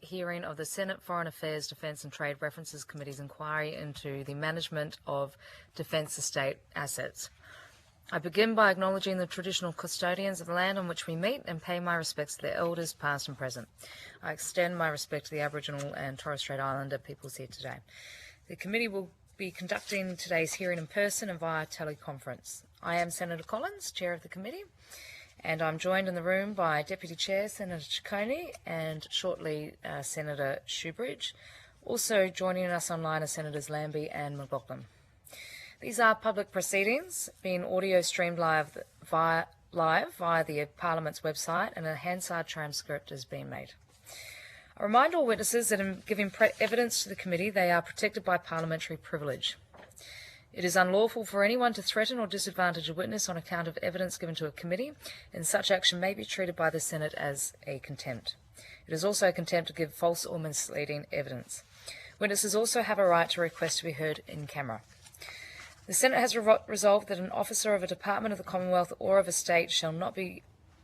Hearing of the Senate Foreign Affairs, Defence and Trade References Committee's inquiry into the management of Defence estate assets. I begin by acknowledging the traditional custodians of the land on which we meet and pay my respects to their elders, past and present. I extend my respect to the Aboriginal and Torres Strait Islander peoples here today. The committee will be conducting today's hearing in person and via teleconference. I am Senator Collins, Chair of the committee, and I'm joined in the room by Deputy Chair Senator Ciccone and shortly Senator Shoebridge. Also joining us online are Senators Lambie and McLaughlin. These are public proceedings being audio streamed live via the Parliament's website, and a Hansard transcript is being made. I remind all witnesses that in giving evidence to the committee, they are protected by parliamentary privilege. It is unlawful for anyone to threaten or disadvantage a witness on account of evidence given to a committee, and such action may be treated by the Senate as a contempt. It is also a contempt to give false or misleading evidence. Witnesses also have a right to request to be heard in camera. The Senate has resolved that an officer of a department of the Commonwealth or of a state shall not be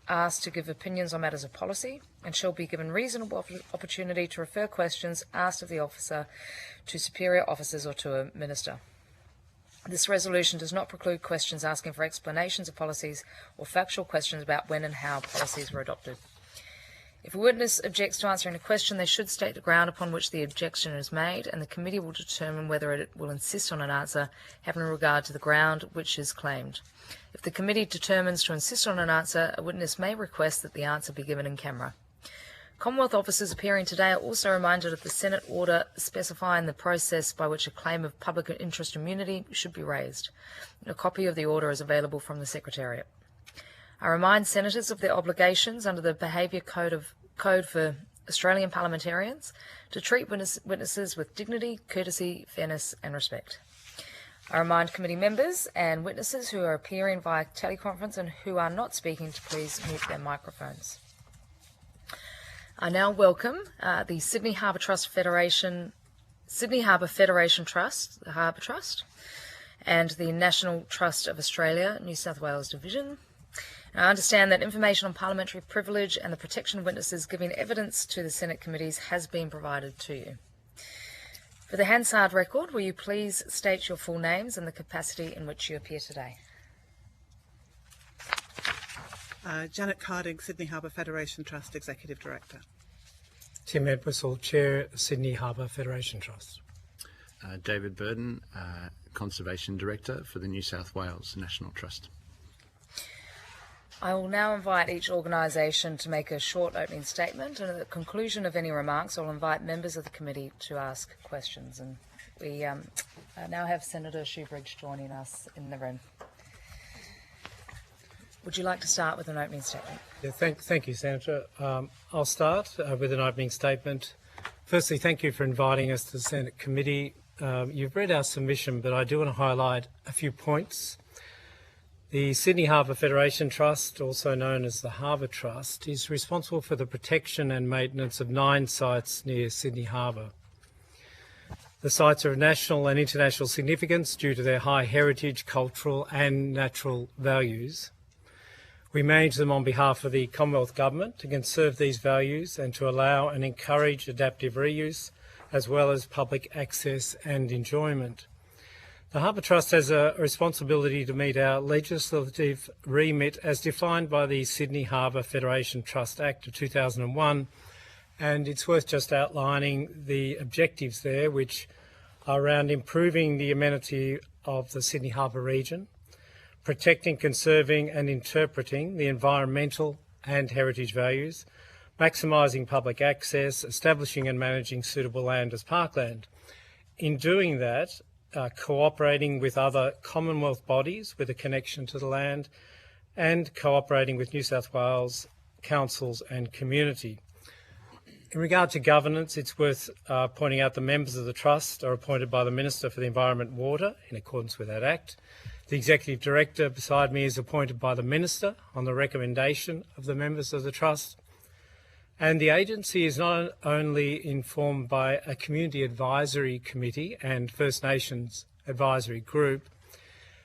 asked to give opinions on matters of policy and shall be given reasonable opportunity to refer questions asked of the officer to superior officers or to a minister. This resolution does not preclude questions asking for explanations of policies or factual questions about when and how policies were adopted. If a witness objects to answering a question, they should state the ground upon which the objection is made, and the committee will determine whether it will insist on an answer having regard to the ground which is claimed. If the committee determines to insist on an answer, a witness may request that the answer be given in camera. Commonwealth officers appearing today are also reminded of the Senate order specifying the process by which a claim of public interest immunity should be raised. A copy of the order is available from the Secretariat. I remind senators of their obligations under the Behaviour Code for Australian parliamentarians to treat witnesses with dignity, courtesy, fairness and respect. I remind committee members and witnesses who are appearing via teleconference and who are not speaking to please mute their microphones. I now welcome the Sydney Harbour Federation Trust, the Harbour Trust, and the National Trust of Australia, New South Wales Division. I understand that information on parliamentary privilege and the protection of witnesses giving evidence to the Senate committees has been provided to you. For the Hansard record, will you please state your full names and the capacity in which you appear today? Janet Carding, Sydney Harbour Federation Trust Executive Director. Tim Edwissell, Chair, Sydney Harbour Federation Trust. David Burden, Conservation Director for the New South Wales National Trust. I will now invite each organisation to make a short opening statement, and at the conclusion of any remarks, I'll invite members of the committee to ask questions. And we now have Senator Shoebridge joining us in the room. Would you like to start with an opening statement? Yeah, thank you, Senator. I'll start with an opening statement. Firstly, thank you for inviting us to the Senate committee. You've read our submission, but I do want to highlight a few points. The Sydney Harbour Federation Trust, also known as the Harbour Trust, is responsible for the protection and maintenance of 9 sites near Sydney Harbour. The sites are of national and international significance due to their high heritage, cultural and natural values. We manage them on behalf of the Commonwealth Government to conserve these values and to allow and encourage adaptive reuse as well as public access and enjoyment. The Harbour Trust has a responsibility to meet our legislative remit as defined by the Sydney Harbour Federation Trust Act of 2001, and it's worth just outlining the objectives there, which are around improving the amenity of the Sydney Harbour region, protecting, conserving and interpreting the environmental and heritage values, maximising public access, establishing and managing suitable land as parkland. In doing that, cooperating with other Commonwealth bodies with a connection to the land, and cooperating with New South Wales councils and community. In regard to governance, it's worth pointing out the members of the Trust are appointed by the Minister for the Environment and Water in accordance with that Act. The Executive Director beside me is appointed by the Minister on the recommendation of the members of the Trust. And the agency is not only informed by a Community Advisory Committee and First Nations Advisory Group,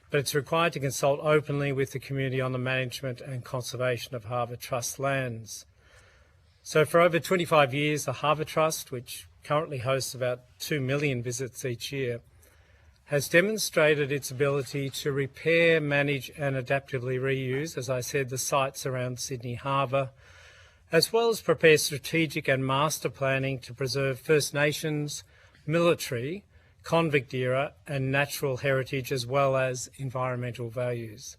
but it's required to consult openly with the community on the management and conservation of Harbour Trust lands. So for over 25 years, the Harbour Trust, which currently hosts about 2 million visits each year, has demonstrated its ability to repair, manage and adaptively reuse, as I said, the sites around Sydney Harbour, as well as prepare strategic and master planning to preserve First Nations, military, convict era and natural heritage, as well as environmental values.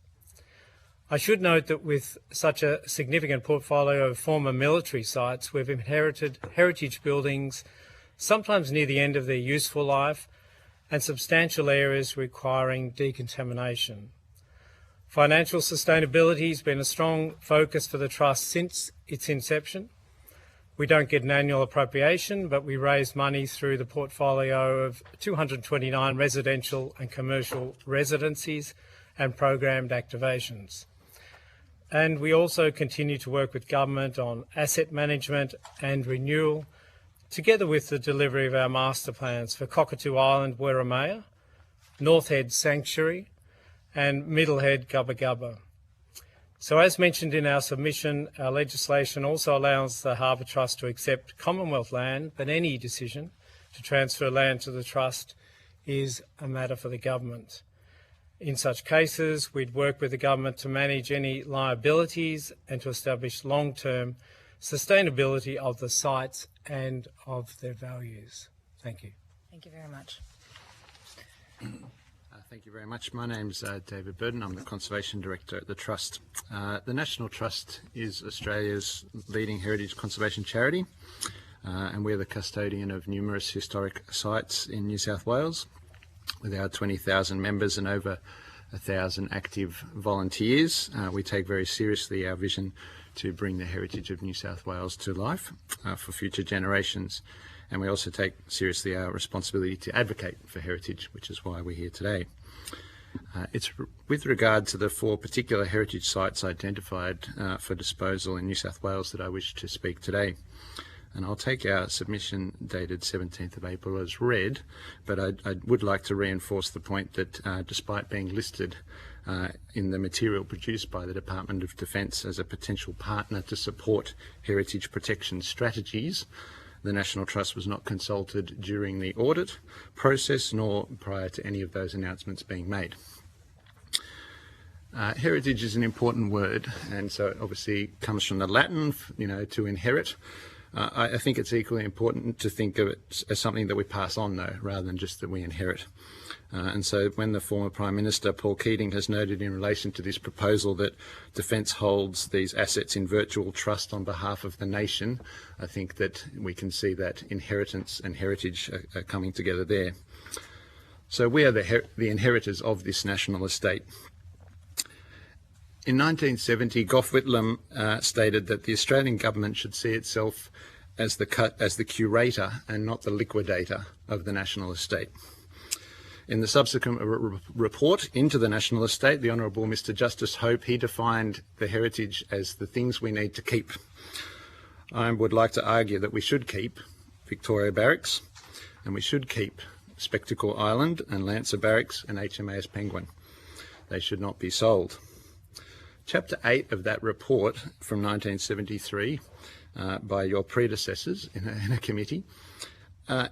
I should note that with such a significant portfolio of former military sites, we've inherited heritage buildings, sometimes near the end of their useful life, and substantial areas requiring decontamination. Financial sustainability has been a strong focus for the Trust since its inception. We don't get an annual appropriation, but we raise money through the portfolio of 229 residential and commercial residencies and programmed activations. And we also continue to work with government on asset management and renewal, together with the delivery of our master plans for Cockatoo Island, Werrimaya, North Head Sanctuary, and Middle Head Gubba Gubba. So as mentioned in our submission, our legislation also allows the Harbour Trust to accept Commonwealth land, but any decision to transfer land to the Trust is a matter for the government. In such cases, we'd work with the government to manage any liabilities and to establish long-term sustainability of the sites and of their values. Thank you. Thank you very much. Thank you very much. My name's David Burden. I'm the Conservation Director at the Trust. The National Trust is Australia's leading heritage conservation charity, and we're the custodian of numerous historic sites in New South Wales, with our 20,000 members and over 1,000 active volunteers. We take very seriously our vision to bring the heritage of New South Wales to life for future generations. And we also take seriously our responsibility to advocate for heritage, which is why we're here today. It's with regard to the 4 particular heritage sites identified for disposal in New South Wales that I wish to speak today. And I'll take our submission dated 17th of April as read, but I would like to reinforce the point that despite being listed in the material produced by the Department of Defence as a potential partner to support heritage protection strategies, the National Trust was not consulted during the audit process nor prior to any of those announcements being made. Heritage is an important word, and so it obviously comes from the Latin, to inherit. I think it's equally important to think of it as something that we pass on, though, rather than just that we inherit. And so when the former Prime Minister, Paul Keating, has noted in relation to this proposal that Defence holds these assets in virtual trust on behalf of the nation, I think that we can see that inheritance and heritage are coming together there. So we are the inheritors of this national estate. In 1970, Gough Whitlam stated that the Australian government should see itself as the curator and not the liquidator of the national estate. In the subsequent report into the national estate, the Honourable Mr Justice Hope, he defined the heritage as the things we need to keep. I would like to argue that we should keep Victoria Barracks, and we should keep Spectacle Island and Lancer Barracks and HMAS Penguin. They should not be sold. Chapter 8 of that report from 1973 by your predecessors in a committee,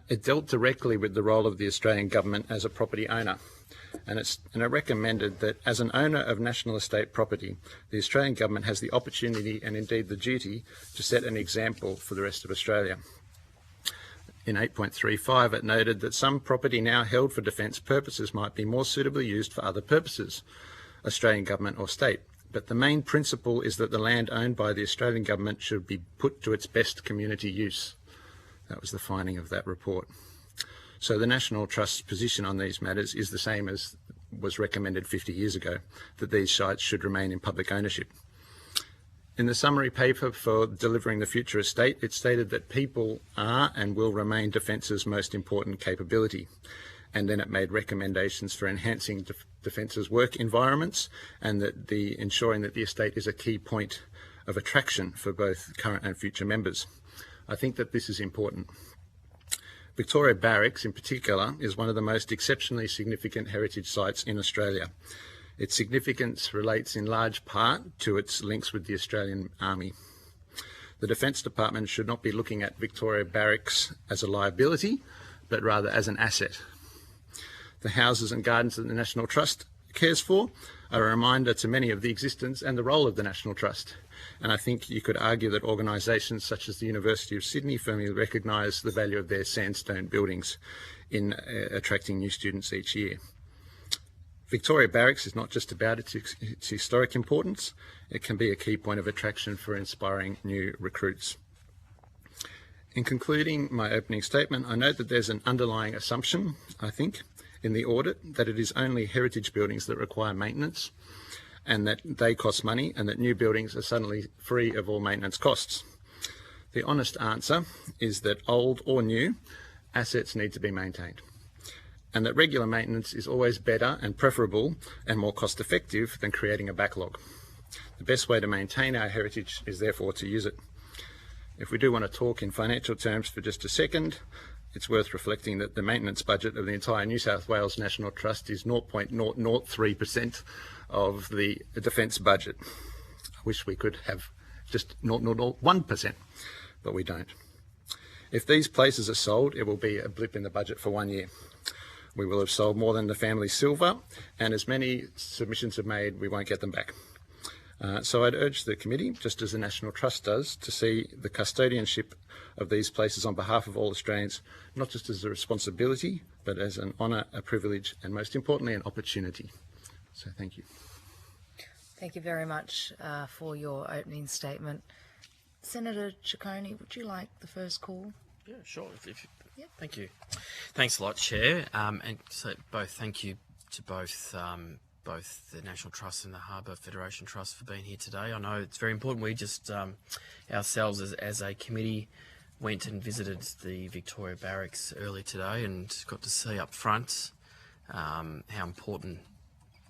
it dealt directly with the role of the Australian government as a property owner. And it recommended that as an owner of national estate property, the Australian government has the opportunity and indeed the duty to set an example for the rest of Australia. In 8.35, it noted that some property now held for defence purposes might be more suitably used for other purposes, Australian government or state. But the main principle is that the land owned by the Australian government should be put to its best community use. That was the finding of that report. So the National Trust's position on these matters is the same as was recommended 50 years ago, that these sites should remain in public ownership. In the summary paper for delivering the future estate, it stated that people are and will remain Defence's most important capability. And then it made recommendations for enhancing Defence's work environments and that ensuring that the estate is a key point of attraction for both current and future members. I think that this is important. Victoria Barracks in particular is one of the most exceptionally significant heritage sites in Australia. Its significance relates in large part to its links with the Australian Army. The Defence Department should not be looking at Victoria Barracks as a liability, but rather as an asset. The houses and gardens that the National Trust cares for are a reminder to many of the existence and the role of the National Trust. And I think you could argue that organisations such as the University of Sydney firmly recognise the value of their sandstone buildings in attracting new students each year. Victoria Barracks is not just about its historic importance, it can be a key point of attraction for inspiring new recruits. In concluding my opening statement, I note that there's an underlying assumption, I think, in the audit that it is only heritage buildings that require maintenance and that they cost money and that new buildings are suddenly free of all maintenance costs. The honest answer is that old or new assets need to be maintained, and that regular maintenance is always better and preferable and more cost effective than creating a backlog. The best way to maintain our heritage is therefore to use it. If we do want to talk in financial terms for just a second, it's worth reflecting that the maintenance budget of the entire New South Wales National Trust is 0.003% of the defence budget. I wish we could have just 0.001%, but we don't. If these places are sold, it will be a blip in the budget for 1 year. We will have sold more than the family silver, and as many submissions have made, we won't get them back. So I'd urge the committee, just as the National Trust does, to see the custodianship of these places on behalf of all Australians, not just as a responsibility, but as an honour, a privilege, and most importantly, an opportunity. So thank you. Thank you very much for your opening statement. Senator Ciccone, would you like the first call? Yeah, sure. Yep. Thank you. Thanks a lot, Chair. And so thank you to both the National Trust and the Harbour Federation Trust for being here today. I know it's very important. We just ourselves as a committee went and visited the Victoria Barracks early today and got to see up front how important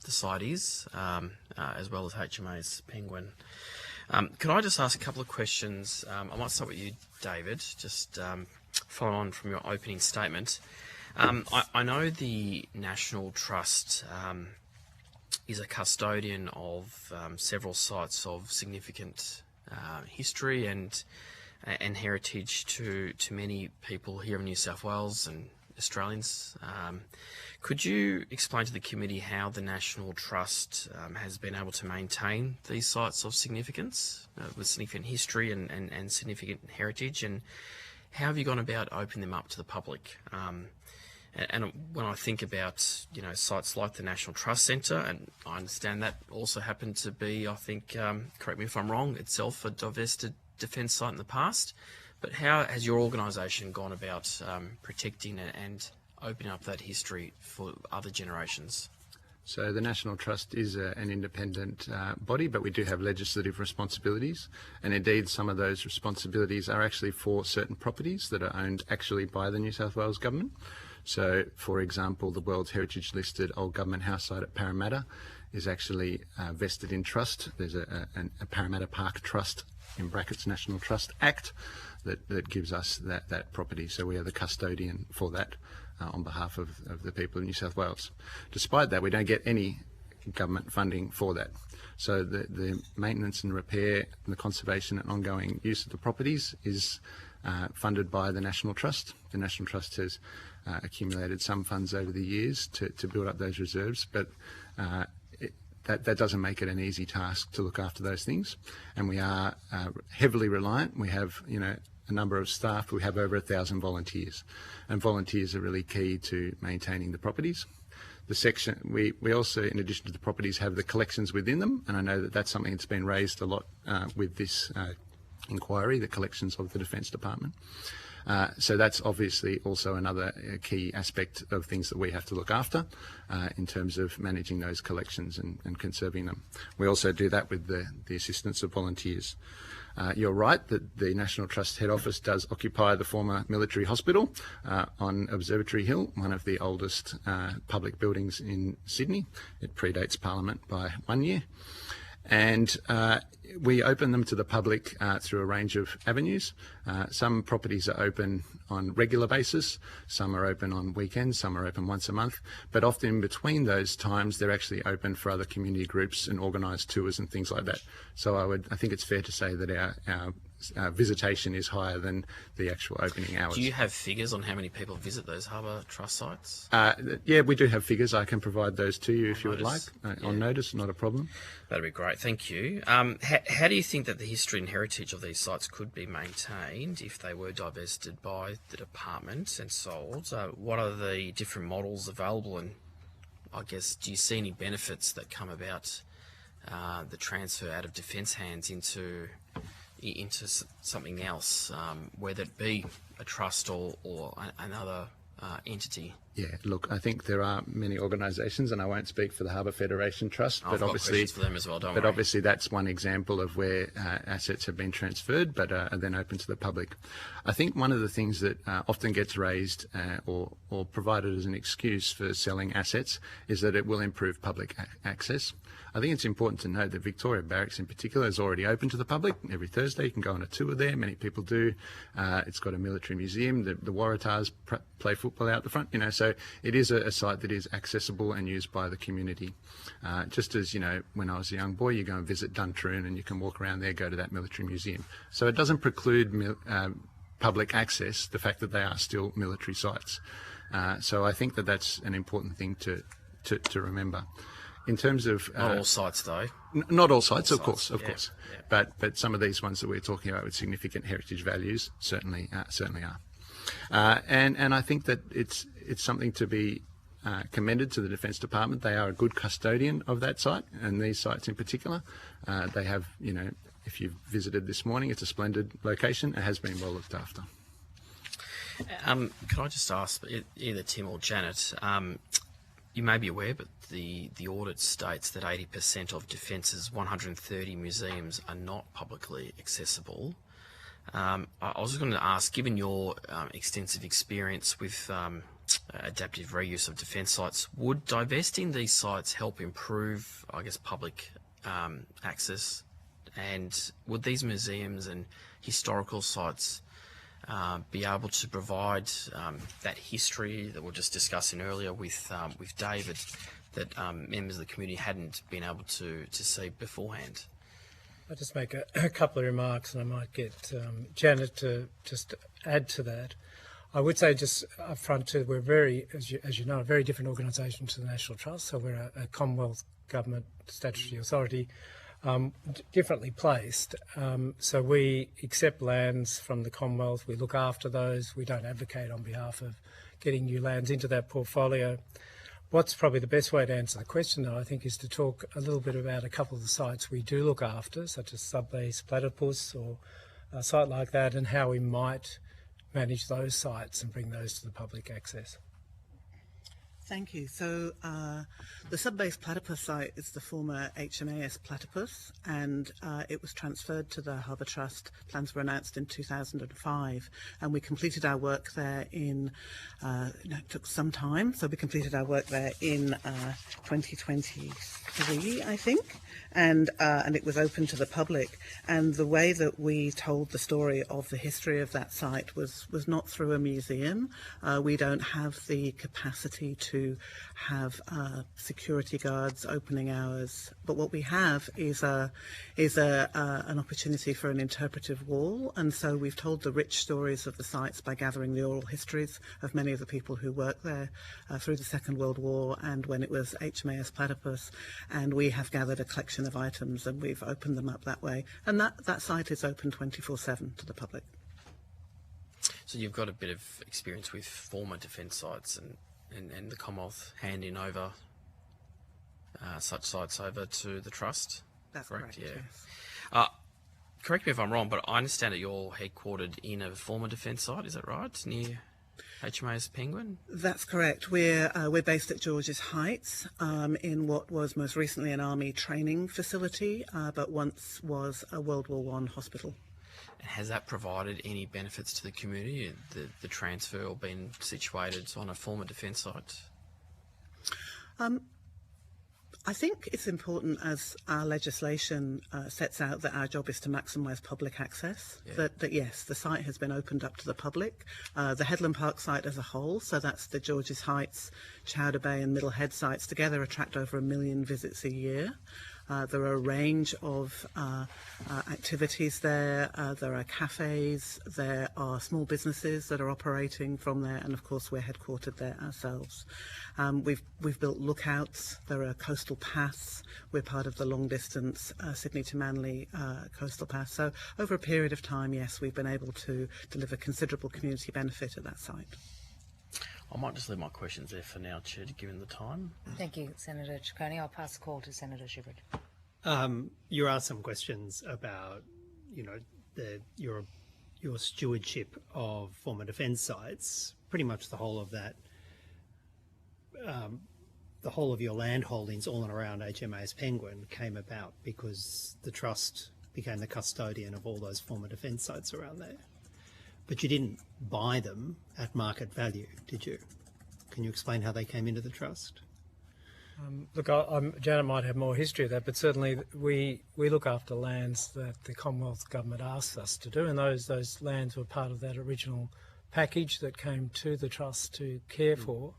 the site is, as well as HMA's Penguin. Could I just ask a couple of questions? I might start with you, David, just following on from your opening statement. I know the National Trust is a custodian of several sites of significant history and heritage to many people here in New South Wales and Australians. Could you explain to the committee how the National Trust has been able to maintain these sites of significance with significant history and significant heritage, and how have you gone about opening them up to the public? And when I think about, sites like the National Trust Centre, and I understand that also happened to be, I think, correct me if I'm wrong, itself a divested defence site in the past, but how has your organisation gone about protecting and opening up that history for other generations? So the National Trust is an independent body, but we do have legislative responsibilities, and indeed some of those responsibilities are actually for certain properties that are owned actually by the New South Wales Government. So, for example, the World Heritage listed old government house site at Parramatta is actually vested in trust. There's a Parramatta Park Trust, in brackets National Trust Act, that gives us that property. So we are the custodian for that on behalf of the people of New South Wales. Despite that, we don't get any government funding for that. So the maintenance and repair and the conservation and ongoing use of the properties is funded by the National Trust. The National Trust has accumulated some funds over the years to build up those reserves, but that doesn't make it an easy task to look after those things. And we are heavily reliant. We have, a number of staff. We have over 1,000 volunteers, and volunteers are really key to maintaining the properties. The section, we also, in addition to the properties, have the collections within them, and I know that that's something that's been raised a lot with this inquiry, the collections of the Defence Department. So that's obviously also another key aspect of things that we have to look after in terms of managing those collections and conserving them. We also do that with the assistance of volunteers. You're right that the National Trust head office does occupy the former military hospital on Observatory Hill, one of the oldest public buildings in Sydney. It predates Parliament by 1 year. And we open them to the public through a range of avenues. Some properties are open on regular basis, some are open on weekends, some are open once a month, but often in between those times they're actually open for other community groups and organised tours and things like that. So I think it's fair to say that our visitation is higher than the actual opening hours. Do you have figures on how many people visit those Harbour Trust sites? Yeah, we do have figures. I can provide those to you if you would like. notice? On notice, not a problem. That'd be great, thank you. How do you think that the history and heritage of these sites could be maintained if they were divested by the department and sold? What are the different models available, and I guess, do you see any benefits that come about the transfer out of defence hands into something else, whether it be a trust or another entity? Yeah, look, I think there are many organisations, and I won't speak for the Harbour Federation Trust, I've but got obviously, questions for them as well, don't but worry. obviously that's one example of where assets have been transferred, but are then open to the public. I think one of the things that often gets raised or provided as an excuse for selling assets is that it will improve public access. I think it's important to note that Victoria Barracks in particular is already open to the public. Every Thursday you can go on a tour there. Many people do. It's got a military museum. The Waratahs play football out the front, so it is a site that is accessible and used by the community. Just as, when I was a young boy, you go and visit Duntroon and you can walk around there, go to that military museum. So it doesn't preclude public access, the fact that they are still military sites. So I think that that's an important thing to remember. In terms of Not all sites, though. not all sites, of sites, course, yeah. But some of these ones that we're talking about with significant heritage values certainly are. And I think that it's something to be commended to the Defence Department. They are a good custodian of that site, and these sites in particular. They have, if you've visited this morning, it's a splendid location. It has been well looked after. Can I just ask either Tim or Janet? You may be aware, but the audit states that 80% of Defence's 130 museums are not publicly accessible. I was going to ask, given your extensive experience with adaptive reuse of Defence sites, would divesting these sites help improve, I guess, public access? And would these museums and historical sites be able to provide that history that we were just discussing earlier with David, that members of the community hadn't been able to see beforehand? I'll just make a couple of remarks, and I might get Janet to just add to that. I would say just up front too, we're very, as you know, a very different organisation to the National Trust. So we're a Commonwealth Government statutory authority, differently placed. So we accept lands from the Commonwealth. We look after those. We don't advocate on behalf of getting new lands into that portfolio. What's probably the best way to answer the question, though, I think, is to talk a little bit about a couple of the sites we do look after, such as Subbase Platypus or a site like that, and how we might manage those sites and bring those to the public access. Thank you. So the Subbase Platypus site is the former HMAS Platypus, and it was transferred to the Harbour Trust. Plans were announced in 2005, and we completed our work there in, it took some time, so we completed our work there in 2023, I think, and it was open to the public. And the way that we told the story of the history of that site was not through a museum. We don't have the capacity to have security guards, opening hours, but what we have is an opportunity for an interpretive wall. And so we've told the rich stories of the sites by gathering the oral histories of many of the people who worked there through the Second World War and when it was HMAS Platypus, and we have gathered a collection of items and we've opened them up that way, and that site is open 24/7 to the public. So you've got a bit of experience with former defence sites and the Commonwealth handing over such sites over to the Trust? That's correct, yeah. yes. Correct me if I'm wrong, but I understand that you're headquartered in a former defence site, is that right, near HMAS Penguin? That's correct. We're based at George's Heights in what was most recently an army training facility, but once was a World War I hospital. Has that provided any benefits to the community, the transfer or being situated on a former defence site? I think it's important, as our legislation sets out, that our job is to maximise public access, that yes, the site has been opened up to the public. The Headland Park site as a whole, so that's the George's Heights, Chowder Bay and Middle Head sites, together attract over 1 million visits a year. There are a range of activities there. There are cafes, there are small businesses that are operating from there, and of course we're headquartered there ourselves. We've built lookouts, there are coastal paths, we're part of the long distance Sydney to Manly coastal path. So over a period of time, yes, we've been able to deliver considerable community benefit at that site. I might just leave my questions there for now, Chair, given the time. Thank you, Senator Ciccone. I'll pass the call to Senator Shiverd. You asked some questions about, your stewardship of former defence sites. Pretty much the whole of that, the whole of your land holdings all and around HMAS Penguin came about because the Trust became the custodian of all those former defence sites around there. But you didn't buy them at market value, did you? Can you explain how they came into the Trust? Look, Janet might have more history of that, but certainly we look after lands that the Commonwealth Government asked us to do, and those lands were part of that original package that came to the Trust to care for.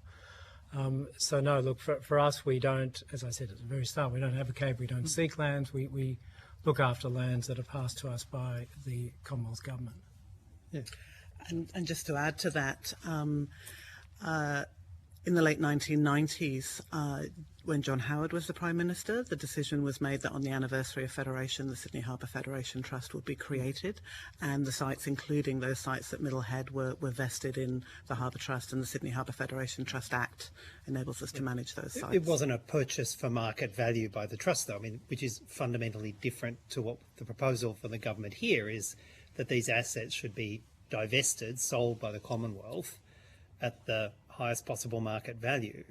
So no, look, for us, we don't, as I said at the very start, we don't advocate, we don't seek lands, we look after lands that are passed to us by the Commonwealth Government. Yeah. And just to add to that, in the late 1990s, when John Howard was the Prime Minister, the decision was made that on the anniversary of Federation, the Sydney Harbour Federation Trust would be created, and the sites, including those sites at Middlehead, were vested in the Harbour Trust, and the Sydney Harbour Federation Trust Act enables us to manage those sites. It wasn't a purchase for market value by the Trust, though, which is fundamentally different to what the proposal for the government here is, that these assets should be divested, sold by the Commonwealth at the highest possible market value.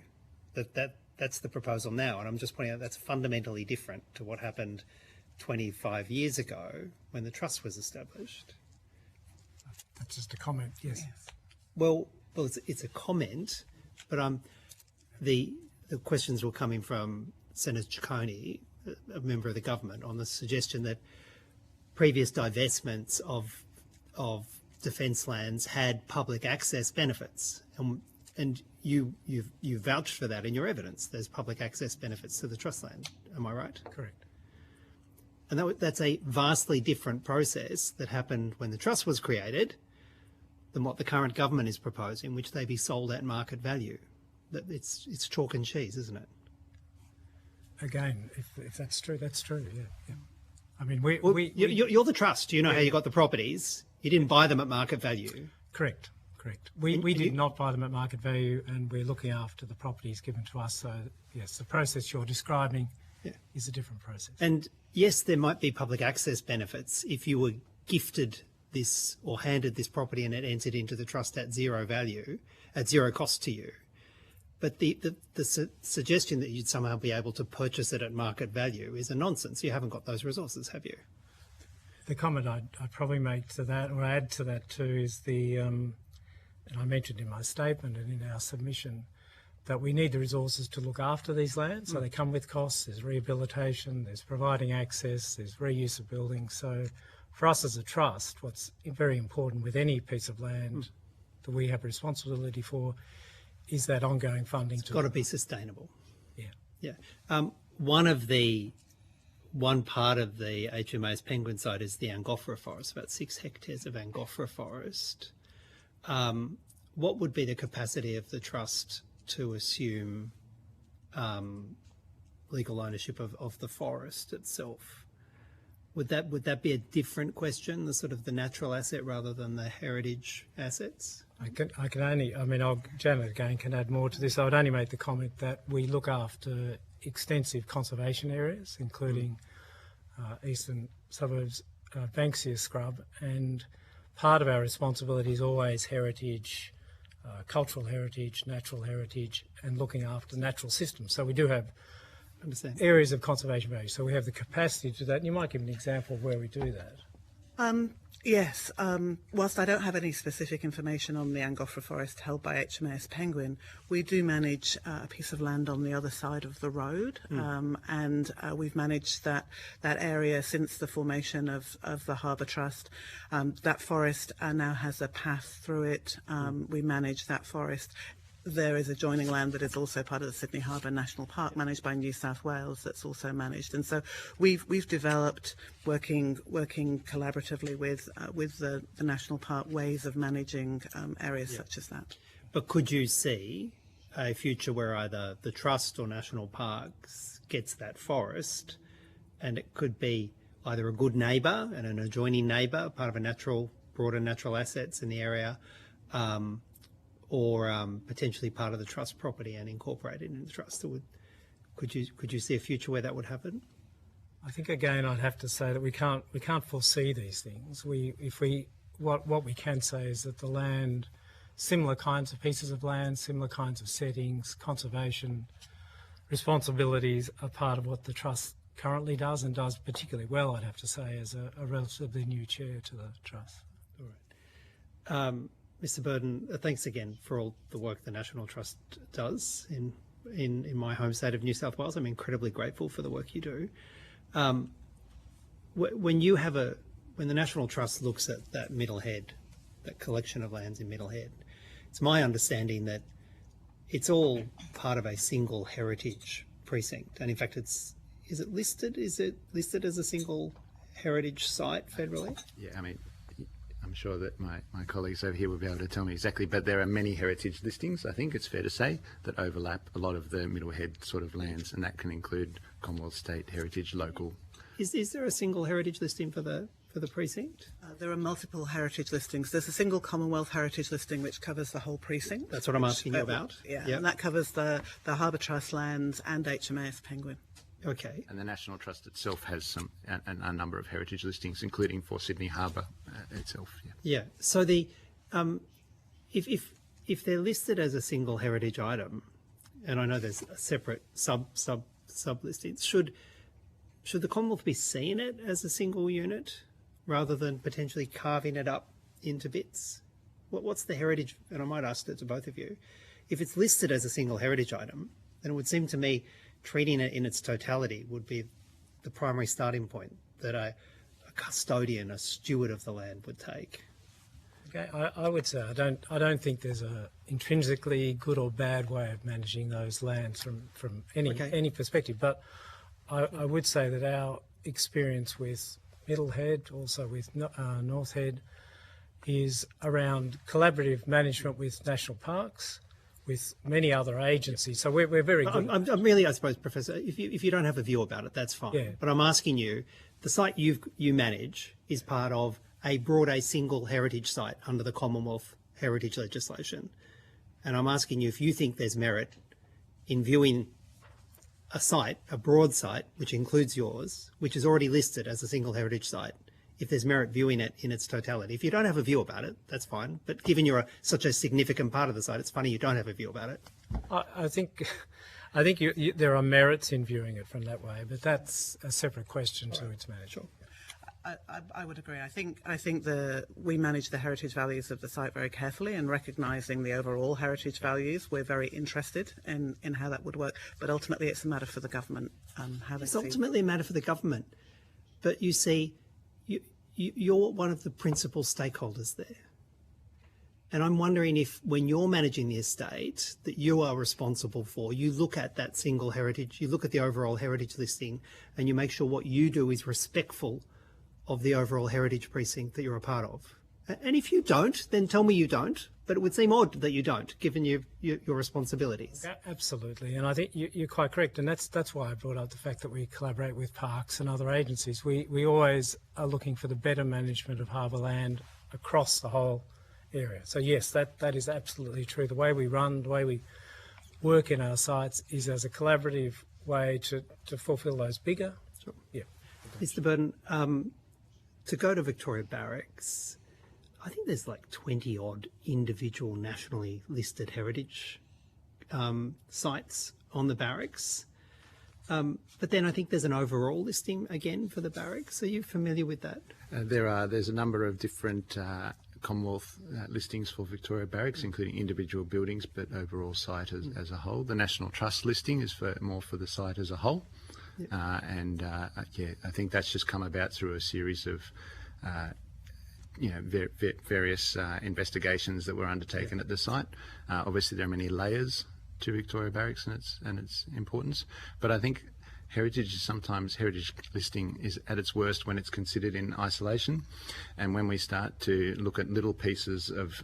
That's the proposal now, and I'm just pointing out that's fundamentally different to what happened 25 years ago when the Trust was established. That's just a comment, yes. Well, it's a comment, but the questions were coming from Senator Ciccone, a member of the government, on the suggestion that previous divestments of defence lands had public access benefits, and you vouched for that in your evidence. There's public access benefits to the Trust land. Am I right? Correct. And that's a vastly different process that happened when the Trust was created than what the current government is proposing, which they be sold at market value. That it's chalk and cheese, isn't it? Again, if that's true, that's true. Yeah. I mean, you're the Trust. You know how you got the properties. You didn't buy them at market value. Correct. We did not buy them at market value, and we're looking after the properties given to us. So, yes, the process you're describing is a different process. And yes, there might be public access benefits if you were gifted this or handed this property and it entered into the Trust at zero value, at zero cost to you. But the suggestion that you'd somehow be able to purchase it at market value is a nonsense. You haven't got those resources, have you? The comment I'd probably make to that, or add to that too, is and I mentioned in my statement and in our submission, that we need the resources to look after these lands. So they come with costs. There's rehabilitation, there's providing access, there's reuse of buildings. So for us as a trust, what's very important with any piece of land that we have responsibility for is that ongoing funding. It's got to be sustainable. Yeah. One part of the HMAS Penguin site is the Angophora forest, about 6 hectares of Angophora forest. What would be the capacity of the Trust to assume legal ownership of the forest itself? Would that be a different question, the sort of the natural asset rather than the heritage assets? Janet again can add more to this. I would only make the comment that we look after extensive conservation areas, including eastern suburbs, Banksia scrub, and part of our responsibility is always heritage, cultural heritage, natural heritage, and looking after natural systems. So we do have areas of conservation value. So we have the capacity to do that. And you might give an example of where we do that. Yes. Whilst I don't have any specific information on the Angophora forest held by HMAS Penguin, we do manage a piece of land on the other side of the road, and we've managed that area since the formation of the Harbour Trust. That forest now has a path through it. We manage that forest. there is adjoining land that is also part of the Sydney Harbour National Park, managed by New South Wales, that's also managed. And so we've developed, working collaboratively with the national park, ways of managing areas such as that. But could you see a future where either the Trust or National Parks gets that forest, and it could be either a good neighbour and an adjoining neighbour, part of a broader natural assets in the area, or potentially part of the Trust property and incorporated in the Trust? Could you see a future where that would happen? I think again I'd have to say that we can't foresee these things. What we can say is that the land, similar kinds of pieces of land, similar kinds of settings, conservation responsibilities are part of what the Trust currently does, and does particularly well, I'd have to say, as a relatively new chair to the Trust. All right. Mr. Burden, thanks again for all the work the National Trust does in my home state of New South Wales. I'm incredibly grateful for the work you do. When the National Trust looks at that Middlehead, that collection of lands in Middlehead, it's my understanding that it's all part of a single heritage precinct, and in fact, is it listed as a single heritage site federally? Yeah, I mean, I'm sure that my colleagues over here will be able to tell me exactly, but there are many heritage listings, I think it's fair to say, that overlap a lot of the Middlehead sort of lands, and that can include Commonwealth, state, heritage, local. Is there a single heritage listing for the precinct? There are multiple heritage listings. There's a single Commonwealth heritage listing which covers the whole precinct. That's what I'm asking you about. Yeah, yep. And that covers the Harbour Trust lands and HMAS Penguin. Okay. And the National Trust itself has a number of heritage listings, including for Sydney Harbour itself. Yeah. Yeah. So the if they're listed as a single heritage item, and I know there's a separate sub listings, should the Commonwealth be seeing it as a single unit rather than potentially carving it up into bits? What's the heritage? And I might ask it to both of you. If it's listed as a single heritage item, then it would seem to me treating it in its totality would be the primary starting point that a custodian, a steward of the land would take. Okay, I would say I don't think there's a intrinsically good or bad way of managing those lands from any perspective, but I would say that our experience with Middlehead, also with North Head, is around collaborative management with national parks, with many other agencies. So we're very good. I'm really, I suppose, Professor, if you don't have a view about it, that's fine. Yeah. But I'm asking you, the site you manage is part of a single heritage site under the Commonwealth heritage legislation. And I'm asking you if you think there's merit in viewing a site, a broad site, which includes yours, which is already listed as a single heritage site, if there's merit viewing it in its totality. If you don't have a view about it, that's fine. But given you're such a significant part of the site, it's funny you don't have a view about it. I think there are merits in viewing it from that way, but that's a separate question to its management. Sure. I would agree. I think we manage the heritage values of the site very carefully, and recognising the overall heritage values, we're very interested in how that would work. But ultimately, it's a matter for the government. It's ultimately a matter for the government. But you see, you're one of the principal stakeholders there. And I'm wondering if, when you're managing the estate that you are responsible for, you look at that single heritage, you look at the overall heritage listing, and you make sure what you do is respectful of the overall heritage precinct that you're a part of. And if you don't, then tell me you don't. But it would seem odd that you don't, given your responsibilities. Yeah, absolutely, and I think you're quite correct, and that's why I brought up the fact that we collaborate with parks and other agencies. We always are looking for the better management of harbour land across the whole area. So yes, that is absolutely true. The way we run, the way we work in our sites is as a collaborative way to fulfil those bigger. Sure. Yeah. Mr. Burden, to go to Victoria Barracks, I think there's like 20 odd individual nationally listed heritage sites on the barracks. But then I think there's an overall listing again for the barracks. Are you familiar with that? There's a number of different Commonwealth listings for Victoria Barracks, including individual buildings, but overall site as a whole. The National Trust listing is more for the site as a whole. Yep. I think that's just come about through a series of various investigations that were undertaken at the site. Obviously, there are many layers to Victoria Barracks and its importance, but I think heritage listing is at its worst when it's considered in isolation, and when we start to look at little pieces of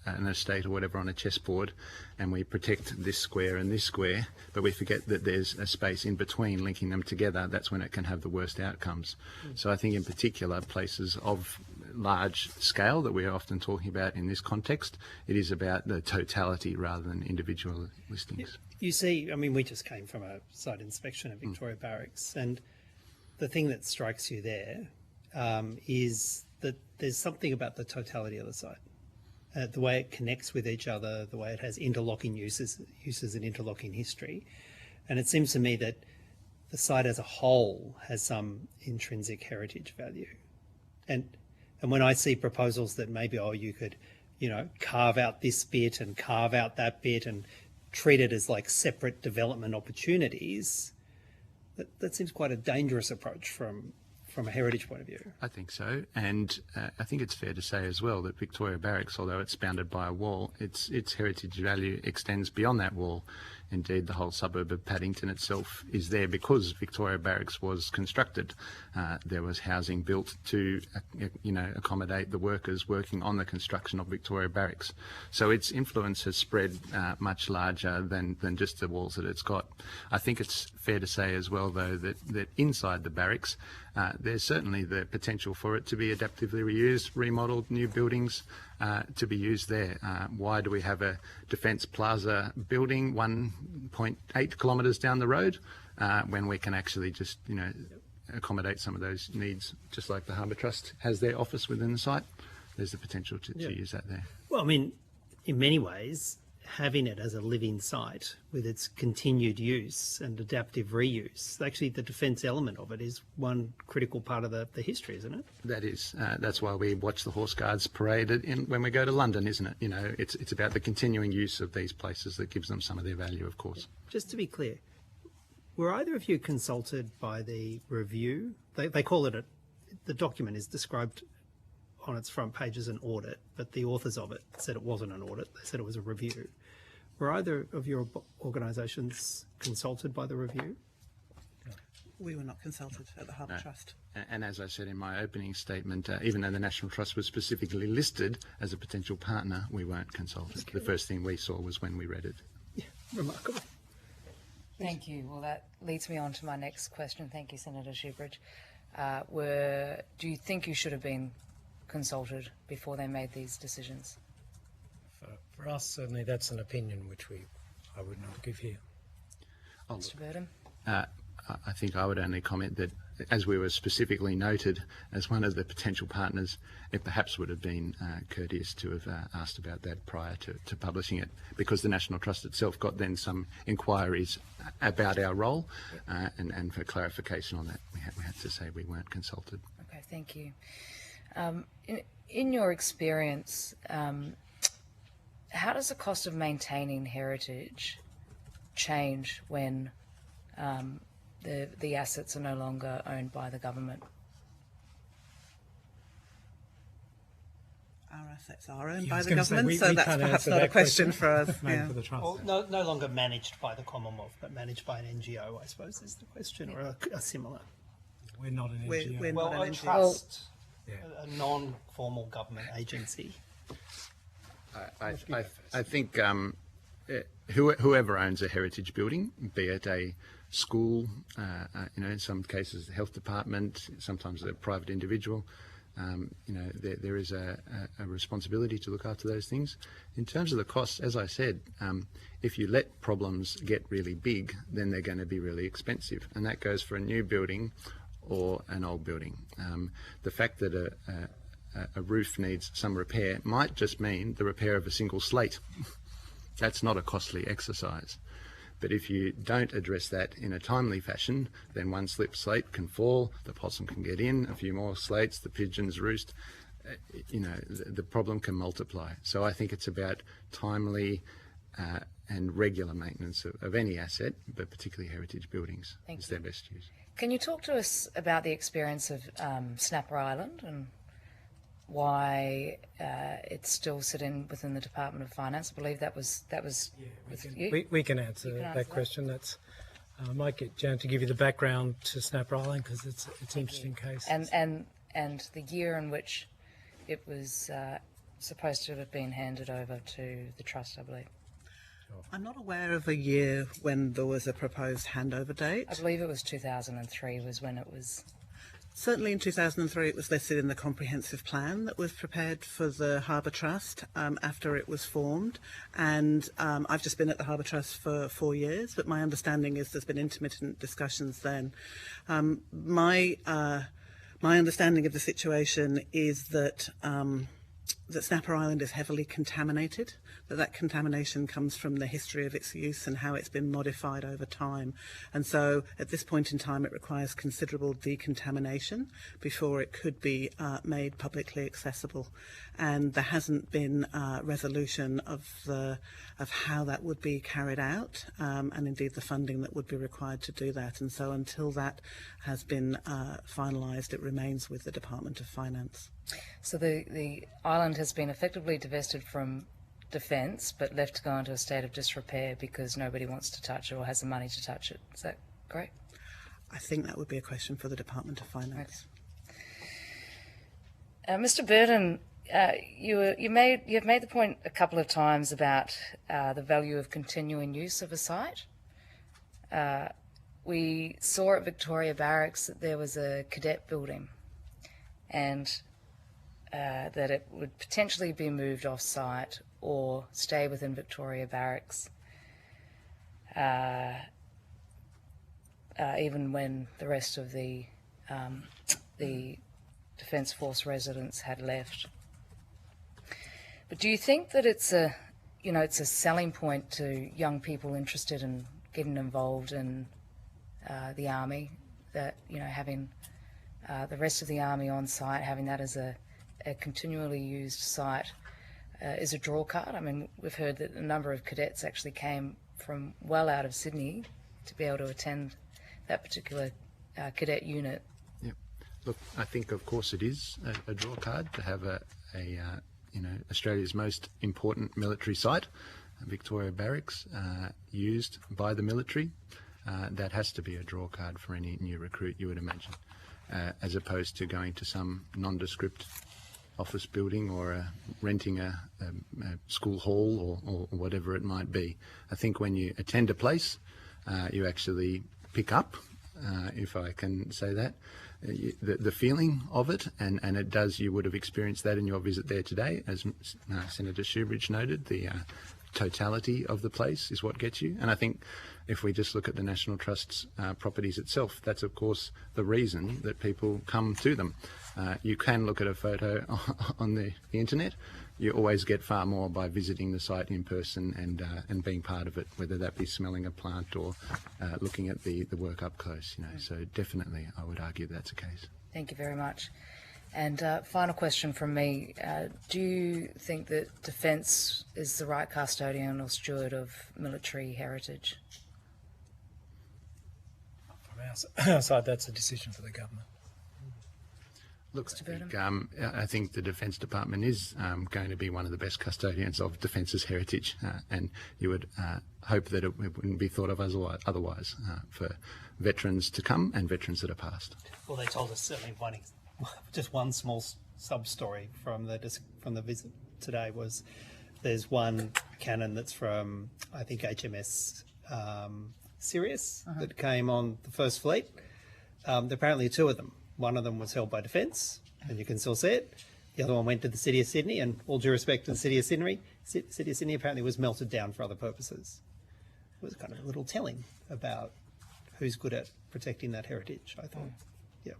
an estate or whatever on a chessboard, and we protect this square and this square, but we forget that there's a space in between linking them together, that's when it can have the worst outcomes. So I think in particular places of large scale that we're often talking about in this context, it is about the totality rather than individual listings. You see, I mean, we just came from a site inspection at Victoria Barracks, and the thing that strikes you there is that there's something about the totality of the site, the way it connects with each other, the way it has interlocking uses and interlocking history. And it seems to me that the site as a whole has some intrinsic heritage value. And when I see proposals that maybe, you could, carve out this bit and carve out that bit and treat it as like separate development opportunities, that seems quite a dangerous approach from a heritage point of view. I think so, and I think it's fair to say as well that Victoria Barracks, although it's bounded by a wall, its heritage value extends beyond that wall. Indeed, the whole suburb of Paddington itself is there because Victoria Barracks was constructed. There was housing built to, accommodate the workers working on the construction of Victoria Barracks. So its influence has spread much larger than just the walls that it's got. I think it's fair to say as well, though, that inside the barracks, there's certainly the potential for it to be adaptively reused, remodelled, new buildings to be used there. Why do we have a Defence Plaza building 1.8 kilometres down the road when we can actually just, accommodate some of those needs, just like the Harbour Trust has their office within the site? There's the potential to use that there. Well, I mean, in many ways, having it as a living site with its continued use and adaptive reuse, actually the defence element of it is one critical part of the history, isn't it? That is. That's why we watch the Horse Guards parade when we go to London, isn't it? It's about the continuing use of these places that gives them some of their value, of course. Just to be clear, were either of you consulted by the review? They call it the document is described on its front page as an audit, but the authors of it said it wasn't an audit. They said it was a review. Were either of your organisations consulted by the review? We were not consulted at the Harbour Trust. And as I said in my opening statement, even though the National Trust was specifically listed as a potential partner, we weren't consulted. The first thing we saw was when we read it. Yeah, remarkable. Thank you. Well, that leads me on to my next question. Thank you, Senator Shoebridge. Do you think you should have been consulted before they made these decisions? For us, certainly that's an opinion which I would not give here. Mr. Burdham? I think I would only comment that, as we were specifically noted as one of the potential partners, it perhaps would have been courteous to have asked about that prior to publishing it, because the National Trust itself got then some inquiries about our role, and for clarification on that, we had to say we weren't consulted. Okay, thank you. In your experience, how does the cost of maintaining heritage change when the assets are no longer owned by the government? Our assets are owned by the government, so that's perhaps not a question for us. For the trust. Well, no longer managed by the Commonwealth, but managed by an NGO, I suppose, is the question, or a similar. We're not an NGO. We're Well, not a an NGO. trust, Yeah. a non-formal government agency. I think whoever owns a heritage building, be it a school, in some cases the health department, sometimes a private individual, there is a responsibility to look after those things. In terms of the costs, as I said, if you let problems get really big, then they're going to be really expensive, and that goes for a new building or an old building. The fact that a roof needs some repair might just mean the repair of a single slate. That's not a costly exercise. But if you don't address that in a timely fashion, then one slip slate can fall, the possum can get in, a few more slates, the pigeons roost, the problem can multiply. So I think it's about timely and regular maintenance of any asset, but particularly heritage buildings. It's their best use. Can you talk to us about the experience of Snapper Island and why it's still sitting within the Department of Finance. I believe that was you. We can answer that question. That's I might get Jan to give you the background to Snapper Island because it's an interesting case. And the year in which it was supposed to have been handed over to the trust, I believe. I'm not aware of a year when there was a proposed handover date. I believe it was 2003 was when it was. Certainly in 2003 it was listed in the comprehensive plan that was prepared for the Harbour Trust after it was formed, and I've just been at the Harbour Trust for 4 years, but my understanding is there's been intermittent discussions then. My understanding of the situation is that that Snapper Island is heavily contaminated, that contamination comes from the history of its use and how it's been modified over time. And so at this point in time it requires considerable decontamination before it could be made publicly accessible. And there hasn't been resolution of how that would be carried out, and indeed the funding that would be required to do that. And so until that has been finalised, it remains with the Department of Finance. So the island has been effectively divested from defence, but left to go into a state of disrepair because nobody wants to touch it or has the money to touch it. Is that correct? I think that would be a question for the Department of Finance. Mr. Burton, you've made the point a couple of times about the value of continuing use of a site. We saw at Victoria Barracks that there was a cadet building, and that it would potentially be moved off-site or stay within Victoria Barracks, even when the rest of the Defence Force residents had left. But do you think that it's a selling point to young people interested in getting involved in the army, that having the rest of the army on site, having that as a continually used site is a draw card? I mean, we've heard that a number of cadets actually came from well out of Sydney to be able to attend that particular cadet unit. Yep. Look, I think of course it is a draw card to have Australia's most important military site, Victoria Barracks, used by the military. That has to be a draw card for any new recruit, you would imagine, as opposed to going to some nondescript office building or renting a school hall or whatever it might be. I think when you attend a place, you actually pick up, if I can say that, the feeling of it, and it does. You would have experienced that in your visit there today, as Senator Shoebridge noted. The totality of the place is what gets you. And I think if we just look at the National Trust's properties itself, that's of course the reason that people come to them. You can look at a photo on the internet. You always get far more by visiting the site in person and being part of it, whether that be smelling a plant or looking at the work up close. So definitely I would argue that's the case. Thank you very much. And final question from me. Do you think that Defence is the right custodian or steward of military heritage? From our side, that's a decision for the government. Look, I think the Defence Department is going to be one of the best custodians of Defence's heritage, and you would hope that it wouldn't be thought of as otherwise for veterans to come and veterans that are past. Well, they told us certainly just one small sub-story from the visit today was there's one cannon that's from, I think, HMS Sirius that came on the First Fleet. Apparently two of them. One of them was held by Defence, and you can still see it. The other one went to the City of Sydney, and all due respect to the City of Sydney, apparently was melted down for other purposes. It was kind of a little telling about who's good at protecting that heritage, I thought. Yeah.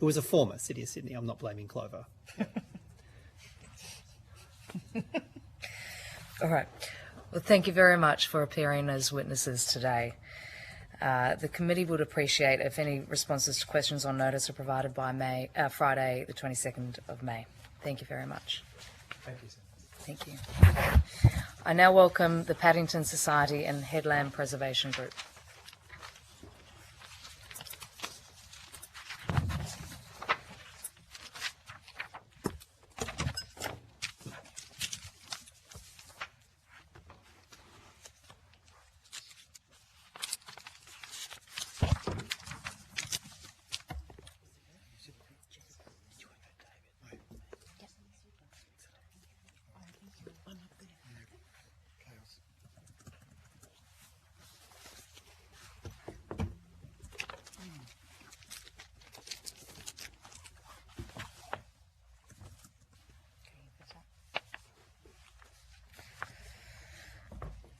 It was a former City of Sydney. I'm not blaming Clover. All right. Well, thank you very much for appearing as witnesses today. The committee would appreciate if any responses to questions on notice are provided by Friday, the 22nd of May. Thank you very much. Thank you, sir. Thank you. I now welcome the Paddington Society and Headland Preservation Group.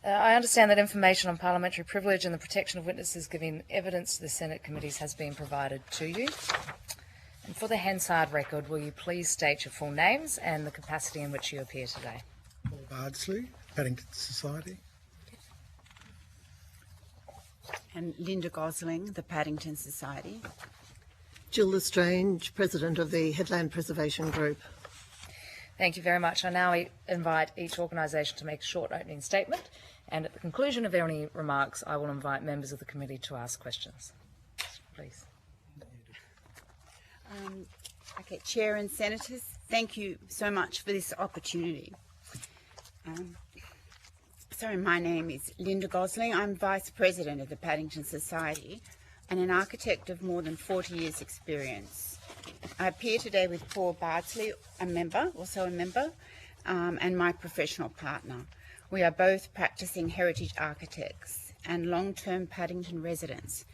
I understand that information on parliamentary privilege and the protection of witnesses giving evidence to the Senate committees has been provided to you. And for the Hansard record, will you please state your full names and the capacity in which you appear today? Paul Bardsley, Paddington Society. And Linda Gosling, the Paddington Society. Jill Lestrange, President of the Headland Preservation Group. Thank you very much. I now invite each organisation to make a short opening statement, and at the conclusion of any remarks, I will invite members of the committee to ask questions. Please. Okay, Chair and Senators, thank you so much for this opportunity. My name is Linda Gosling. I'm Vice President of the Paddington Society and an architect of more than 40 years' experience. I appear today with Paul Bardsley, also a member, and my professional partner. We are both practising heritage architects and long-term Paddington residents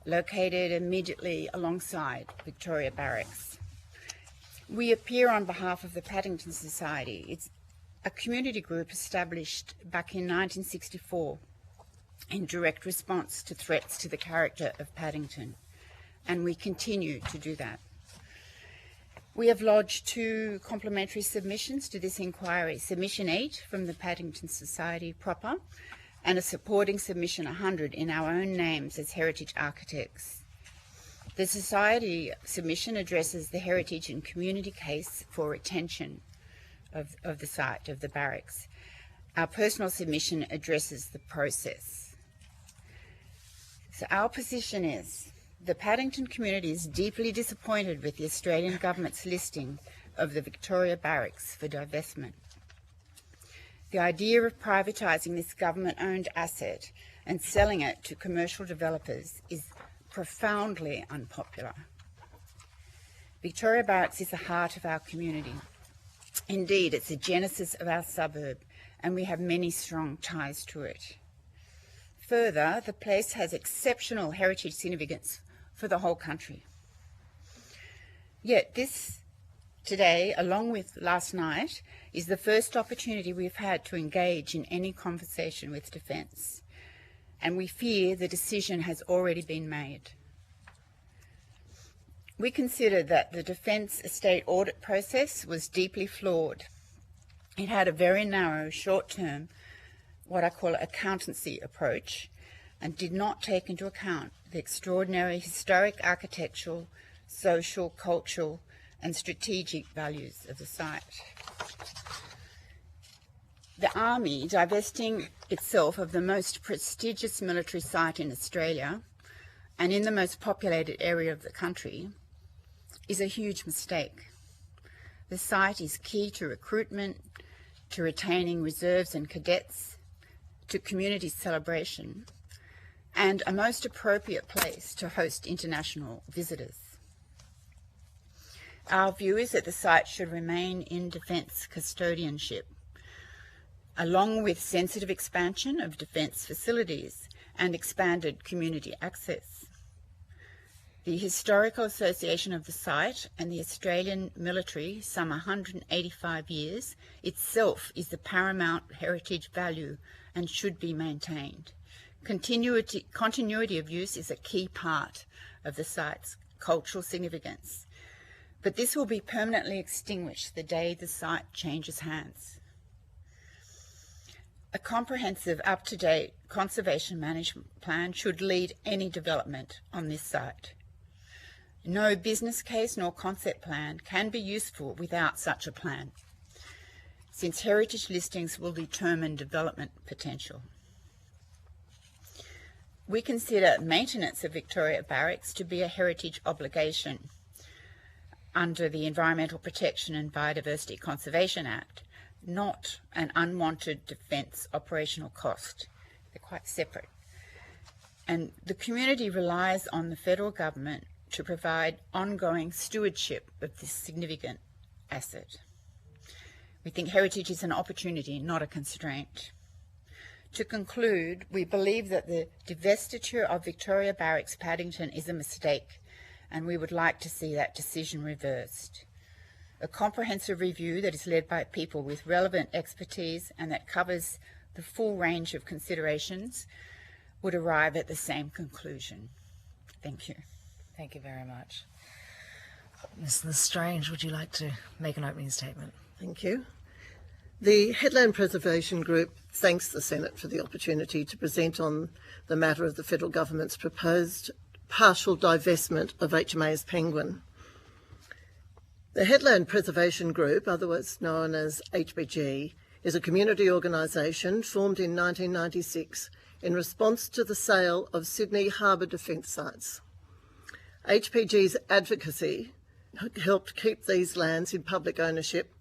located immediately alongside Victoria Barracks. We appear on behalf of the Paddington Society. It's a community group established back in 1964 in direct response to threats to the character of Paddington, and we continue to do that. We have lodged 2 complementary submissions to this inquiry, Submission 8 from the Paddington Society proper, and a supporting Submission 100 in our own names as heritage architects. The Society submission addresses the heritage and community case for retention of the site of the barracks. Our personal submission addresses the process. So our position is the Paddington community is deeply disappointed with the Australian government's listing of the Victoria Barracks for divestment. The idea of privatising this government-owned asset and selling it to commercial developers is profoundly unpopular. Victoria Barracks is the heart of our community. Indeed, it's the genesis of our suburb, and we have many strong ties to it. Further, the place has exceptional heritage significance for the whole country. Yet this today, along with last night, is the first opportunity we've had to engage in any conversation with Defence, and we fear the decision has already been made. We consider that the Defence estate audit process was deeply flawed. It had a very narrow, short-term, what I call accountancy approach, and did not take into account the extraordinary historic, architectural, social, cultural, and strategic values of the site. The Army divesting itself of the most prestigious military site in Australia and in the most populated area of the country is a huge mistake. The site is key to recruitment, to retaining reserves and cadets, to community celebration, and a most appropriate place to host international visitors. Our view is that the site should remain in Defence custodianship, along with sensitive expansion of Defence facilities and expanded community access. The Historical Association of the site and the Australian military, some 185 years, itself is the paramount heritage value and should be maintained. Continuity of use is a key part of the site's cultural significance, but this will be permanently extinguished the day the site changes hands. A comprehensive, up-to-date conservation management plan should lead any development on this site. No business case nor concept plan can be useful without such a plan, since heritage listings will determine development potential. We consider maintenance of Victoria Barracks to be a heritage obligation under the Environmental Protection and Biodiversity Conservation Act, not an unwanted Defence operational cost. They're quite separate. And the community relies on the federal government to provide ongoing stewardship of this significant asset. We think heritage is an opportunity, not a constraint. To conclude, we believe that the divestiture of Victoria Barracks Paddington is a mistake, and we would like to see that decision reversed. A comprehensive review that is led by people with relevant expertise and that covers the full range of considerations would arrive at the same conclusion. Thank you. Thank you very much. Ms. Lestrange, would you like to make an opening statement? Thank you. The Headland Preservation Group thanks the Senate for the opportunity to present on the matter of the federal government's proposed partial divestment of HMAS Penguin. The Headland Preservation Group, otherwise known as HPG, is a community organisation formed in 1996 in response to the sale of Sydney Harbour Defence sites. HPG's advocacy helped keep these lands in public ownership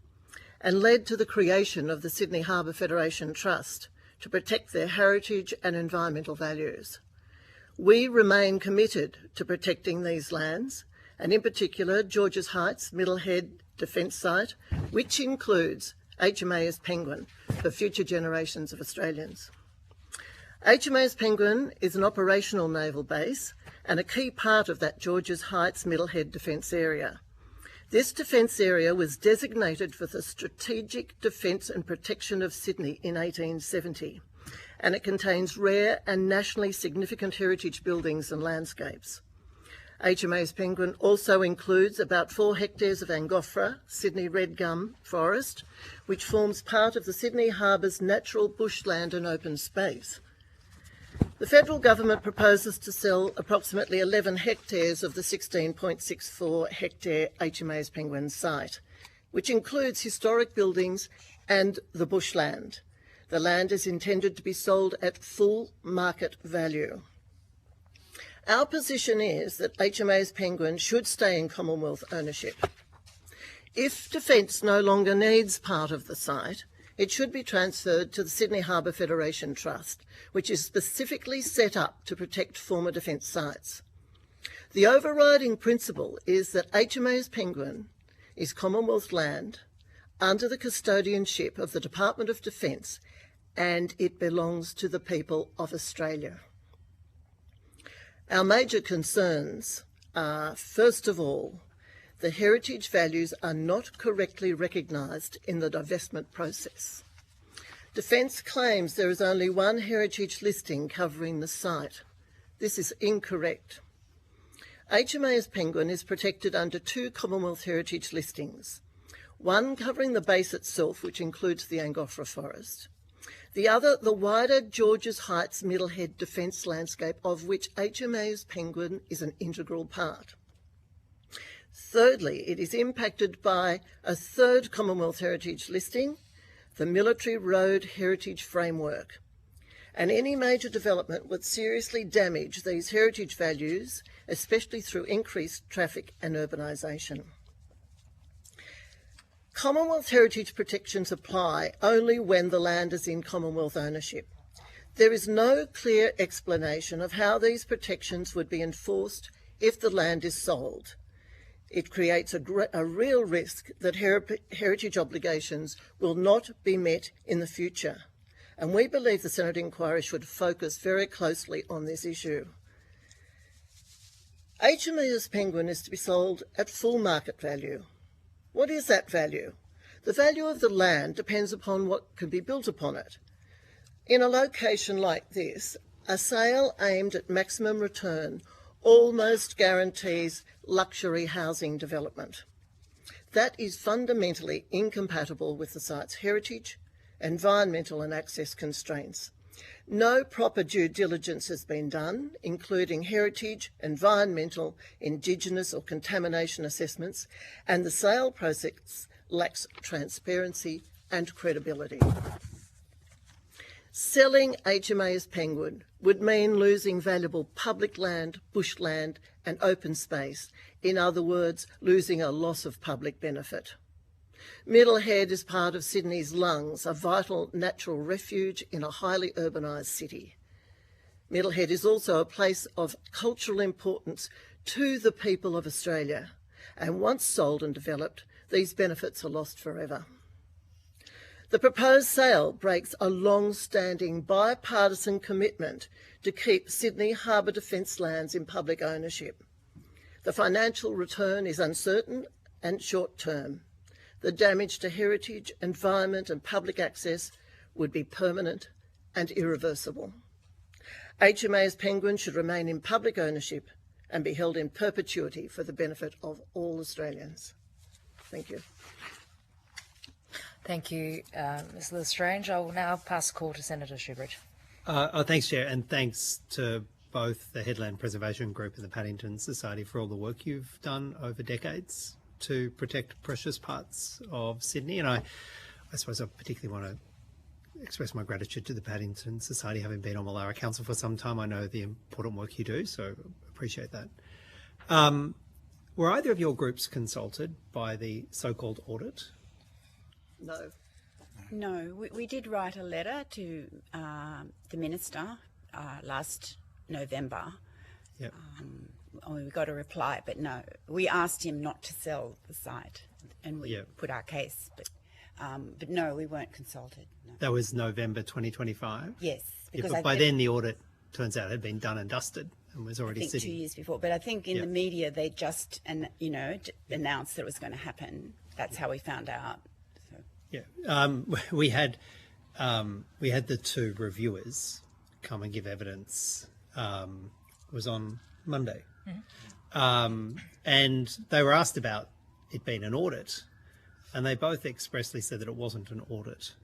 and led to the creation of the Sydney Harbour Federation Trust to protect their heritage and environmental values. We remain committed to protecting these lands, and in particular Georges Heights Middlehead Defence Site, which includes HMAS Penguin for future generations of Australians. HMAS Penguin is an operational naval base and a key part of that Georges Heights Middlehead Defence Area. This defence area was designated for the strategic defence and protection of Sydney in 1870, and it contains rare and nationally significant heritage buildings and landscapes. HMAS Penguin also includes about 4 hectares of Angophora, Sydney red gum forest, which forms part of the Sydney Harbour's natural bushland and open space. The federal government proposes to sell approximately 11 hectares of the 16.64 hectare HMAS Penguin site, which includes historic buildings and the bushland. The land is intended to be sold at full market value. Our position is that HMAS Penguin should stay in Commonwealth ownership. If Defence no longer needs part of the site, it should be transferred to the Sydney Harbour Federation Trust, which is specifically set up to protect former defence sites. The overriding principle is that HMAS Penguin is Commonwealth land under the custodianship of the Department of Defence, and it belongs to the people of Australia. Our major concerns are, first of all, the heritage values are not correctly recognised in the divestment process. Defence claims there is only one heritage listing covering the site. This is incorrect. HMAS Penguin is protected under 2 Commonwealth heritage listings, one covering the base itself, which includes the Angophora forest, the other the wider Georges Heights Middlehead Defence landscape, of which HMAS Penguin is an integral part. Thirdly, it is impacted by a 3rd Commonwealth heritage listing, the Military Road Heritage Framework, and any major development would seriously damage these heritage values, especially through increased traffic and urbanisation. Commonwealth heritage protections apply only when the land is in Commonwealth ownership. There is no clear explanation of how these protections would be enforced if the land is sold. It creates a real risk that heritage obligations will not be met in the future, and we believe the Senate inquiry should focus very closely on this issue. HMAS Penguin is to be sold at full market value. What is that value? The value of the land depends upon what can be built upon it. In a location like this, a sale aimed at maximum return almost guarantees luxury housing development. That is fundamentally incompatible with the site's heritage, environmental and access constraints. No proper due diligence has been done, including heritage, environmental, Indigenous or contamination assessments, and the sale process lacks transparency and credibility. Selling HMAS Penguin would mean losing valuable public land, bushland and open space. In other words, losing a loss of public benefit. Middlehead is part of Sydney's lungs, a vital natural refuge in a highly urbanised city. Middlehead is also a place of cultural importance to the people of Australia, and once sold and developed, these benefits are lost forever. The proposed sale breaks a long-standing bipartisan commitment to keep Sydney Harbour Defence lands in public ownership. The financial return is uncertain and short-term. The damage to heritage, environment and public access would be permanent and irreversible. HMAS Penguin should remain in public ownership and be held in perpetuity for the benefit of all Australians. Thank you. Thank you, Ms Lestrange. I will now pass the call to Senator Shoebridge. Thanks, Chair, and thanks to both the Headland Preservation Group and the Paddington Society for all the work you've done over decades to protect precious parts of Sydney. And I suppose I particularly want to express my gratitude to the Paddington Society, having been on Wallara Council for some time. I know the important work you do, so appreciate that. Were either of your groups consulted by the so-called audit? No. No, we did write a letter to the Minister last November. Yep. We got a reply, but no. We asked him not to sell the site, and we put our case, but no, we weren't consulted. No. That was November 2025? Yes. Because by then the audit, turns out, had been done and dusted and was already I think sitting. 2 years before, but I think in the media they just announced that it was going to happen. That's how we found out. So. Yeah, we had the two reviewers come and give evidence. It was on Monday, and they were asked about it being an audit, and they both expressly said that it wasn't an audit,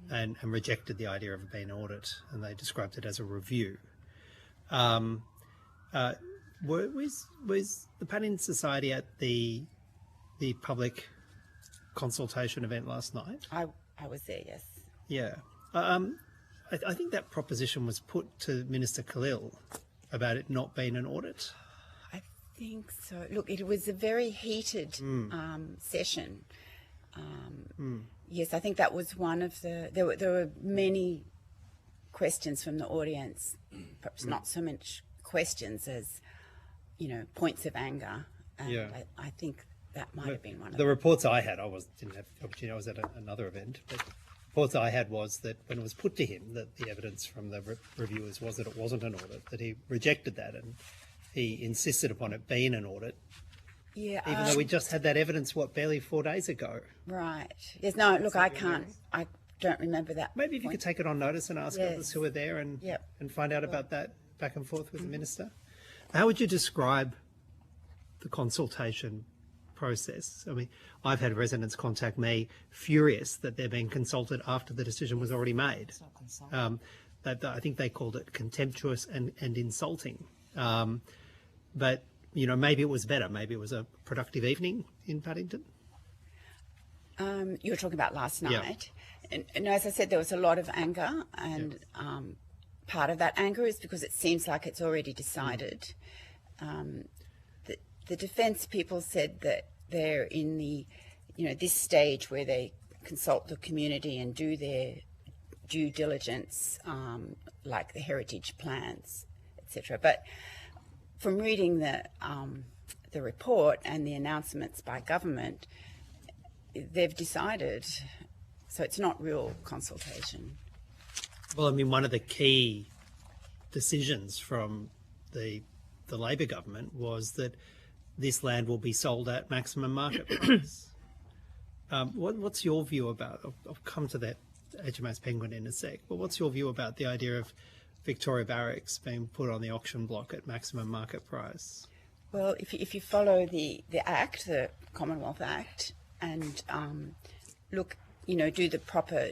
and rejected the idea of it being an audit, and they described it as a review. Was the Paddington Society at the public consultation event last night? I was there, yes. Yeah. I think that proposition was put to Minister Khalil about it not being an audit. I think so. Look, it was a very heated session. Yes, I think that was one of the... There were many questions from the audience, perhaps not so much questions as, points of anger. And I think that might have been one of them. The reports I had, didn't have the opportunity, I was at another event, but reports I had was that when it was put to him that the evidence from the reviewers was that it wasn't an audit, that he rejected that and he insisted upon it being an audit. Yeah. Even though we just had that evidence, barely 4 days ago. Right. Yes, no, look, I don't remember that. Maybe if you could take it on notice and ask others who were there and find out about that back and forth with the Minister. How would you describe the consultation process? I mean, I've had residents contact me furious that they're being consulted after the decision was already made. I think they called it contemptuous and insulting. But, maybe it was better. Maybe it was a productive evening in Paddington. You were talking about last night. And as I said, there was a lot of anger, and part of that anger is because it seems like it's already decided. The defence people said that they're in the, this stage where they consult the community and do their due diligence, like the heritage plans, etc. But from reading the report and the announcements by government, they've decided, so it's not real consultation. Well, I mean, one of the key decisions from the Labor government was that this land will be sold at maximum market price. What's your view about, I'll come to that HMAS Penguin in a sec, but what's your view about the idea of Victoria Barracks being put on the auction block at maximum market price? Well, if you follow the Act, the Commonwealth Act, and look, do the proper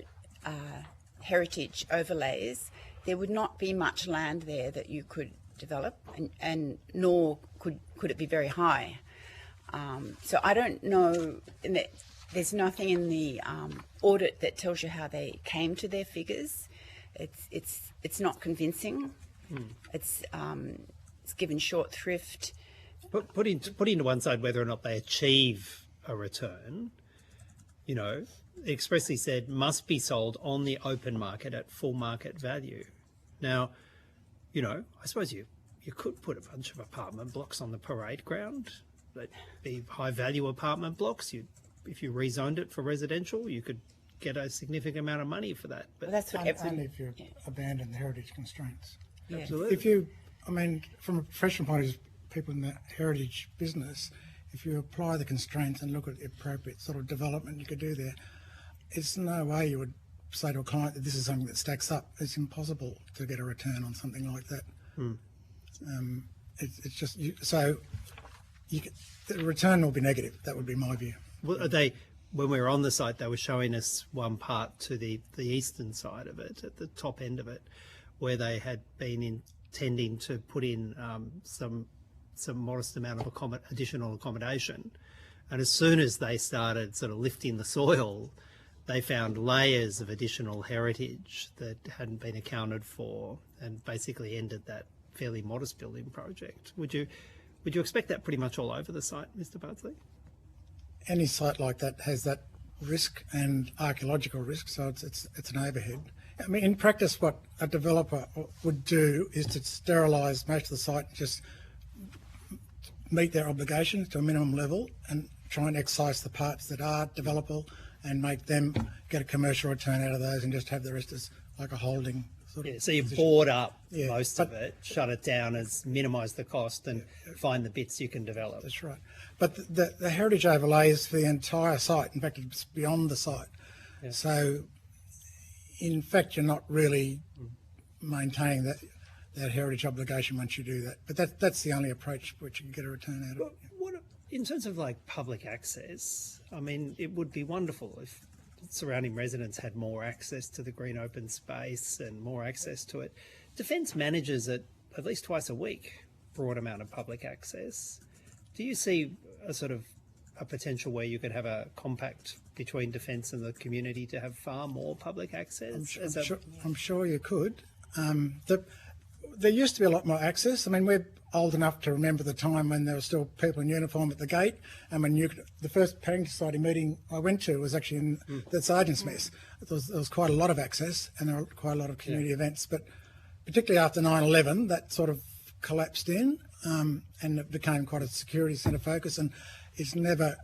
heritage overlays, there would not be much land there that you could develop, and nor could it be very high. So I don't know, there's nothing in the audit that tells you how they came to their figures. It's not convincing. It's given short thrift. Putting to one side whether or not they achieve a return, it expressly said must be sold on the open market at full market value. Now, I suppose you could put a bunch of apartment blocks on the parade ground. They'd be high value apartment blocks. If you rezoned it for residential, you could get a significant amount of money for that. But that's what only if you abandon the heritage constraints. Yeah. Absolutely. From a professional point of view, people in the heritage business, if you apply the constraints and look at the appropriate sort of development you could do there, it's no way you would say to a client that this is something that stacks up, it's impossible to get a return on something like that. It's just the return will be negative. That would be my view. Well, when we were on the site, they were showing us one part to the eastern side of it, at the top end of it, where they had been intending to put in some modest amount of additional accommodation. And as soon as they started sort of lifting the soil, they found layers of additional heritage that hadn't been accounted for, and basically ended that fairly modest building project. Would you expect that pretty much all over the site, Mr. Bardsley? Any site like that has that risk and archaeological risk, so it's an overhead. I mean, in practice, what a developer would do is to sterilise most of the site, just meet their obligations to a minimum level, and try and excise the parts that are developable and make them get a commercial return out of those, and just have the rest as like a holding sort of. So you board up most of it, shut it down, as minimise the cost, and find the bits you can develop. That's right. But the heritage overlay is for the entire site. In fact, it's beyond the site. Yeah. So, in fact, you're not really maintaining that heritage obligation once you do that. But that's the only approach which you can get a return out of. In terms of like public access, I mean, it would be wonderful if surrounding residents had more access to the green open space and more access to it. Defence manages it at least twice a week, broad amount of public access. Do you see a potential where you could have a compact between Defence and the community to have far more public access? I'm sure you could. There used to be a lot more access. I mean, we're old enough to remember the time when there were still people in uniform at the gate, and when the first Paddington Society meeting I went to was actually in the Sergeant's Mess. There was quite a lot of access, and there were quite a lot of community events, but particularly after 9/11, that sort of collapsed in, and it became quite a security centre focus, and it's never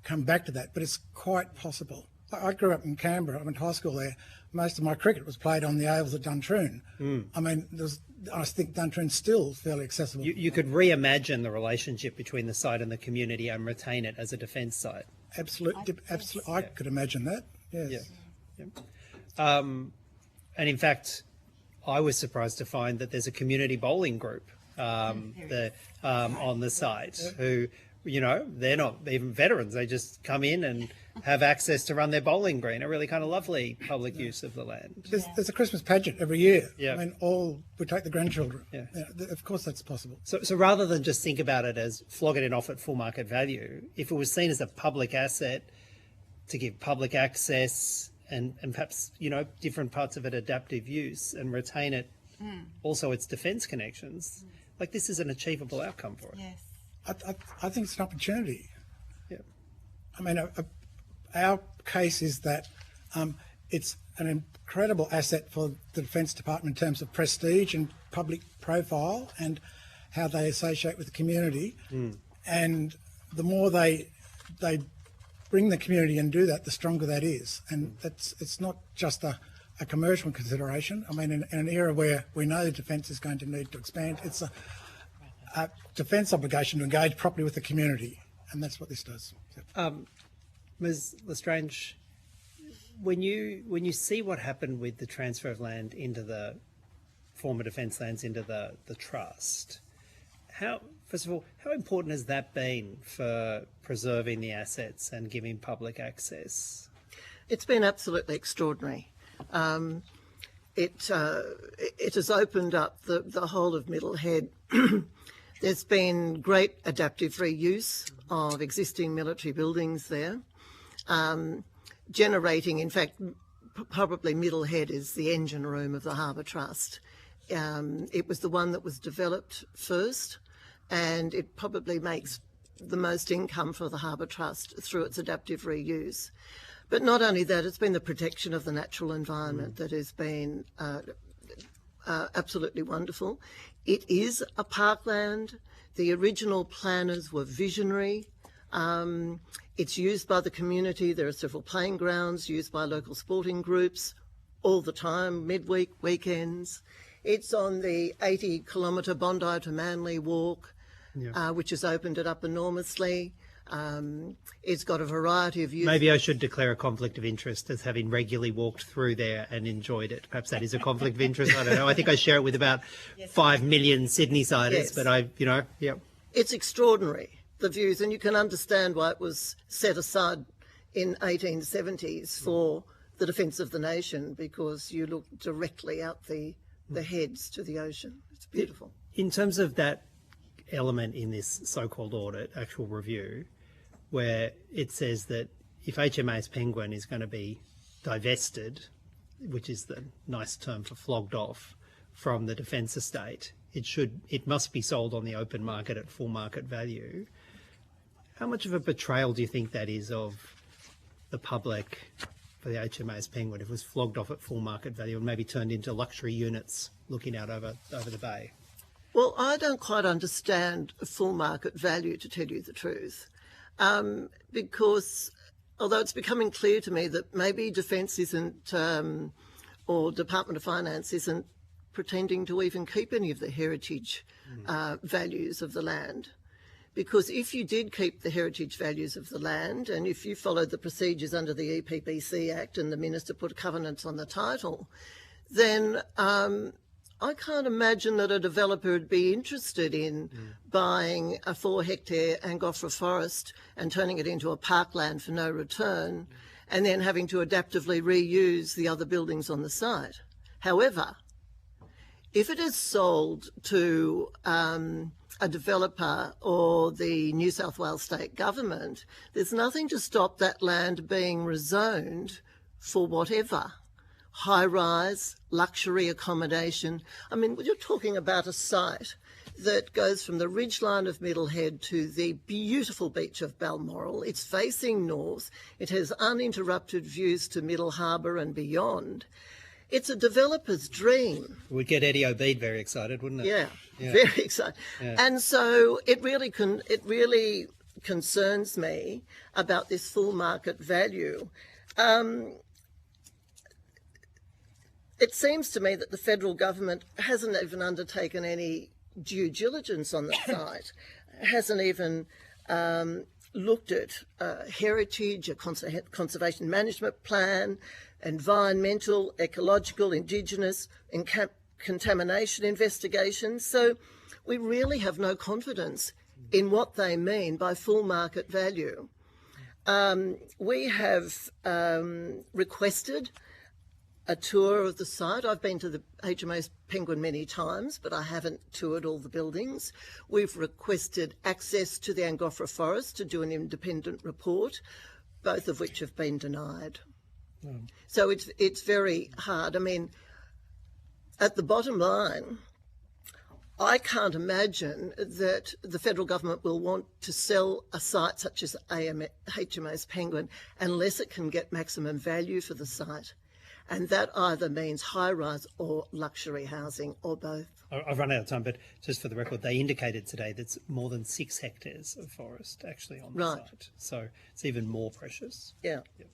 come back to that, but it's quite possible. I grew up in Canberra. I went to high school there. Most of my cricket was played on the ovals at Duntroon. I mean, I think Duntroon's still fairly accessible. You could reimagine the relationship between the site and the community and retain it as a defence site. Absolutely. I could imagine that, yes. Yeah. And in fact, I was surprised to find that there's a community bowling group on the site who, they're not even veterans. They just come in and have access to run their bowling green, a really kind of lovely public use of the land. There's a Christmas pageant every year. Yeah. I mean, we take the grandchildren. Yeah. Of course that's possible. So rather than just think about it as flogging it off at full market value, if it was seen as a public asset to give public access and perhaps, different parts of it adaptive use and retain it, also its defence connections, like this is an achievable outcome for it. Yes. I think it's an opportunity. Yeah. I mean, our case is that it's an incredible asset for the Defence Department in terms of prestige and public profile and how they associate with the community. And the more they bring the community and do that, the stronger that is. And it's not just a commercial consideration. I mean, in an era where we know Defence is going to need to expand, it's a Defence obligation to engage properly with the community, and that's what this does. Ms. Lestrange, when you see what happened with the transfer of land into the former defence lands into the trust, first of all, how important has that been for preserving the assets and giving public access? It's been absolutely extraordinary. It has opened up the whole of Middlehead. There's been great adaptive reuse of existing military buildings there, generating, in fact, probably Middlehead is the engine room of the Harbour Trust. It was the one that was developed first, and it probably makes the most income for the Harbour Trust through its adaptive reuse. But not only that, it's been the protection of the natural environment that has been absolutely wonderful. It is a parkland. The original planners were visionary. It's used by the community. There are several playing grounds used by local sporting groups all the time, midweek, weekends. It's on the 80-kilometre Bondi to Manly walk, which has opened it up enormously. It's got a variety of uses. Maybe I should declare a conflict of interest as having regularly walked through there and enjoyed it. Perhaps that is a conflict of interest. I don't know. I think I share it with about 5 million Sydney-siders, Yes. but I, you know, yeah. It's extraordinary, the views, and you can understand why it was set aside in 1870s for the defence of the nation, because you look directly out the heads to the ocean. It's beautiful. In terms of that element in this so-called audit, actual review, where it says that if HMAS Penguin is going to be divested, which is the nice term for flogged off, from the defence estate, it must be sold on the open market at full market value. How much of a betrayal do you think that is of the public for the HMAS Penguin if it was flogged off at full market value and maybe turned into luxury units looking out over the bay? Well, I don't quite understand full market value, to tell you the truth, because although it's becoming clear to me that maybe Defence isn't, or Department of Finance isn't pretending to even keep any of the heritage values of the land. Because if you did keep the heritage values of the land, and if you followed the procedures under the EPBC Act and the Minister put covenants on the title, then I can't imagine that a developer would be interested in buying a 4-hectare Angofra forest and turning it into a parkland for no return, and then having to adaptively reuse the other buildings on the site. However, if it is sold to a developer or the New South Wales State Government, there's nothing to stop that land being rezoned for whatever. High-rise, luxury accommodation. I mean, you're talking about a site that goes from the ridgeline of Middlehead to the beautiful beach of Balmoral. It's facing north. It has uninterrupted views to Middle Harbour and beyond. It's a developer's dream. Would get Eddie Obeid very excited, wouldn't it? Yeah, very excited. Yeah. And so it really concerns me about this full market value. It seems to me that the federal government hasn't even undertaken any due diligence on the site, hasn't even looked at heritage, a conservation management plan, environmental, ecological, Indigenous, and contamination investigations. So we really have no confidence in what they mean by full market value. We have requested a tour of the site. I've been to the HMAS Penguin many times, but I haven't toured all the buildings. We've requested access to the Angofra Forest to do an independent report, both of which have been denied. So it's very hard. I mean, at the bottom line, I can't imagine that the federal government will want to sell a site such as HMAS Penguin unless it can get maximum value for the site. And that either means high-rise or luxury housing, or both. I've run out of time, but just for the record, they indicated today that's more than 6 hectares of forest actually on the site. So it's even more precious. Yeah. Yep.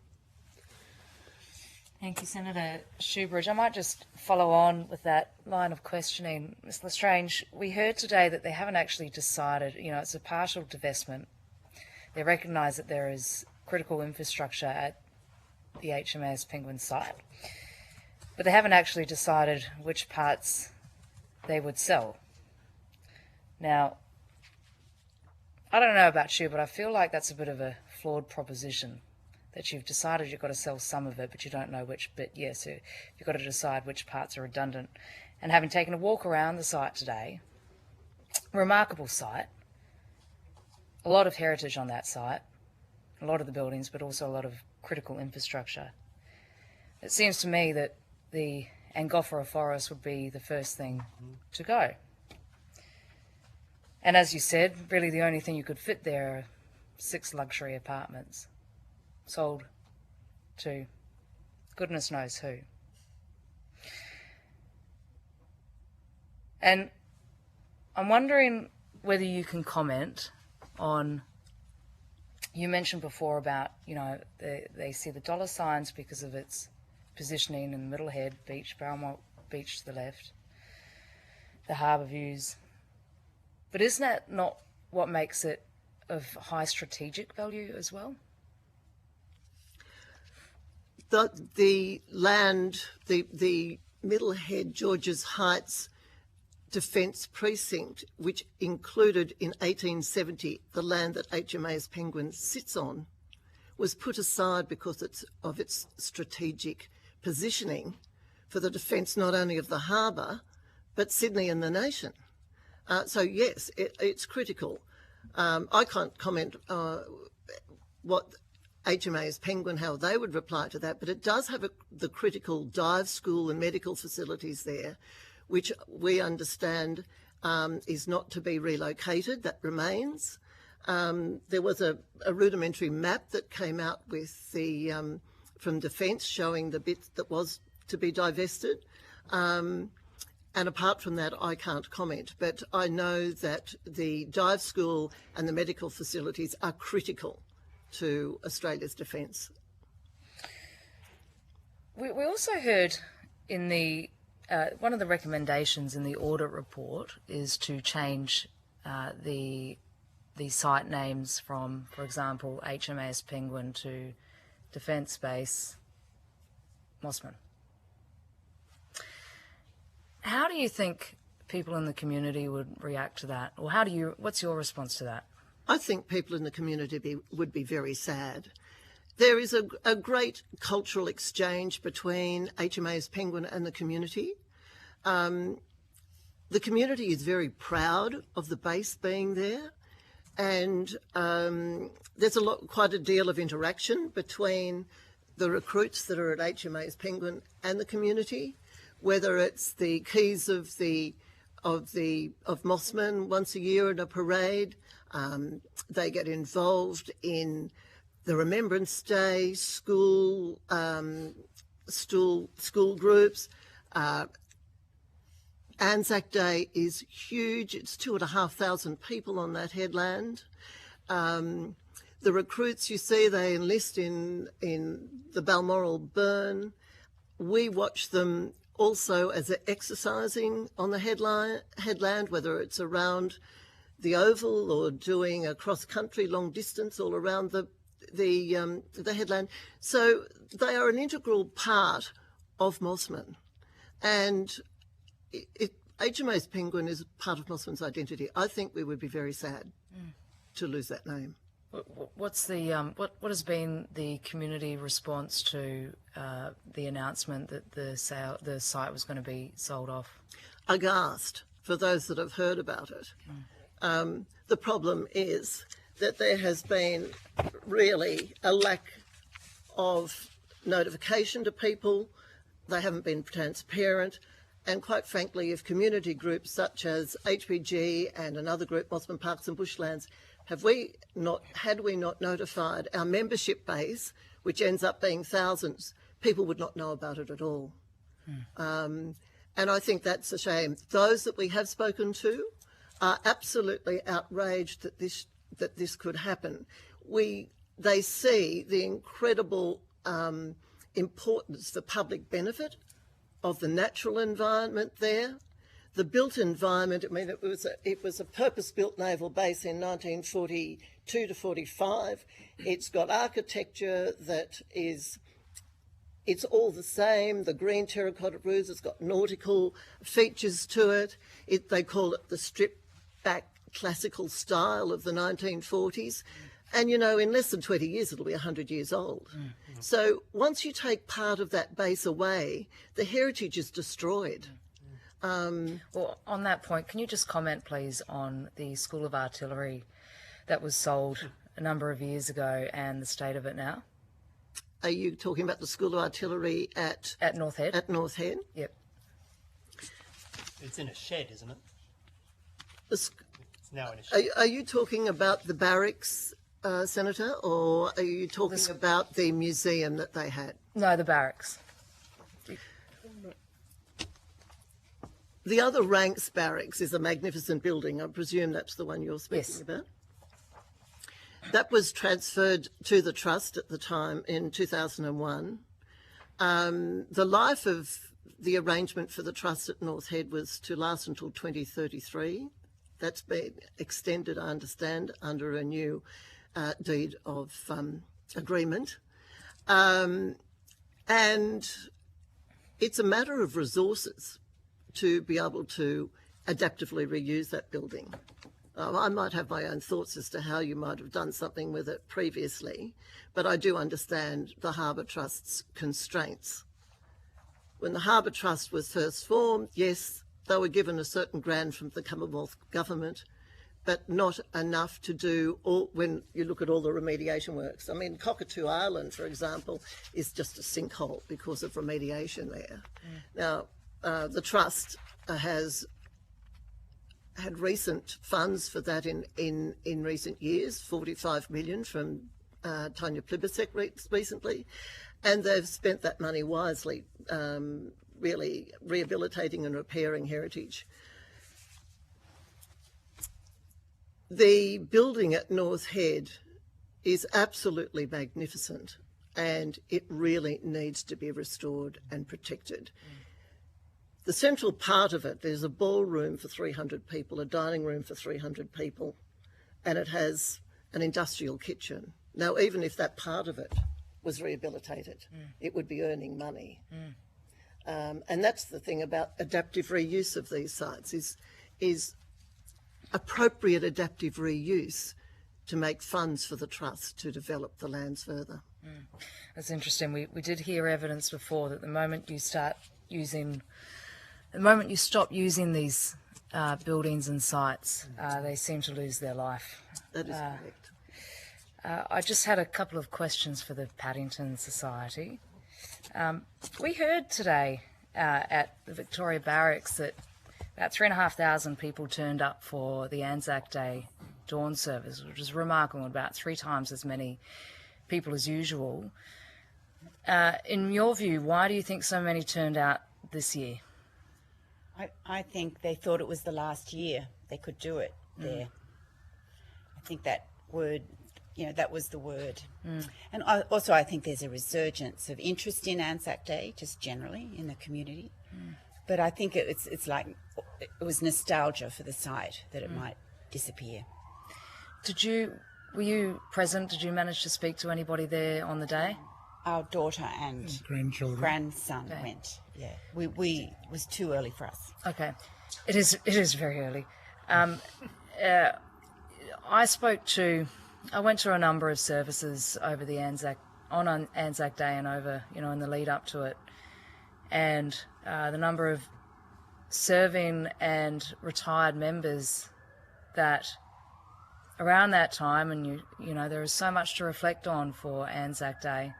Thank you, Senator Shoebridge. I might just follow on with that line of questioning. Ms. Lestrange, we heard today that they haven't actually decided, it's a partial divestment. They recognise that there is critical infrastructure at the HMAS Penguin site, but they haven't actually decided which parts they would sell. Now, I don't know about you, but I feel like that's a bit of a flawed proposition, that you've decided you've got to sell some of it, but you don't know which bit. Yes, so you've got to decide which parts are redundant. And having taken a walk around the site today, remarkable site, a lot of heritage on that site, a lot of the buildings, but also a lot of critical infrastructure. It seems to me that the Angofra Forest would be the first thing to go. And as you said, really the only thing you could fit there are 6 luxury apartments sold to goodness knows who. And I'm wondering whether you can comment on, you mentioned before about, they see the dollar signs because of its positioning in the Middlehead Beach, Balmoral Beach to the left, the harbour views. But isn't that not what makes it of high strategic value as well? The land, the Middlehead Georges Heights Defence Precinct, which included in 1870 the land that HMAS Penguin sits on, was put aside because of its strategic positioning for the defence not only of the harbour but Sydney and the nation. So yes, it's critical. I can't comment what HMAS Penguin, how they would reply to that, but it does have the critical dive school and medical facilities there, which we understand is not to be relocated. That remains. There was a rudimentary map that came out with the from Defence showing the bit that was to be divested. And apart from that, I can't comment. But I know that the dive school and the medical facilities are critical to Australia's defence. We also heard in the one of the recommendations in the audit report is to change the site names from, for example, HMAS Penguin to Defence Base Mossman. How do you think people in the community would react to that, or what's your response to that? I think people in the community would be very sad. There is a great cultural exchange between HMAS Penguin and the community. The community is very proud of the base being there, and there's quite a deal of interaction between the recruits that are at HMAS Penguin and the community, whether it's the keys of Mossman once a year at a parade. They get involved in the Remembrance Day, school groups. Anzac Day is huge. It's 2,500 people on that headland. The recruits, you see, they enlist in the Balmoral Burn. We watch them also as they're exercising on the headland, whether it's around the Oval or doing a cross-country long distance all around the headland. So they are an integral part of Mossman. And HMAS Penguin is part of Mossman's identity. I think we would be very sad to lose that name. What's the what has been the community response to the announcement that the site was going to be sold off? Aghast for those that have heard about it. The problem is that there has been really a lack of notification to people. They haven't been transparent. And quite frankly, if community groups such as HPG and another group, Mossman Parks and Bushlands, had we not notified our membership base, which ends up being thousands, people would not know about it at all. And I think that's a shame. Those that we have spoken to are absolutely outraged that this could happen. They see the incredible importance for public benefit of the natural environment there. The built environment, I mean, it was a purpose-built naval base in 1942 to 45. It's got architecture that it's all the same. The green terracotta roofs, it's got nautical features to it. They call it the stripped-back classical style of the 1940s. And, you know, in less than 20 years, it'll be 100 years old. So once you take part of that base away, the heritage is destroyed. Well, on that point, can you just comment, please, on the School of Artillery that was sold a number of years ago and the state of it now? Are you talking about the School of Artillery at North Head? At North Head? Yep. It's in a shed, isn't it? It's now in a shed. Are you talking about the barracks, Senator, or are you talking about the museum that they had? No, the barracks. The other ranks barracks is a magnificent building. I presume that's the one you're speaking about. That was transferred to the Trust at the time in 2001. The life of the arrangement for the Trust at North Head was to last until 2033. That's been extended, I understand, under a new deed of agreement. And it's a matter of resources to be able to adaptively reuse that building. I might have my own thoughts as to how you might have done something with it previously, but I do understand the Harbour Trust's constraints. When the Harbour Trust was first formed, yes, they were given a certain grant from the Commonwealth Government, but not enough to do all, when you look at all the remediation works. I mean, Cockatoo Island, for example, is just a sinkhole because of remediation there. Now, the Trust has had recent funds for that in recent years, 45 million from Tanya Plibersek recently, and they've spent that money wisely, really rehabilitating and repairing heritage. The building at North Head is absolutely magnificent, and it really needs to be restored and protected. The central part of it, there's a ballroom for 300 people, a dining room for 300 people, and it has an industrial kitchen. Now, even if that part of it was rehabilitated, it would be earning money. And that's the thing about adaptive reuse of these sites, is appropriate adaptive reuse to make funds for the Trust to develop the lands further. That's interesting. We did hear evidence before that the moment you stop using these buildings and sites, they seem to lose their life. That is correct. I just had a couple of questions for the Paddington Society. We heard today at the Victoria Barracks that about 3,500 people turned up for the Anzac Day dawn service, which is remarkable, about 3 times as many people as usual. In your view, why do you think so many turned out this year? I think they thought it was the last year they could do it there. I think that word, that was the word. And I think there's a resurgence of interest in Anzac Day, just generally in the community. But I think it's like it was nostalgia for the site that it might disappear. Were you present? Did you manage to speak to anybody there on the day? Our daughter and grandson went. Yeah, we was too early for us. Okay, it is very early. I went to a number of services over the Anzac Day and over in the lead up to it, and the number of serving and retired members that around that time, and there is so much to reflect on for Anzac Day,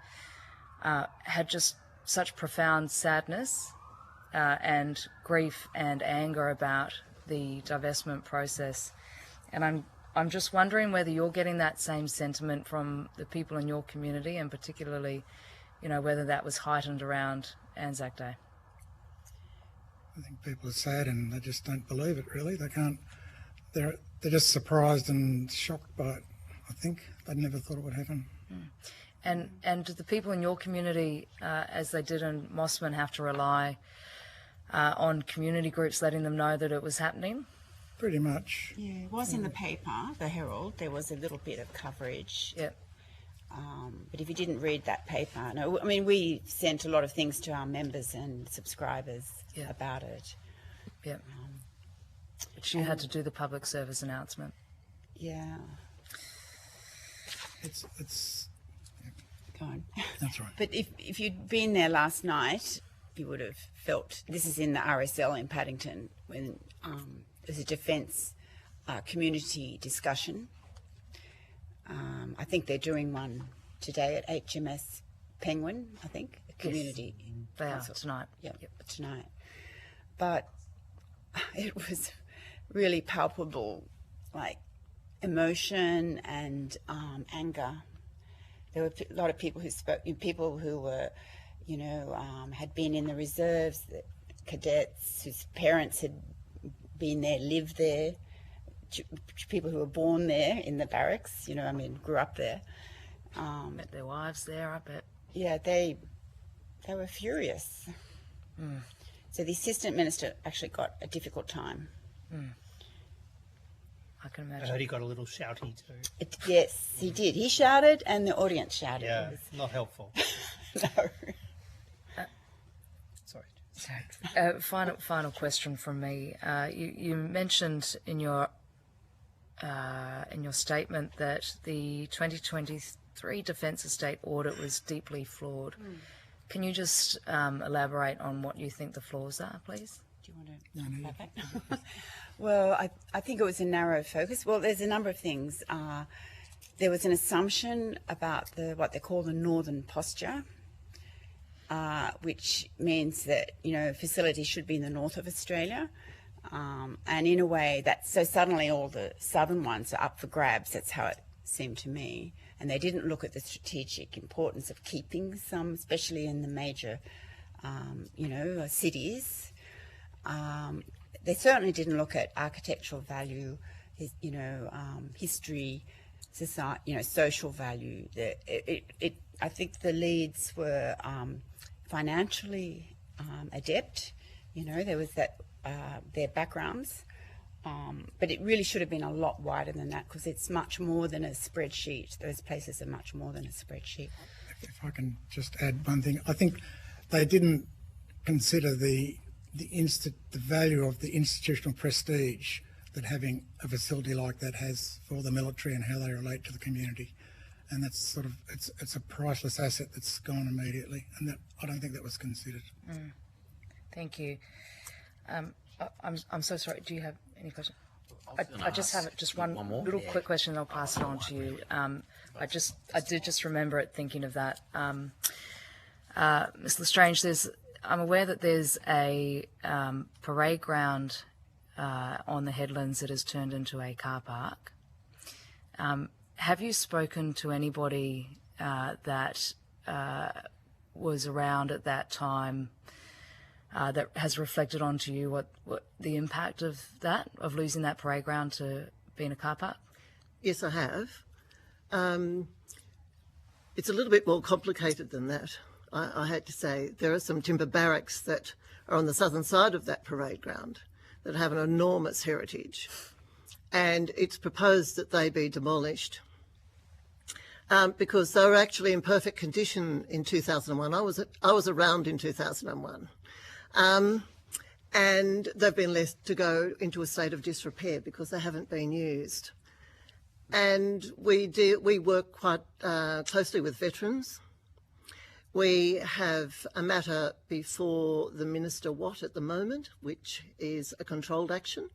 had just such profound sadness and grief and anger about the divestment process. And I'm just wondering whether you're getting that same sentiment from the people in your community, and particularly, whether that was heightened around Anzac Day. I think people are sad and they just don't believe it, really. They can't. They're just surprised and shocked by it. I think they never thought it would happen. And do the people in your community, as they did in Mossman, have to rely on community groups letting them know that it was happening? Pretty much. Yeah, it was in the paper, the Herald. There was a little bit of coverage. Yep. But if you didn't read that paper, no, I mean, we sent a lot of things to our members and subscribers about it. Yep. But you had to do the public service announcement. Yeah. It's Go on. That's right. But if you'd been there last night, you would have felt, this is in the RSL in Paddington, when there's a defence community discussion. I think they're doing one today at HMS Penguin, I think, a community. They are tonight. Yep, tonight. But it was really palpable, like emotion and anger. There were a lot of people who spoke, people who were, had been in the reserves, cadets whose parents had been there, lived there, people who were born there in the barracks, grew up there. Met their wives there, I bet. Yeah, they were furious. So the assistant minister actually got a difficult time. I can I imagine. heard he got a little shouty too. Yes, he did. He shouted and the audience shouted. Yeah, not helpful. No. Sorry. Final question from me. You mentioned in your statement that the 2023 Defence Estate audit was deeply flawed. Can you just elaborate on what you think the flaws are, please? Do you want to? Well, I think it was a narrow focus. Well, there's a number of things. There was an assumption about what they call the northern posture, which means that, facilities should be in the north of Australia. And in a way, so suddenly all the southern ones are up for grabs. That's how it seemed to me. And they didn't look at the strategic importance of keeping some, especially in the major, cities. They certainly didn't look at architectural value, history, society, social value. I think the leads were financially adept. There was that their backgrounds, but it really should have been a lot wider than that, because it's much more than a spreadsheet. Those places are much more than a spreadsheet. If I can just add one thing, I think they didn't consider the value of the institutional prestige that having a facility like that has for the military and how they relate to the community. And that's sort of, it's a priceless asset that's gone immediately, and that I don't think that was considered. Thank you. I'm so sorry. Do you have any questions? I just have one more little quick question, and I'll pass it on to you. I did just remember it thinking of that. Ms. Lestrange, I'm aware that there's a parade ground on the headlands that has turned into a car park. Have you spoken to anybody that was around at that time that has reflected onto you what the impact of losing that parade ground to being a car park? Yes, I have. It's a little bit more complicated than that. I had to say there are some timber barracks that are on the southern side of that parade ground that have an enormous heritage, and it's proposed that they be demolished because they were actually in perfect condition in 2001. I was around in 2001, and they've been left to go into a state of disrepair because they haven't been used. And we work quite closely with veterans. We have a matter before the Minister Watt at the moment, which is a controlled action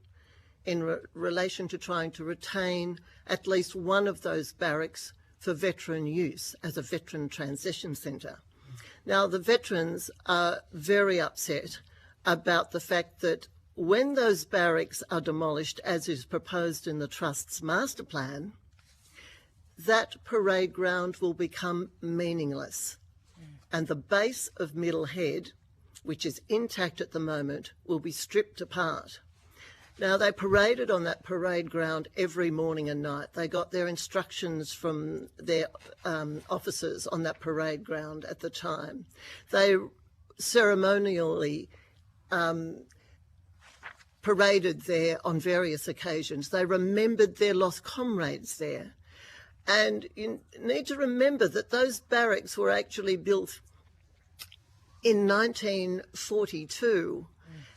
in relation to trying to retain at least one of those barracks for veteran use as a veteran transition centre. Now, the veterans are very upset about the fact that when those barracks are demolished, as is proposed in the Trust's master plan, that parade ground will become meaningless. And the base of Middle Head, which is intact at the moment, will be stripped apart. Now, they paraded on that parade ground every morning and night. They got their instructions from their officers on that parade ground at the time. They ceremonially paraded there on various occasions. They remembered their lost comrades there. And you need to remember that those barracks were actually built in 1942,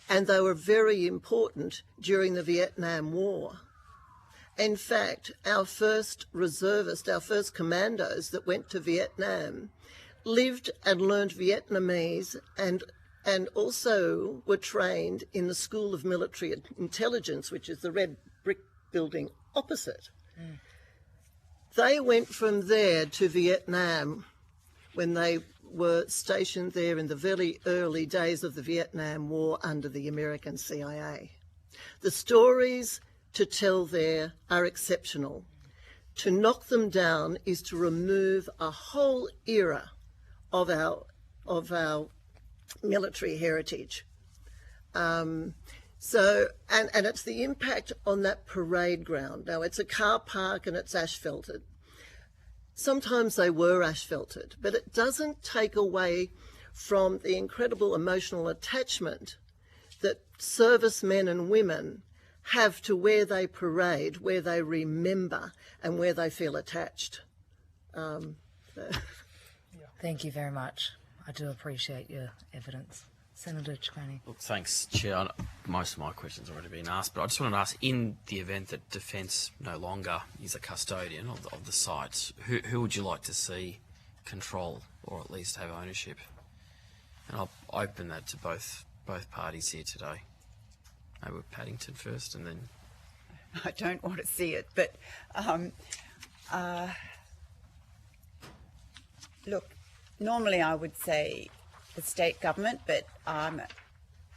and they were very important during the Vietnam War. In fact, our first reservists, our first commandos that went to Vietnam lived and learned Vietnamese and also were trained in the School of Military Intelligence, which is the red brick building opposite. They went from there to Vietnam when they were stationed there in the very early days of the Vietnam War under the American CIA. The stories to tell there are exceptional. To knock them down is to remove a whole era of our military heritage. So it's the impact on that parade ground. Now, it's a car park and it's asphalted. Sometimes they were asphalted, but it doesn't take away from the incredible emotional attachment that servicemen and women have to where they parade, where they remember, and where they feel attached. Thank you very much. I do appreciate your evidence. Senator Ciccone. Look, thanks, Chair. Most of my questions have already been asked, but I just wanted to ask, in the event that Defence no longer is a custodian of the sites, who would you like to see control or at least have ownership? And I'll open that to both parties here today. Maybe with Paddington first and then... I don't want to see it, but look, normally I would say the state government, but I'm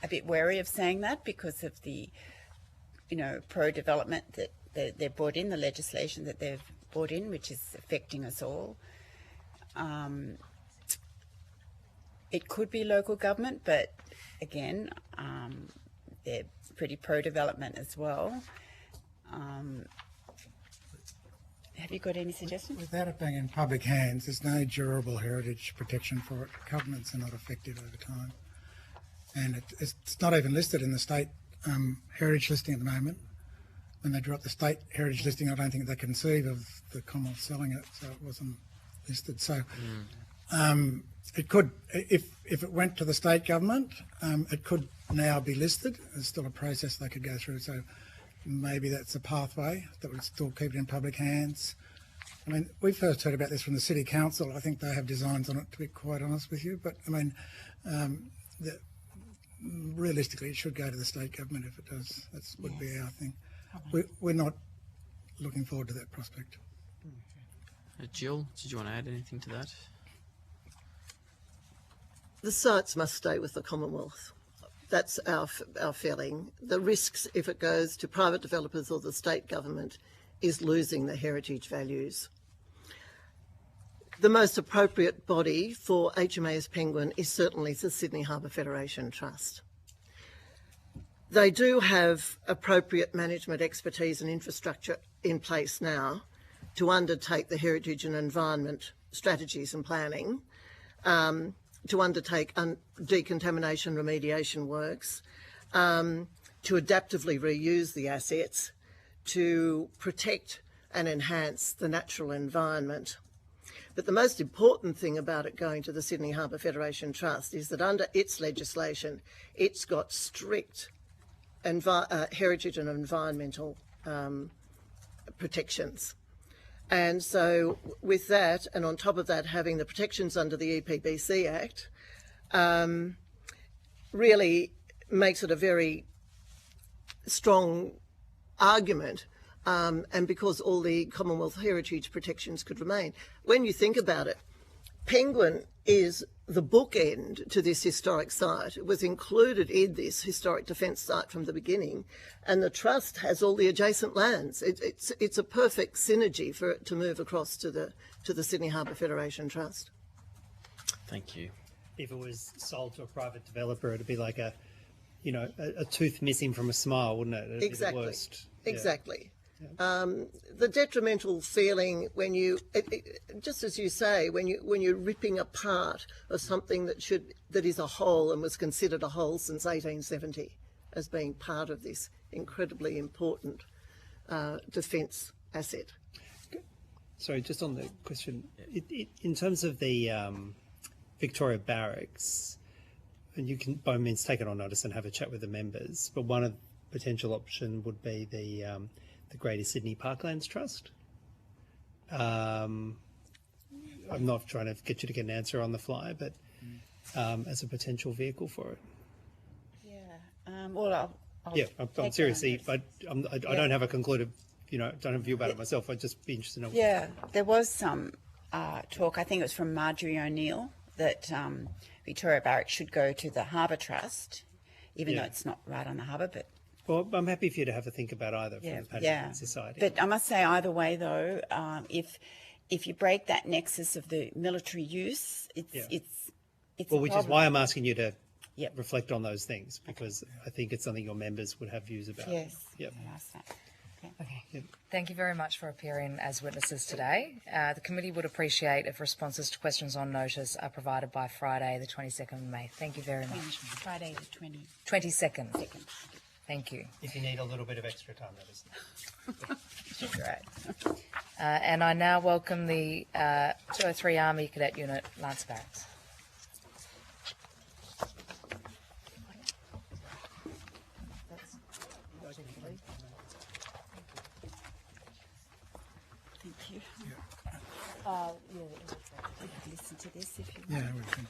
a bit wary of saying that because of the, pro-development that they've brought in, the legislation that they've brought in, which is affecting us all. It could be local government, but again, they're pretty pro-development as well. Have you got any suggestions? Without it being in public hands, there's no durable heritage protection for it. Covenants are not effective over time. And it's not even listed in the state heritage listing at the moment. When they drop the state heritage listing, I don't think they conceive of the Commonwealth selling it, so it wasn't listed. So it could, if it went to the state government, it could now be listed. There's still a process they could go through. So maybe that's a pathway that would still keep it in public hands. I mean, we first heard about this from the City Council. I think they have designs on it, to be quite honest with you. But, I mean, realistically, it should go to the state government if it does. That would be our thing. We're not looking forward to that prospect. Jill, did you want to add anything to that? The sites must stay with the Commonwealth. That's our feeling. The risks, if it goes to private developers or the state government, is losing the heritage values. The most appropriate body for HMAS Penguin is certainly the Sydney Harbour Federation Trust. They do have appropriate management expertise and infrastructure in place now to undertake the heritage and environment strategies and planning, to undertake decontamination remediation works, to adaptively reuse the assets, to protect and enhance the natural environment. But the most important thing about it going to the Sydney Harbour Federation Trust is that under its legislation, it's got strict heritage and environmental protections. And so with that, and on top of that, having the protections under the EPBC Act, really makes it a very strong argument, and because all the Commonwealth heritage protections could remain. When you think about it, Penguin is the bookend to this historic site. It was included in this historic defence site from the beginning, and the Trust has all the adjacent lands. It's a perfect synergy for it to move across to the Sydney Harbour Federation Trust. Thank you. If it was sold to a private developer, it'd be like a tooth missing from a smile, wouldn't it? It'd Exactly. be the worst. Exactly. The detrimental feeling when you, just as you say, when you're ripping apart of something that is a whole and was considered a whole since 1870 as being part of this incredibly important defence asset. Sorry, just on the question, in terms of the Victoria Barracks, and you can by all means take it on notice and have a chat with the members, but one of the potential option would be the Greater Sydney Parklands Trust. I'm not trying to get you to get an answer on the fly, but as a potential vehicle for it. Yeah. Well, I'm seriously, I don't have a concluded, don't have a view about it myself. I'd just be interested to know. Yeah, there was some talk, I think it was from Marjorie O'Neill, that Victoria Barracks should go to the Harbour Trust, even though it's not right on the harbour, but... Well, I'm happy for you to have a think about either from the Paddington Society. But I must say, either way, though, if you break that nexus of the military use, it's well, which is why I'm asking you to Yep. reflect on those things, because I think it's something your members would have views about. Yes. Yep. Okay. Thank you very much for appearing as witnesses today. The committee would appreciate if responses to questions on notice are provided by Friday, the 22nd of May. Thank you very much. Friday the 22nd. Thank you. If you need a little bit of extra time, that is. Right. And I now welcome the 203 Army Cadet Unit, Lance Barracks. Thank you. You can listen to this if you want. Yeah, we can.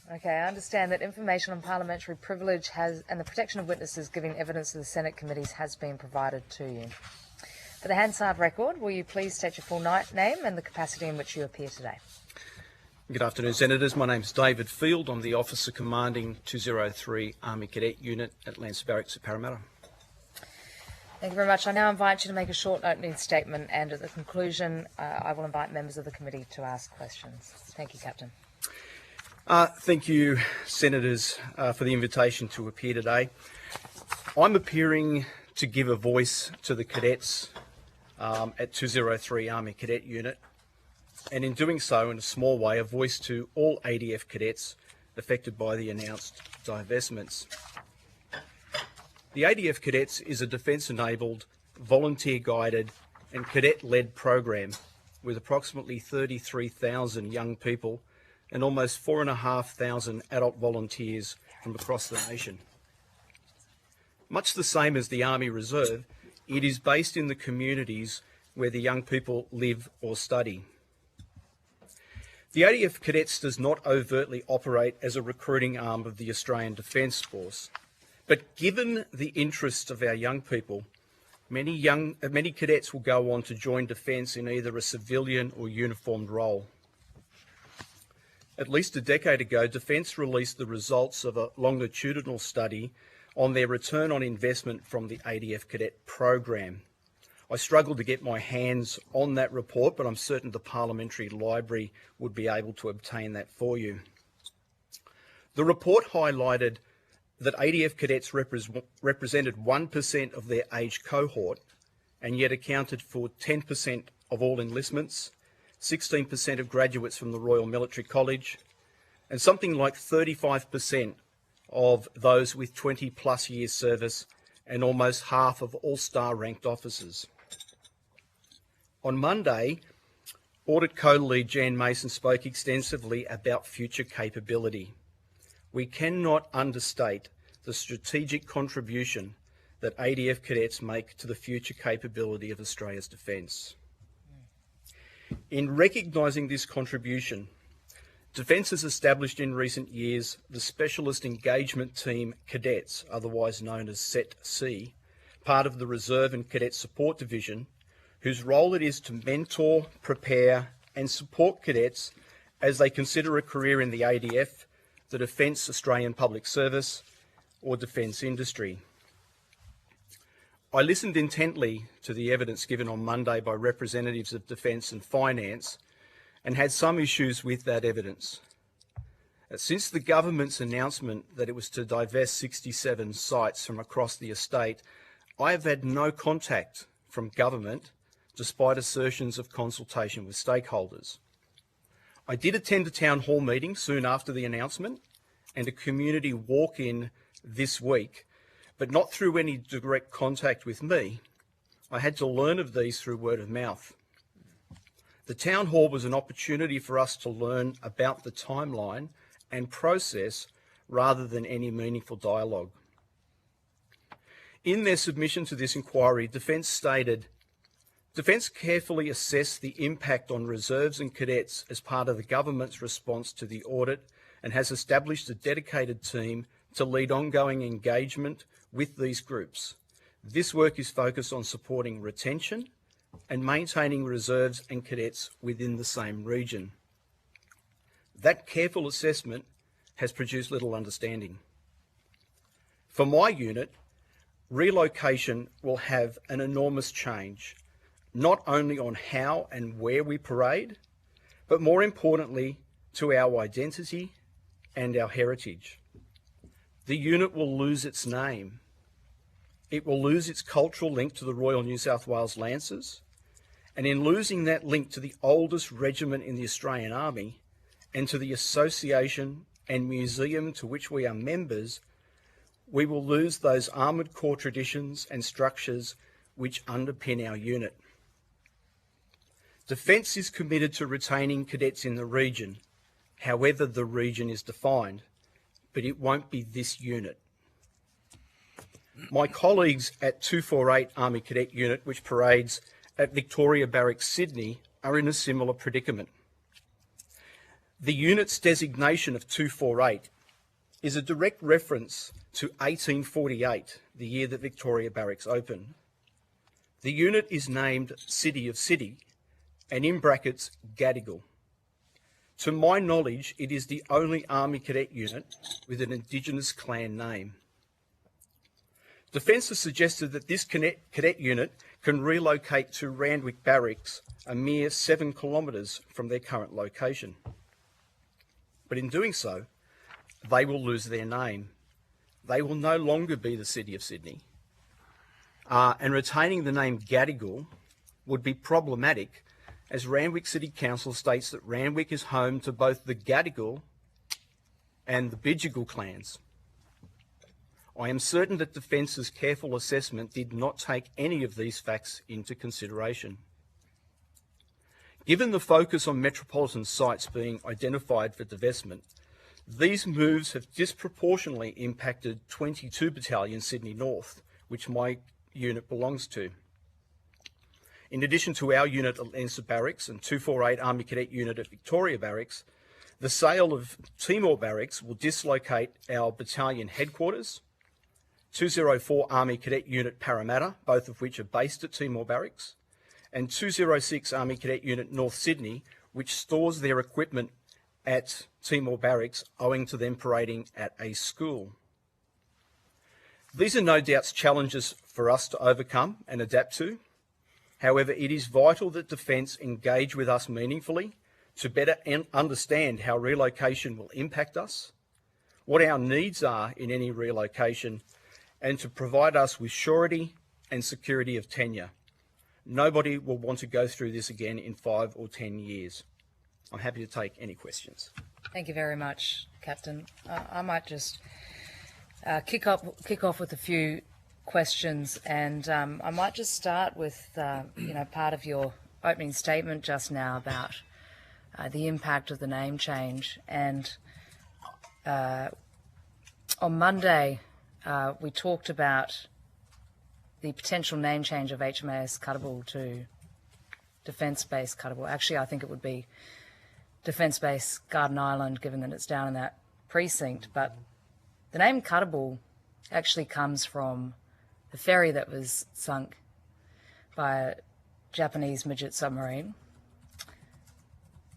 Okay, I understand that information on parliamentary privilege and the protection of witnesses giving evidence to the Senate committees has been provided to you. For the Hansard record, will you please state your full name and the capacity in which you appear today? Good afternoon, Senators. My name is David Field. I'm the Officer Commanding 203 Army Cadet Unit at Lance Barracks at Parramatta. Thank you very much. I now invite you to make a short opening statement, and at the conclusion, I will invite members of the committee to ask questions. Thank you, Captain. Thank you, Senators, for the invitation to appear today. I'm appearing to give a voice to the cadets at 203 Army Cadet Unit, and in doing so, in a small way, a voice to all ADF cadets affected by the announced divestments. The ADF Cadets is a defence-enabled, volunteer-guided and cadet-led program with approximately 33,000 young people and almost 4,500 adult volunteers from across the nation. Much the same as the Army Reserve, it is based in the communities where the young people live or study. The ADF Cadets does not overtly operate as a recruiting arm of the Australian Defence Force, but given the interests of our young people, many cadets will go on to join Defence in either a civilian or uniformed role. At least a decade ago, Defence released the results of a longitudinal study on their return on investment from the ADF Cadet program. I struggled to get my hands on that report, but I'm certain the Parliamentary Library would be able to obtain that for you. The report highlighted that ADF cadets represented 1% of their age cohort and yet accounted for 10% of all enlistments, 16% of graduates from the Royal Military College, and something like 35% of those with 20 plus years service, and almost half of all star ranked officers. On Monday, Audit Co-Lead Jan Mason spoke extensively about future capability. We cannot understate the strategic contribution that ADF cadets make to the future capability of Australia's defence. In recognising this contribution, Defence has established in recent years the Specialist Engagement Team Cadets, otherwise known as SET-C, part of the Reserve and Cadet Support Division, whose role it is to mentor, prepare and support cadets as they consider a career in the ADF, the Defence Australian Public Service or defence industry. I listened intently to the evidence given on Monday by representatives of Defence and Finance and had some issues with that evidence. Since the government's announcement that it was to divest 67 sites from across the estate, I have had no contact from government despite assertions of consultation with stakeholders. I did attend a town hall meeting soon after the announcement and a community walk-in this week, but not through any direct contact with me. I had to learn of these through word of mouth. The town hall was an opportunity for us to learn about the timeline and process rather than any meaningful dialogue. In their submission to this inquiry, Defence stated, Defence carefully assessed the impact on reserves and cadets as part of the government's response to the audit and has established a dedicated team to lead ongoing engagement with these groups. This work is focused on supporting retention and maintaining reserves and cadets within the same region. That careful assessment has produced little understanding. For my unit, relocation will have an enormous change, not only on how and where we parade, but more importantly, to our identity and our heritage. The unit will lose its name. It will lose its cultural link to the Royal New South Wales Lancers, and in losing that link to the oldest regiment in the Australian Army and to the association and museum to which we are members, we will lose those armoured corps traditions and structures which underpin our unit. Defence is committed to retaining cadets in the region, however the region is defined, but it won't be this unit. My colleagues at 248 Army Cadet Unit, which parades at Victoria Barracks, Sydney, are in a similar predicament. The unit's designation of 248 is a direct reference to 1848, the year that Victoria Barracks opened. The unit is named City of City, and in brackets, Gadigal. To my knowledge, it is the only Army Cadet unit with an Indigenous clan name. Defence has suggested that this cadet unit can relocate to Randwick Barracks, a mere 7 kilometres from their current location. But in doing so, they will lose their name. They will no longer be the City of Sydney. And retaining the name Gadigal would be problematic, as Randwick City Council states that Randwick is home to both the Gadigal and the Bidjigal clans. I am certain that Defence's careful assessment did not take any of these facts into consideration. Given the focus on metropolitan sites being identified for divestment, these moves have disproportionately impacted 22 Battalion Sydney North, which my unit belongs to. In addition to our unit at Leinster Barracks and 248 Army Cadet Unit at Victoria Barracks, the sale of Timor Barracks will dislocate our battalion headquarters, 204 Army Cadet Unit Parramatta, both of which are based at Timor Barracks, and 206 Army Cadet Unit North Sydney, which stores their equipment at Timor Barracks owing to them parading at a school. These are no doubt challenges for us to overcome and adapt to. However, it is vital that Defence engage with us meaningfully to better understand how relocation will impact us, what our needs are in any relocation, and to provide us with surety and security of tenure. Nobody will want to go through this again in 5 or 10 years. I'm happy to take any questions. Thank you very much, Captain. I might just kick off with a few questions, and I might just start with part of your opening statement just now about the impact of the name change. And on Monday, we talked about the potential name change of HMAS Cuttable to Defence Base Cuttable. Actually, I think it would be Defence Base Garden Island, given that it's down in that precinct. But the name Cuttable actually comes from the ferry that was sunk by a Japanese midget submarine.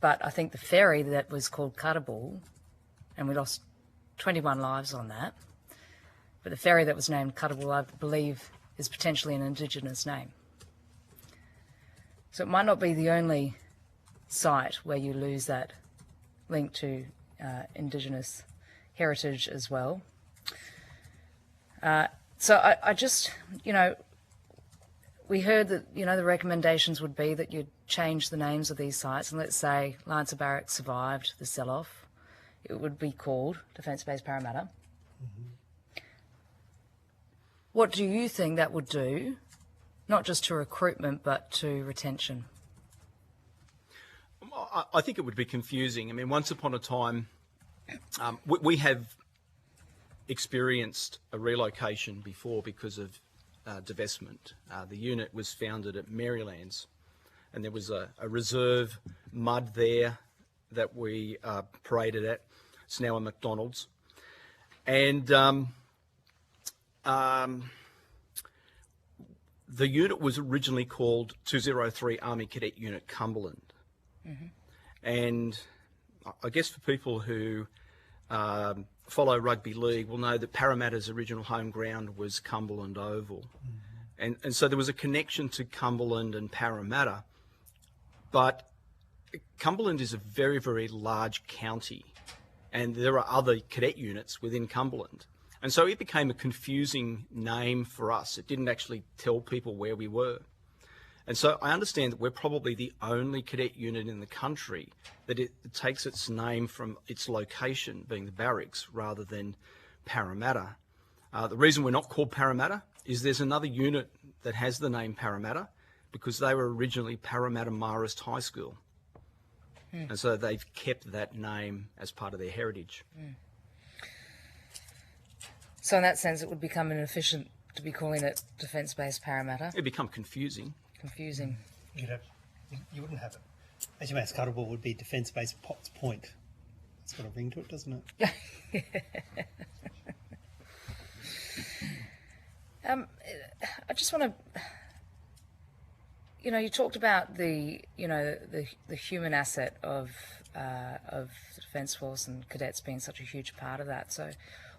But I think the ferry that was called Cuttable, and we lost 21 lives on that, but the ferry that was named Cuttable, I believe, is potentially an Indigenous name. So it might not be the only site where you lose that link to Indigenous heritage as well. So I just, we heard that, the recommendations would be that you'd change the names of these sites, and let's say Leinster Barracks survived the sell-off, it would be called Defence Base Parramatta. Mm-hmm. What do you think that would do, not just to recruitment, but to retention? I think it would be confusing. I mean, once upon a time, we have experienced a relocation before because of divestment. The unit was founded at Marylands, and there was a reserve mud there that we paraded at. It's now a McDonald's. And the unit was originally called 203 Army Cadet Unit Cumberland. Mm-hmm. And I guess for people who follow rugby league will know that Parramatta's original home ground was Cumberland Oval. Mm-hmm. And so there was a connection to Cumberland and Parramatta. But Cumberland is a very, very large county. and there are other cadet units within Cumberland. And so it became a confusing name for us. It didn't actually tell people where we were. And so I understand that we're probably the only cadet unit in the country that it takes its name from its location, being the barracks, rather than Parramatta. The reason we're not called Parramatta is there's another unit that has the name Parramatta because they were originally Parramatta Marist High School. And so they've kept that name as part of their heritage. So in that sense, it would become inefficient to be calling it Defence Base Parramatta. It'd become confusing. Confusing. You wouldn't have it. HMAS Cuttlebull would be Defence Base Potts Point. It's got a ring to it, doesn't it? I just want to, you talked about the human asset of the Defence Force and cadets being such a huge part of that. So,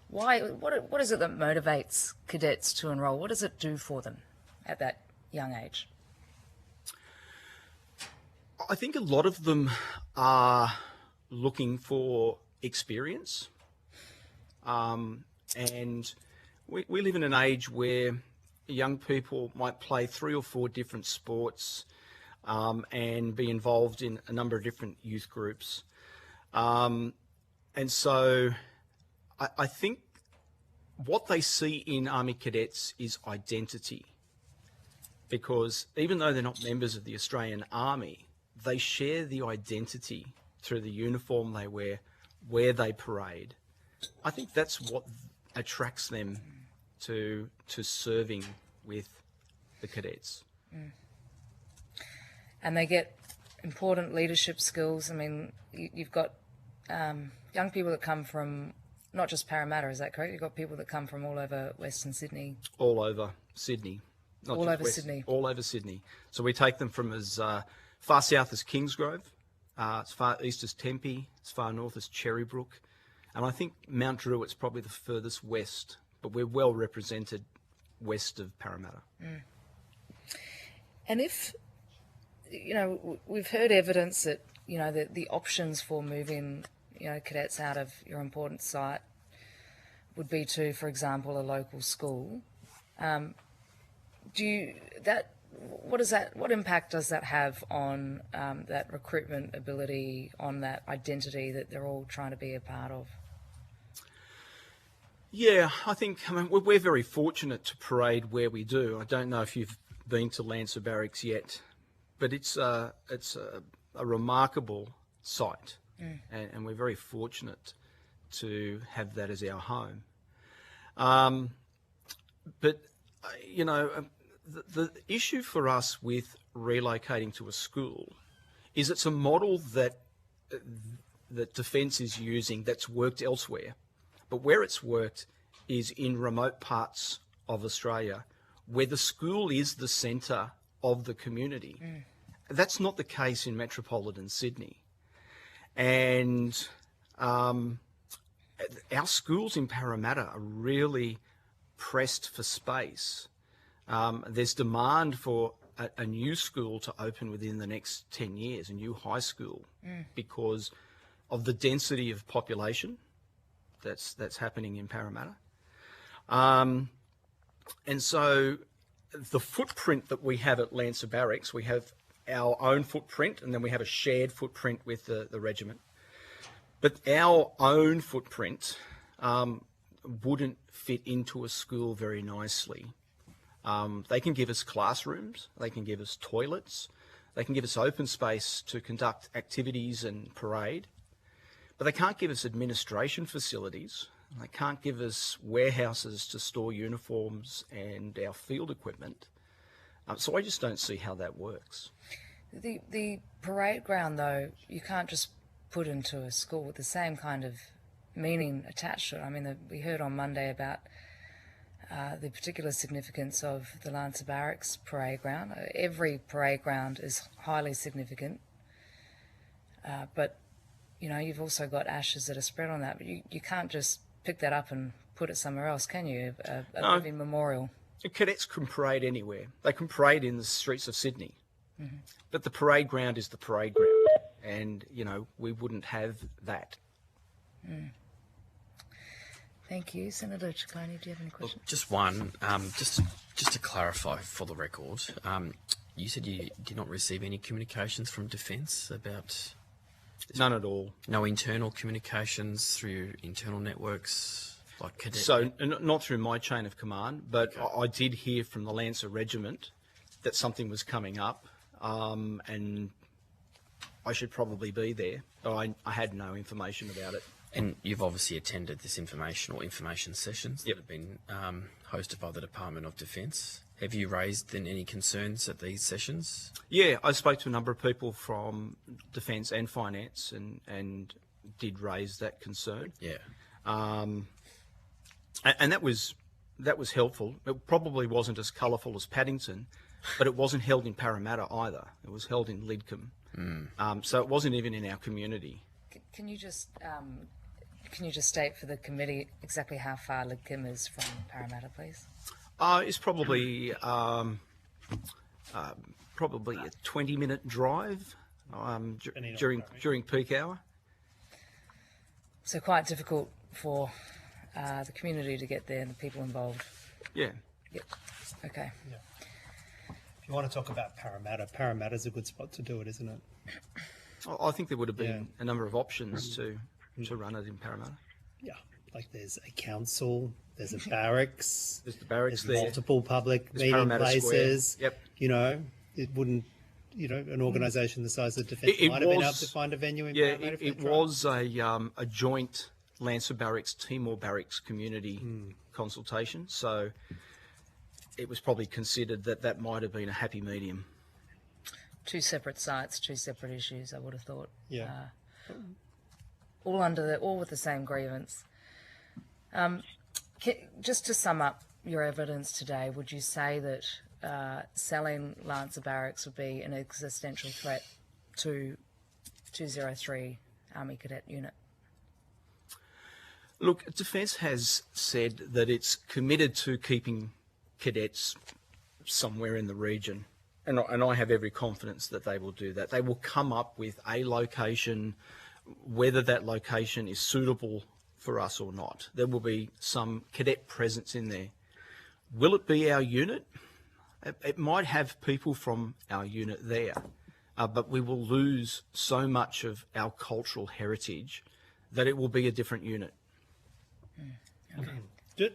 what is it that motivates cadets to enrol? What does it do for them at that young age? I think a lot of them are looking for experience, and we live in an age where young people might play 3 or 4 different sports and be involved in a number of different youth groups. And so I think what they see in Army cadets is identity, because even though they're not members of the Australian Army, they share the identity through the uniform they wear, where they parade. I think that's what attracts them to serving with the cadets. And they get important leadership skills. I mean, you've got young people that come from not just Parramatta, is that correct? You've got people that come from all over Western Sydney. All over Sydney. Not all just over West, Sydney. All over Sydney. So we take them from as far south as Kingsgrove, as far east as Tempe, as far north as Cherrybrook. And I think Mount Druitt's probably the furthest west, but we're well represented west of Parramatta. And if, we've heard evidence that, the options for moving, cadets out of your important site would be to, for example, a local school. What impact does that have on that recruitment ability, on that identity that they're all trying to be a part of? Yeah, I mean, we're very fortunate to parade where we do. I don't know if you've been to Lancer Barracks yet, but it's a remarkable site, and we're very fortunate to have that as our home. But the issue for us with relocating to a school is it's a model that Defence is using that's worked elsewhere. But where it's worked is in remote parts of Australia where the school is the centre of the community. That's not the case in metropolitan Sydney. And our schools in Parramatta are really pressed for space. There's demand for a new school to open within the next 10 years, a new high school, because of the density of population that's happening in Parramatta. And so the footprint that we have at Lancer Barracks, we have our own footprint, and then we have a shared footprint with the regiment. But our own footprint wouldn't fit into a school very nicely. They can give us classrooms, they can give us toilets, they can give us open space to conduct activities and parade, but they can't give us administration facilities, they can't give us warehouses to store uniforms and our field equipment. So I just don't see how that works. The parade ground, though, you can't just put into a school with the same kind of meaning attached to it. I mean, we heard on Monday about the particular significance of the Lancer Barracks parade ground. Every parade ground is highly significant, but you've also got ashes that are spread on that. But you can't just pick that up and put it somewhere else, can you? A living memorial. Cadets can parade anywhere. They can parade in the streets of Sydney, but the parade ground is the parade ground, and we wouldn't have that. Thank you. Senator Ciccone, do you have any questions? Well, just one. Just to clarify for the record, you said you did not receive any communications from Defence about... None at all. No internal communications through internal networks like cadet? So, not through my chain of command, but I did hear from the Lancer Regiment that something was coming up, and I should probably be there. I had no information about it. And you've obviously attended this information sessions that have been hosted by the Department of Defence. Have you raised any concerns at these sessions? Yeah, I spoke to a number of people from Defence and Finance and did raise that concern. Yeah. And that was helpful. It probably wasn't as colourful as Paddington, but it wasn't held in Parramatta either. It was held in Lidcombe. So it wasn't even in our community. Can you just state for the committee exactly how far Lidcombe is from Parramatta, please? It's probably a 20-minute drive during peak hour. So quite difficult for the community to get there and the people involved. Yeah. Yep. Okay. Yeah. If you want to talk about Parramatta's a good spot to do it, isn't it? I think there would have been a number of options to run it in Parramatta. Yeah, like there's a council, there's a barracks, There's the barracks there's there. multiple public There's meeting Parramatta places. Square. Yep. You know, it wouldn't, an organisation the size of Defence might have been able to find a venue in Parramatta. It was a joint Lancer Barracks, Timor Barracks community consultation, so it was probably considered that might have been a happy medium. Two separate sites, two separate issues, I would have thought. Yeah. All with the same grievance. Just to sum up your evidence today, would you say that selling Lancer Barracks would be an existential threat to 203 Army Cadet Unit? Look, Defence has said that it's committed to keeping cadets somewhere in the region, and I have every confidence that they will do that. They will come up with a location, whether that location is suitable for us or not. There will be some cadet presence in there. Will it be our unit? It might have people from our unit there, but we will lose so much of our cultural heritage that it will be a different unit.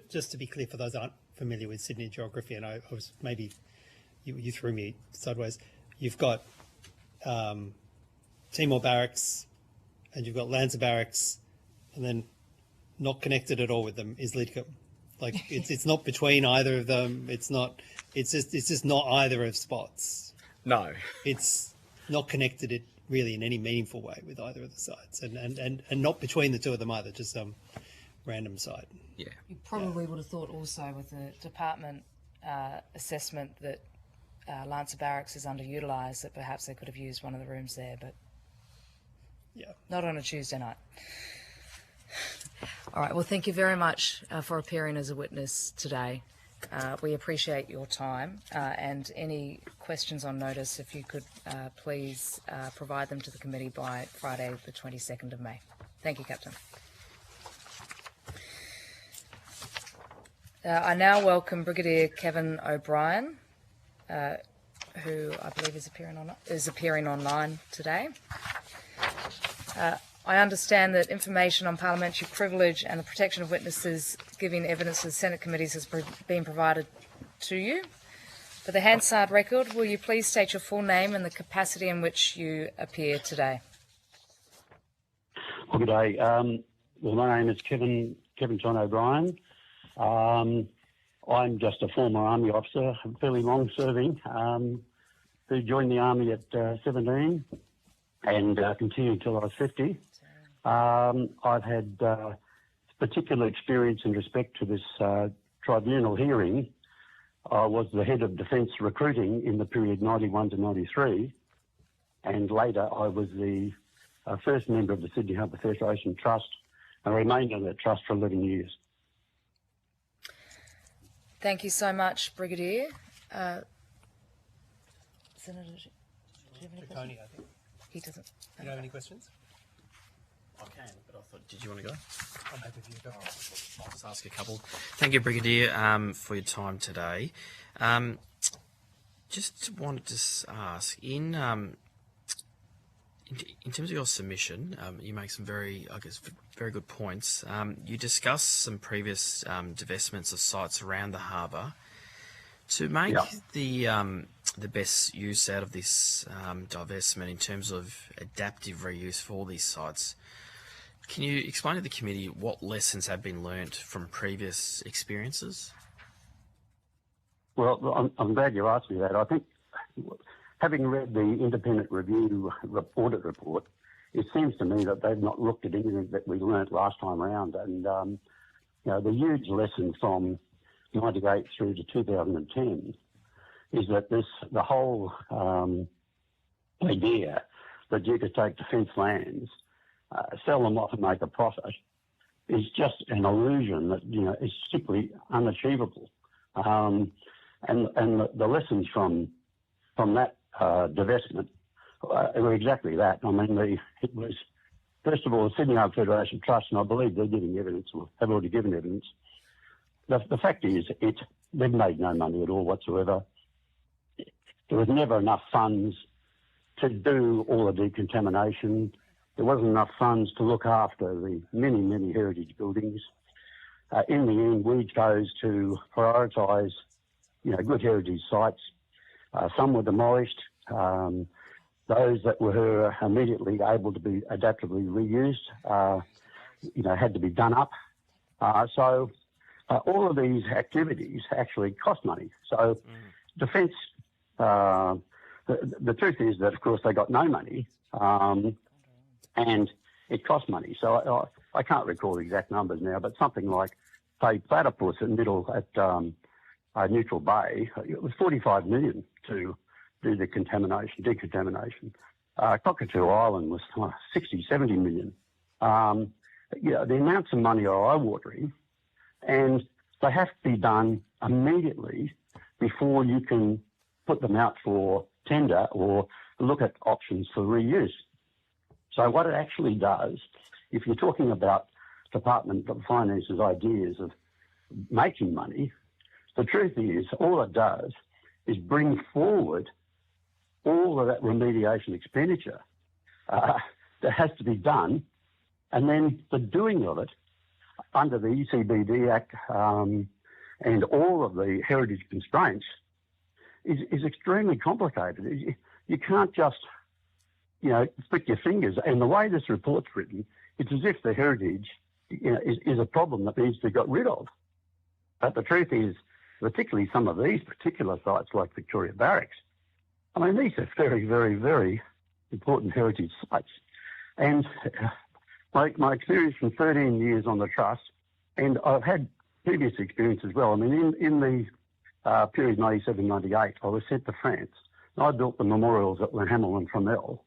Just to be clear, for those who aren't familiar with Sydney geography, and I was maybe you threw me sideways. You've got Timor Barracks, and you've got Lancer Barracks, and then not connected at all with them is Lidcombe. Like it's not between either of them. It's just not either of spots. No, it's not connected it really in any meaningful way with either of the sites, and not between the two of them either. Just some random site. Yeah. You probably would have thought also with the department assessment that Lancer Barracks is underutilised, that perhaps they could have used one of the rooms there, but not on a Tuesday night. All right, well, thank you very much for appearing as a witness today. We appreciate your time, and any questions on notice, if you could please provide them to the committee by Friday the 22nd of May. Thank you, Captain. I now welcome Brigadier Kevin O'Brien, who I believe is appearing online today. I understand that information on parliamentary privilege and the protection of witnesses giving evidence to the Senate committees has been provided to you. For the Hansard record, will you please state your full name and the capacity in which you appear today? Well, good day. Well, my name is Kevin John O'Brien. I'm just a former Army officer, fairly long serving, who joined the Army at 17 and continued until I was 50. I've had particular experience in respect to this tribunal hearing. I was the head of Defence recruiting in the period 91 to 93, and later I was the first member of the Sydney Harbour Federation Trust and remained on that trust for 11 years. Thank you so much, Brigadier. Senator, do you have any questions? I think. He doesn't. You don't have any questions? I can, but I thought, did you want to go? I'm happy for you to go. I'll just ask a couple. Thank you, Brigadier, for your time today. Just wanted to ask, in terms of your submission, you make some very good points. You discussed some previous divestments of sites around the harbour. To make the best use out of this divestment in terms of adaptive reuse for all these sites, can you explain to the committee what lessons have been learnt from previous experiences? Well, I'm glad you asked me that. I think, having read the independent review audit report, it seems to me that they've not looked at anything that we learnt last time around. And, the huge lesson from 98 through to 2010 is that the whole idea that you could take defence lands, sell them off and make a profit is just an illusion that, is simply unachievable. And the lessons from that divestment were exactly that. I mean, it was, first of all, the Sydney Harbour Federation Trust, and I believe they're giving evidence, or have already given evidence. The fact is, they've made no money at all whatsoever. There was never enough funds to do all the decontamination. There wasn't enough funds to look after the many, many heritage buildings. In the end, we chose to prioritise, good heritage sites. Some were demolished. Those that were immediately able to be adaptively reused, had to be done up. So all of these activities actually cost money. So Defence, the truth is that, of course, they got no money, and it cost money. So I can't recall the exact numbers now, but something like, say, Platypus at Neutral Bay, it was $45 million to do the decontamination. Cockatoo Island was 60, 70 million. The amounts of money are eye-watering, and they have to be done immediately before you can put them out for tender or look at options for reuse. So what it actually does, if you're talking about Department of Finance's ideas of making money, the truth is all it does is bring forward all of that remediation expenditure that has to be done, and then the doing of it under the ECBD Act and all of the heritage constraints is extremely complicated. You can't just, flick your fingers. And the way this report's written, it's as if the heritage is a problem that needs to be got rid of. But the truth is, particularly some of these particular sites like Victoria Barracks, I mean, these are very, very, very important heritage sites. And my experience from 13 years on the Trust, and I've had previous experience as well. I mean, in the period 97-98, I was sent to France. And I built the memorials at Hamel and Fromelles.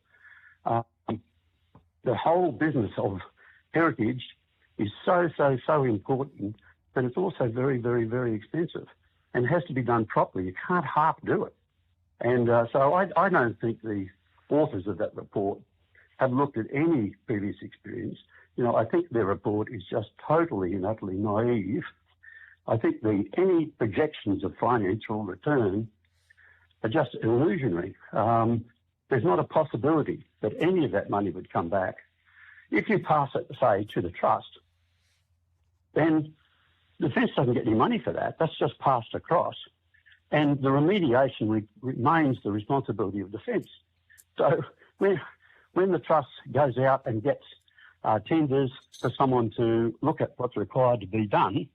The whole business of heritage is so important, but it's also very, very, very expensive. And it has to be done properly. You can't half do it. And so I don't think the authors of that report have looked at any previous experience. I think their report is just totally and utterly naive. I think any projections of financial return are just illusionary. There's not a possibility that any of that money would come back. If you pass it, say, to the Trust, then Defence doesn't get any money for that. That's just passed across. And the remediation remains the responsibility of Defence. So when the Trust goes out and gets tenders for someone to look at what's required to be done,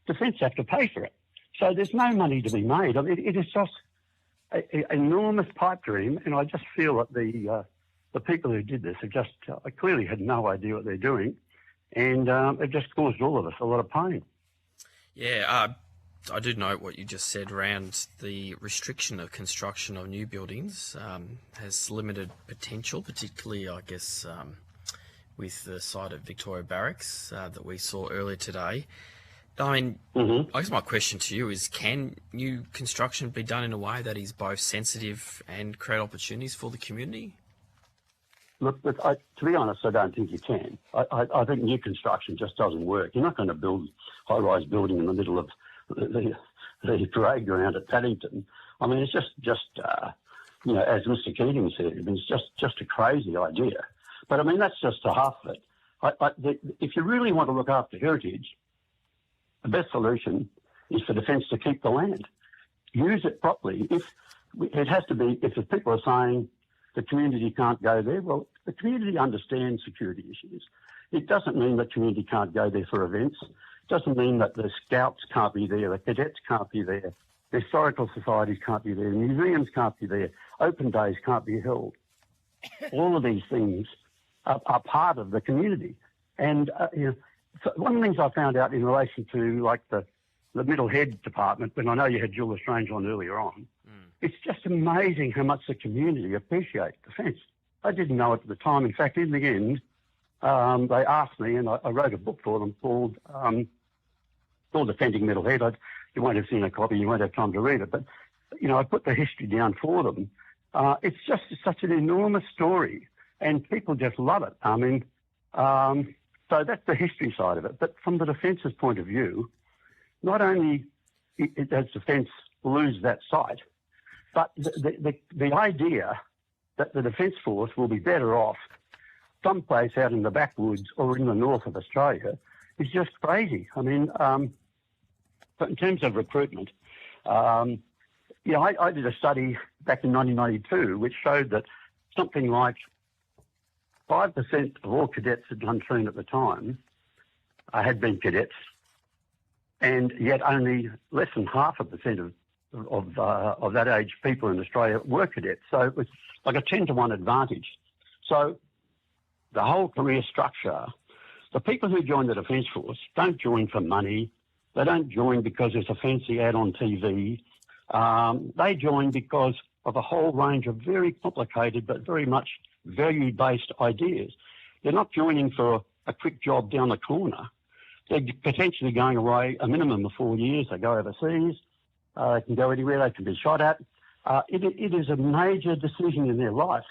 Defence have to pay for it. So there's no money to be made. I mean, it is just an enormous pipe dream, and I just feel that the people who did this have just clearly had no idea what they're doing, and it just caused all of us a lot of pain. Yeah, I do note what you just said around the restriction of construction of new buildings has limited potential, particularly, I guess, with the site at Victoria Barracks that we saw earlier today. I mean, I guess my question to you is, can new construction be done in a way that is both sensitive and create opportunities for the community? Look, to be honest, I don't think you can. I think new construction just doesn't work. You're not going to build high-rise building in the middle of the parade ground at Paddington. I mean, it's just you know, as Mr. Keating said, I mean, it's just a crazy idea. But I mean, that's just the half of it. If you really want to look after heritage, the best solution is for Defence to keep the land, use it properly. If the people are saying the community can't go there, well, the community understands security issues. It doesn't mean the community can't go there for events. It doesn't mean that the scouts can't be there, the cadets can't be there, the historical societies can't be there, museums can't be there, open days can't be held. All of these things are part of the community. And you know, so one of the things I found out in relation to like the Middle Head department, when I know you had Julia Strange on earlier on, it's just amazing how much the community appreciates Defence. I didn't know it at the time. In fact, in the end, they asked me, and I wrote a book for them called Defending Middle Head. You won't have seen a copy, you won't have time to read it, but you know, I put the history down for them. It's just such an enormous story, and people just love it. I mean, so that's the history side of it. But from the Defence's point of view, not only does Defence lose that site, but the idea that the Defence Force will be better off someplace out in the backwoods or in the north of Australia is just crazy. I mean, but in terms of recruitment, you know, I did a study back in 1992 which showed that something like 5% of all cadets at Duntroon at the time had been cadets, and yet only less than 0.5% of that age people in Australia were cadets. So it was like a 10-to-1 advantage. So the whole career structure, the people who join the Defence Force don't join for money. They don't join because there's a fancy ad on TV. They join because of a whole range of very complicated but very much value-based ideas. They're not joining for a quick job down the corner. They're potentially going away a minimum of 4 years. They go overseas. They can go anywhere. They can be shot at. It is a major decision in their life.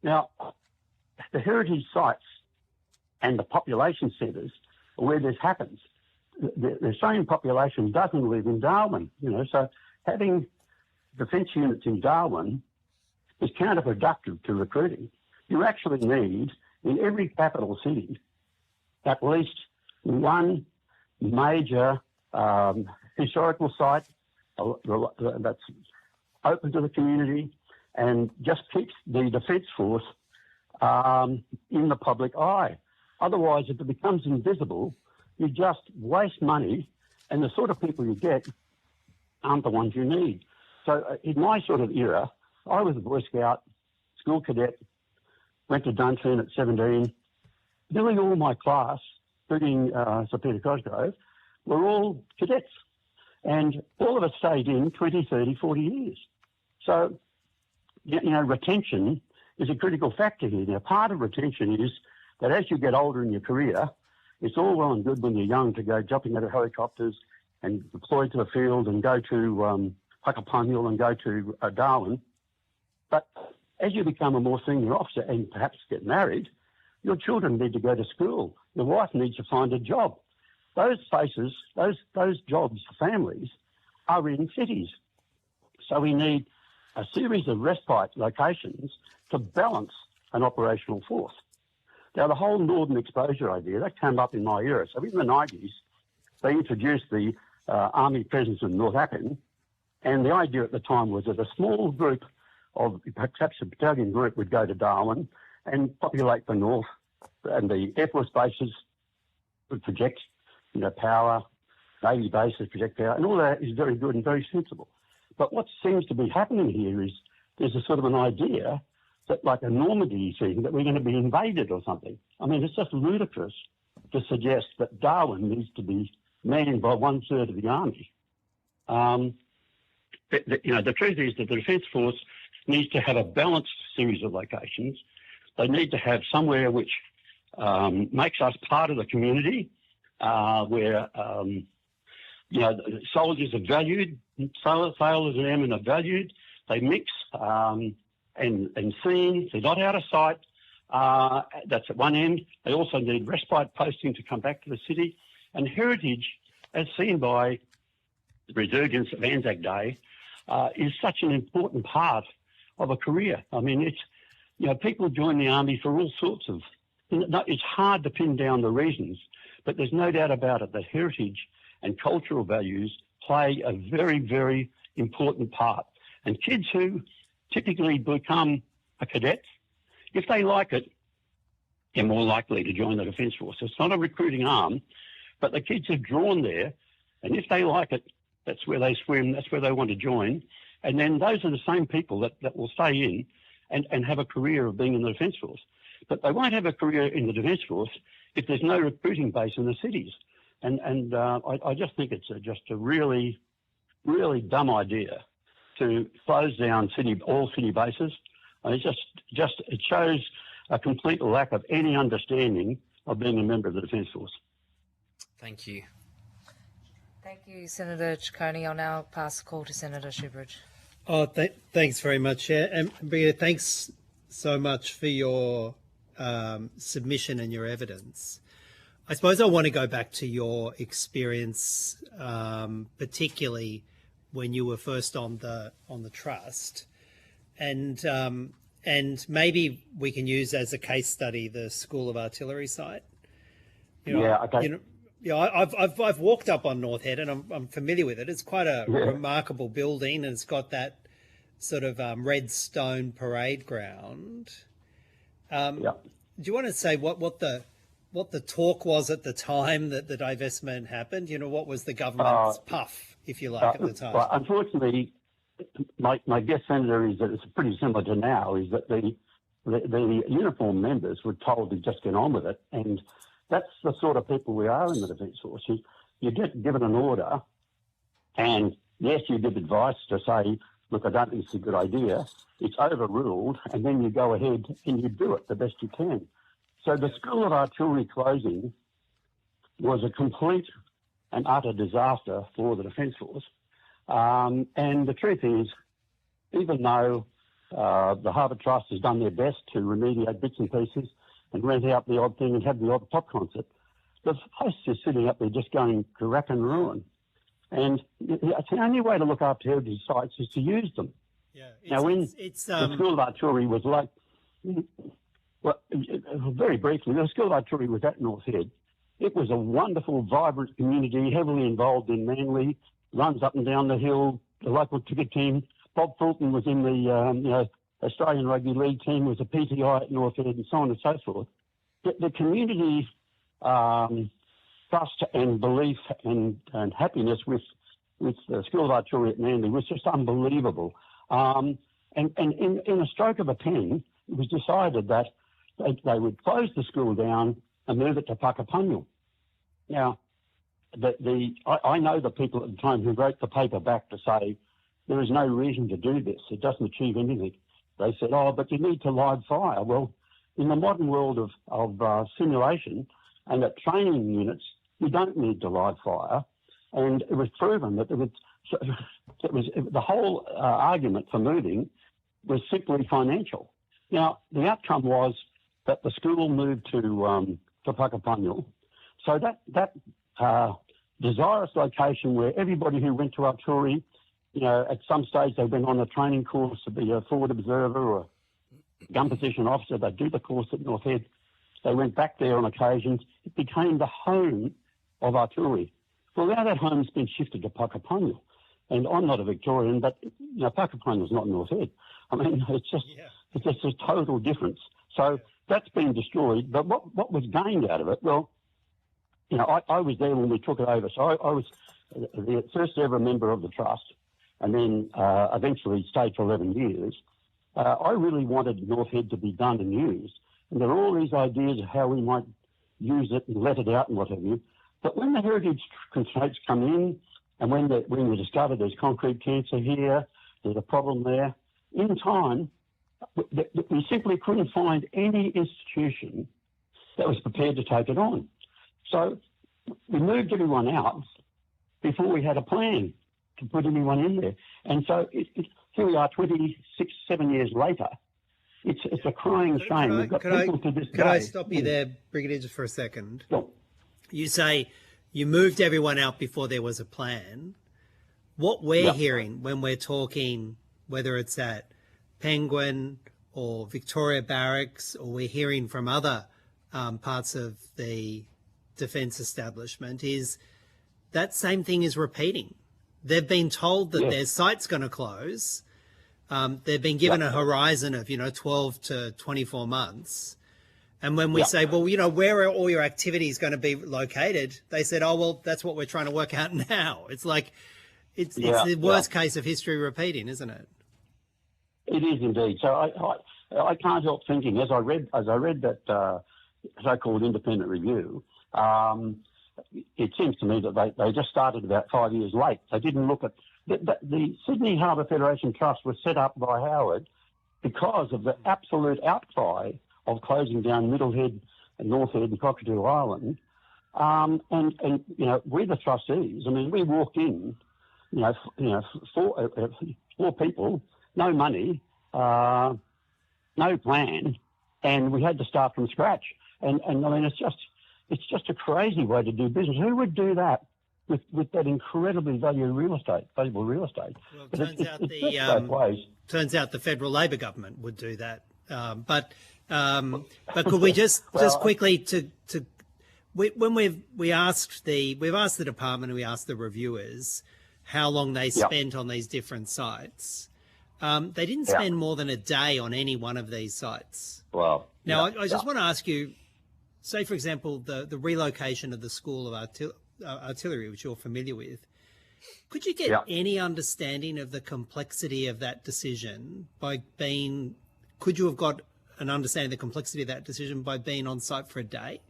Now, the heritage sites and the population centres where this happens, the Australian population doesn't live in Darwin, you know, so having defence units in Darwin is counterproductive to recruiting. You actually need, in every capital city, at least one major historical site that's open to the community and just keeps the Defence Force in the public eye. Otherwise, if it becomes invisible, you just waste money, and the sort of people you get aren't the ones you need. So in my sort of era, I was a Boy Scout, school cadet, went to Duntroon at 17. Nearly all my class, including Sir Peter Cosgrove, were all cadets. And all of us stayed in 20, 30, 40 years. So, you know, retention is a critical factor here. Now, part of retention is that as you get older in your career, it's all well and good when you're young to go jumping out of helicopters and deploy to the field and go to Puckapunyal and go to Darwin. But as you become a more senior officer and perhaps get married, your children need to go to school. Your wife needs to find a job. Those places, those jobs for families are in cities. So we need a series of respite locations to balance an operational force. Now, the whole northern exposure idea, that came up in my era. So in the 90s, they introduced the army presence in North Appin, and the idea at the time was that a small group of, perhaps a battalion group, would go to Darwin and populate the north, and the Air Force bases would project, you know, power, Navy bases project power, and all that is very good and very sensible. But what seems to be happening here is there's a sort of an idea that, like a Normandy thing, that we're going to be invaded or something. I mean, it's just ludicrous to suggest that Darwin needs to be manned by 1/3 of the army. You know, the truth is that the Defence Force needs to have a balanced series of locations. They need to have somewhere which makes us part of the community, where you know, soldiers are valued, sailors and airmen are valued. They mix and seen. They're not out of sight. That's at one end. They also need respite posting to come back to the city. And heritage, as seen by the resurgence of Anzac Day, is such an important part of a career. I mean, people join the army for all sorts of... It's hard to pin down the reasons, but there's no doubt about it that heritage and cultural values play a very, very important part. And kids who typically become a cadet, if they like it, they're more likely to join the Defence Force. It's not a recruiting arm, but the kids are drawn there, and if they like it, that's where they swim, that's where they want to join. And then those are the same people that will stay in and have a career of being in the Defence Force. But they won't have a career in the Defence Force if there's no recruiting base in the cities. And I just think it's just a really, really dumb idea to close down all city bases. It shows a complete lack of any understanding of being a member of the Defence Force. Thank you. Thank you, Senator Ciccone. I'll now pass the call to Senator Shoebridge. Oh, thanks very much, Chair. And Bria, thanks so much for your submission and your evidence. I suppose I want to go back to your experience, particularly when you were first on the trust, and maybe we can use as a case study the School of Artillery site. Okay. I've walked up on North Head and I'm familiar with it. It's quite a remarkable building, and it's got that sort of red stone parade ground. Do you want to say what the talk was at the time that the divestment happened? What was the government's puff, if you like, at the time? Well, unfortunately, my guess, Senator, is that it's pretty similar to now, is that the uniformed members were told to just get on with it, and that's the sort of people we are in the Defence Force. You get given an order, and yes, you give advice to say, look, I don't think it's a good idea. It's overruled, and then you go ahead and you do it the best you can. So the School of Artillery closing was a complete and utter disaster for the Defence Force. And the truth is, even though the Harbour Trust has done their best to remediate bits and pieces and rent out the odd thing and have the odd pop concert, the place is sitting up there just going to rack and ruin. And it's the only way to look after heritage sites is to use them. The School of Artillery was like... Well, very briefly, the School of Artillery was at North Head. It was a wonderful, vibrant community, heavily involved in Manly, runs up and down the hill, the local cricket team. Bob Fulton was in the Australian Rugby League team, was a PTI at North Head, and so on and so forth. The community trust and belief and happiness with the School of Artillery at Manly was just unbelievable. And in a stroke of a pen, it was decided that they would close the school down and move it to Puckapunyal. Now, I know the people at the time who wrote the paper back to say there is no reason to do this. It doesn't achieve anything. They said, but you need to live fire. Well, in the modern world of simulation and at training units, you don't need to live fire. And it was proven that the whole argument for moving was simply financial. Now, the outcome was that the school moved to Puckapunyal. So that desirous location where everybody who went to artillery, at some stage they went on a training course to be a forward observer or a gun position officer. They do the course at North Head. They went back there on occasions. It became the home of artillery. Well, now that home's been shifted to Puckapunyal. And I'm not a Victorian, but Puckapunyal's not North Head. I mean, it's just a total difference. So that's been destroyed. But what was gained out of it? Well, I was there when we took it over. So I was the first ever member of the trust, and then eventually stayed for 11 years. I really wanted North Head to be done and used. And there are all these ideas of how we might use it and let it out and what have you. But when the heritage constraints come in, and when we discover there's concrete cancer here, there's a problem there, in time, we simply couldn't find any institution that was prepared to take it on. So we moved everyone out before we had a plan to put anyone in there. And so here we are 7 years later, It's a crying shame. We've got people to this day. Could I stop you there, Brigadier, just for a second? Sure. You say you moved everyone out before there was a plan. What we're hearing when we're talking, whether it's at Penguin or Victoria Barracks, or we're hearing from other parts of the defence establishment, is that same thing is repeating. They've been told that their site's going to close. They've been given a horizon of, 12 to 24 months. And when we say, well, where are all your activities going to be located? They said, oh, well, that's what we're trying to work out now. It's like, it's the worst case of history repeating, isn't it? It is indeed. So I can't help thinking, as I read that so-called independent review, it seems to me that they just started about 5 years late. They didn't look at the Sydney Harbour Federation Trust was set up by Howard because of the absolute outcry of closing down Middlehead and North Head and Cockatoo Island. And we're the trustees. I mean, we walked in, four people, no money, no plan, and we had to start from scratch. And I mean, it's just a crazy way to do business. Who would do that with that incredibly valuable real estate? Well, it turns out the federal Labor government would do that. But could we just quickly when we've asked the department and we asked the reviewers how long they spent on these different sites, they didn't spend more than a day on any one of these sites. Well, now I just want to ask you, say for example the relocation of the School of Artillery, which you're familiar with. Could you get any understanding of the complexity of that decision could you have got an understanding of the complexity of that decision by being on site for a day?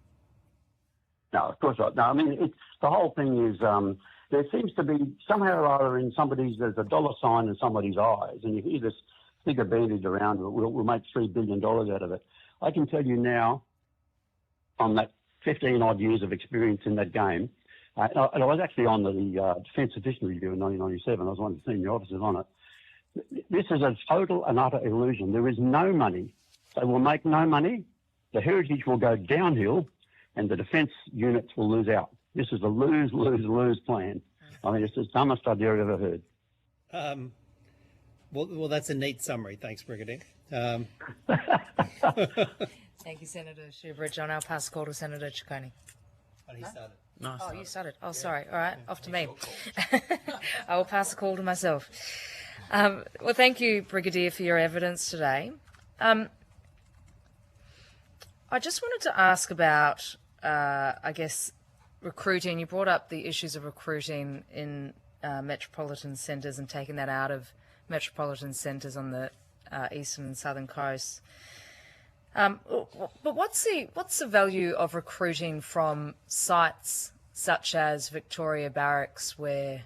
No, of course not. No, I mean, the whole thing is there seems to be somehow or other in there's a dollar sign in somebody's eyes, and you hear this figure bandied around, we'll make $3 billion out of it. I can tell you now, on that 15 odd years of experience in that game, and I was actually on the Defence Edition Review in 1997. I was one of the senior officers on it. This is a total and utter illusion. There is no money. They will make no money. The heritage will go downhill, and the defence units will lose out. This is a lose, lose, lose plan. I mean, it's the dumbest idea I've ever heard. Well, that's a neat summary. Thanks, Brigadier. Thank you, Senator Shoebridge. I'll now pass the call to Senator Ciccone. He started. No, you started. Oh, sorry. All right, off to me. I will pass the call to myself. Well, thank you, Brigadier, for your evidence today. I just wanted to ask about, recruiting. You brought up the issues of recruiting in metropolitan centres and taking that out of metropolitan centres on the eastern and southern coasts. But what's the value of recruiting from sites such as Victoria Barracks, where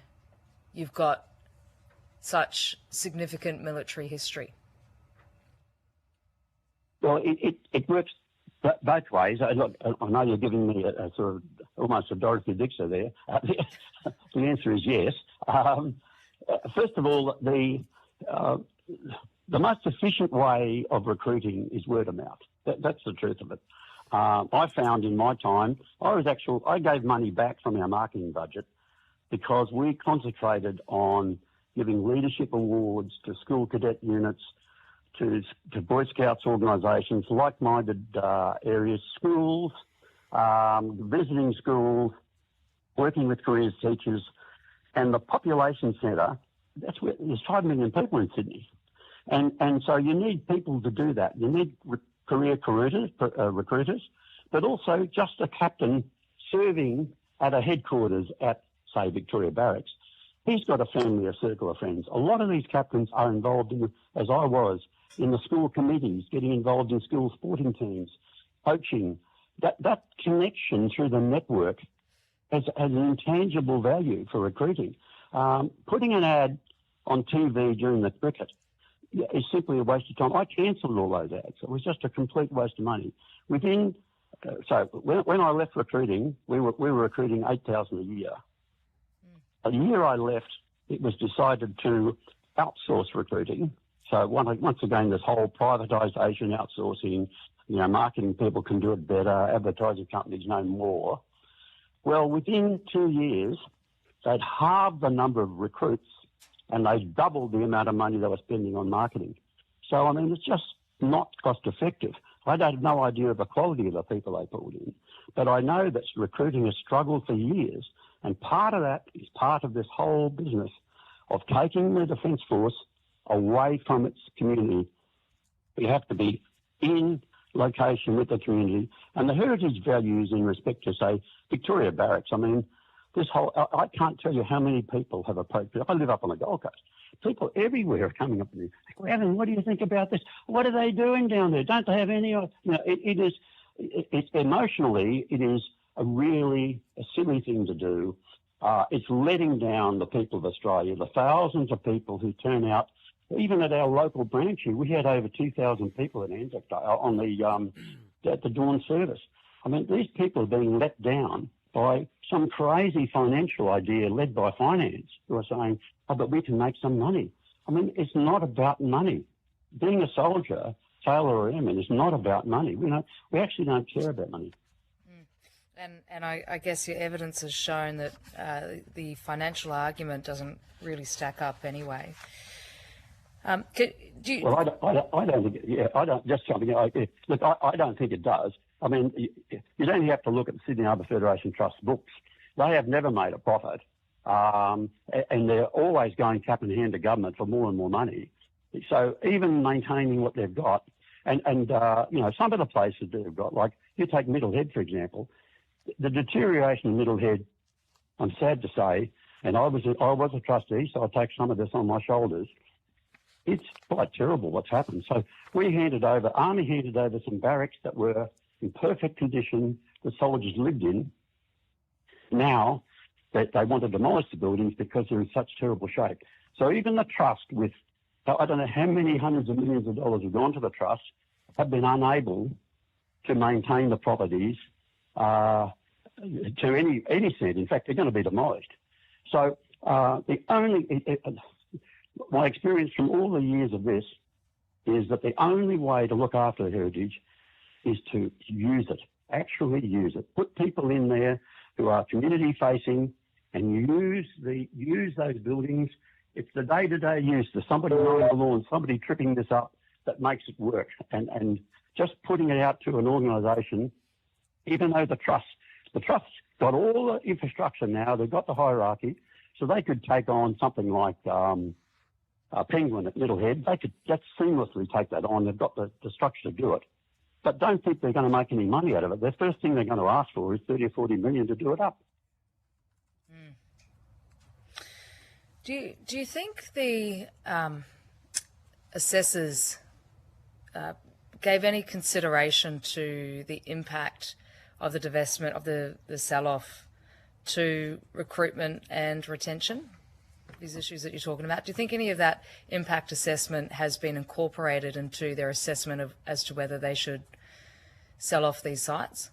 you've got such significant military history? Well, it works both ways. Look, I know you're giving me a sort of almost a Dorothy Dixer there. The answer is yes. First of all, the most efficient way of recruiting is word of mouth. That's the truth of it. I found in my time, I gave money back from our marketing budget because we concentrated on giving leadership awards to school cadet units, to Boy Scouts organisations, like-minded areas, schools, visiting schools, working with careers teachers, and the population centre. That's where there's 5 million people in Sydney, and so you need people to do that. You need career recruiters, but also just a captain serving at a headquarters at, say, Victoria Barracks. He's got a family, a circle of friends. A lot of these captains are involved in, as I was, in the school committees, getting involved in school sporting teams, coaching. That connection through the network has an intangible value for recruiting. Putting an ad on TV during the cricket is simply a waste of time. I cancelled all those ads. It was just a complete waste of money. When I left recruiting, we were recruiting 8,000 a year. The year I left, it was decided to outsource recruiting So once again, this whole privatisation, outsourcing, marketing people can do it better, advertising companies know more. Well, within 2 years, they'd halved the number of recruits and they doubled the amount of money they were spending on marketing. So, I mean, it's just not cost effective. I have no idea of the quality of the people they pulled in, but I know that recruiting has struggled for years, and part of that is part of this whole business of taking the Defence Force away from its community. We have to be in location with the community, and the heritage values in respect to, say, Victoria Barracks. I mean, I can't tell you how many people have approached me. I live up on the Gold Coast. People everywhere are coming up to me. Alan, what do you think about this? What are they doing down there? Don't they have any? It's emotionally, it is a really silly thing to do. It's letting down the people of Australia, the thousands of people who turn out. Even at our local branch here, we had over 2,000 people at Anzac Day on the dawn service. I mean, these people are being let down by some crazy financial idea led by finance who are saying, oh, but we can make some money. I mean, it's not about money. Being a soldier, sailor or airman, is not about money. We actually don't care about money. And I guess your evidence has shown that the financial argument doesn't really stack up anyway. Well, I don't think. Yeah, I don't. Just something. Look, I don't think it does. I mean, you only have to look at the Sydney Harbour Federation Trust books. They have never made a profit, and they're always going cap in hand to government for more and more money. So even maintaining what they've got, and some of the places they've got, like you take Middlehead for example, the deterioration of Middlehead. I'm sad to say, and I was a trustee, so I take some of this on my shoulders. It's quite terrible what's happened. So Army handed over some barracks that were in perfect condition the soldiers lived in. Now they want to demolish the buildings because they're in such terrible shape. So even the trust with, I don't know how many hundreds of millions of dollars have gone to the trust, have been unable to maintain the properties to any extent. In fact, they're going to be demolished. So my experience from all the years of this is that the only way to look after the heritage is to use it, actually use it. Put people in there who are community facing and use those buildings. It's the day-to-day use. There's somebody mowing the lawn, somebody tripping this up that makes it work. And just putting it out to an organisation, even though the trust's got all the infrastructure now, they've got the hierarchy, so they could take on something like Penguin at Middlehead. They could just seamlessly take that on. They've got the structure to do it. But don't think they're going to make any money out of it. The first thing they're going to ask for is 30 or 40 million to do it up. Do you think the assessors gave any consideration to the impact of the divestment of the sell-off to recruitment and retention? These issues that you're talking about. Do you think any of that impact assessment has been incorporated into their assessment of as to whether they should sell off these sites?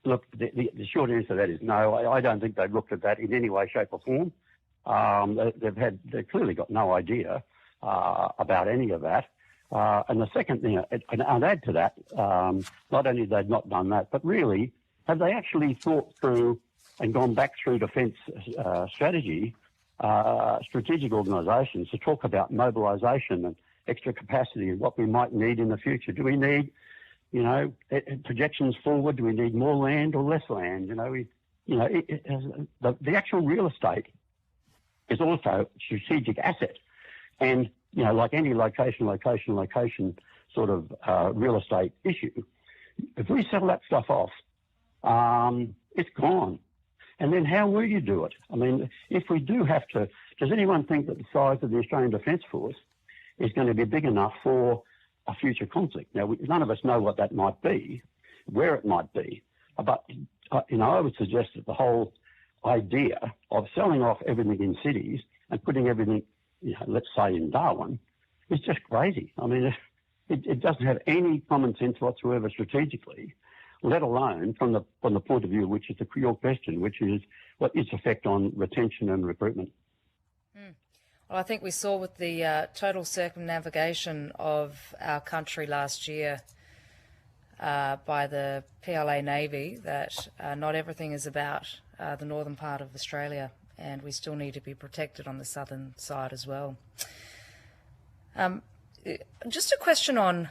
Look, the short answer to that is no. I don't think they've looked at that in any way, shape or form. They've clearly got no idea about any of that. And the second thing, and I'd add to that, not only they've not done that, but really, have they actually thought through and gone back through defence strategy, strategic organisations to talk about mobilisation and extra capacity and what we might need in the future? Do we need, projections forward? Do we need more land or less land? The actual real estate is also a strategic asset, and like any location sort of real estate issue, if we sell that stuff off, it's gone. And then how will you do it? I mean, if we do have to, does anyone think that the size of the Australian Defence Force is going to be big enough for a future conflict? Now, none of us know what that might be, where it might be, but I would suggest that the whole idea of selling off everything in cities and putting everything, let's say in Darwin, is just crazy. I mean, it doesn't have any common sense whatsoever strategically, let alone from the point of view, which is your question, which is what its effect on retention and recruitment. Well, I think we saw with the total circumnavigation of our country last year by the PLA Navy that not everything is about the northern part of Australia, and we still need to be protected on the southern side as well. Just a question on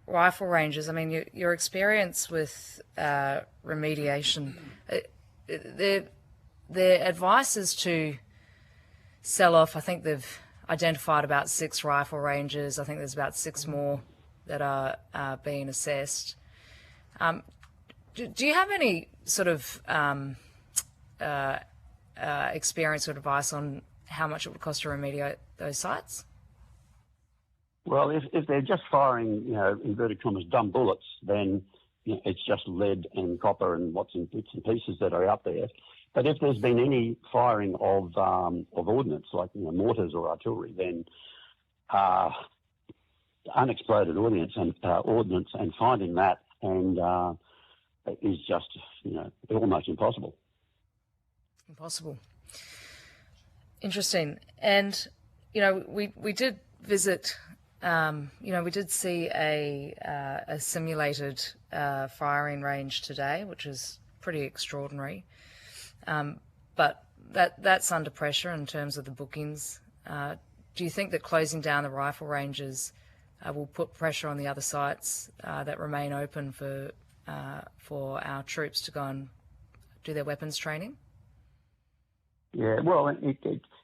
rifle ranges. I mean, your experience with remediation, their advice is to sell off. I think they've identified about 6 rifle ranges. I think there's about 6 more that are being assessed. Do you have any sort of experience or advice on how much it would cost to remediate those sites? Well, if they're just firing, inverted commas, dumb bullets, then it's just lead and copper and what's in bits and pieces that are out there. But if there's been any firing of ordnance, like mortars or artillery, then unexploded ordnance and finding that is just almost impossible. Impossible. Interesting. And we did visit. We did see a simulated firing range today, which is pretty extraordinary. But that's under pressure in terms of the bookings. Do you think that closing down the rifle ranges will put pressure on the other sites that remain open for our troops to go and do their weapons training? Yeah, well,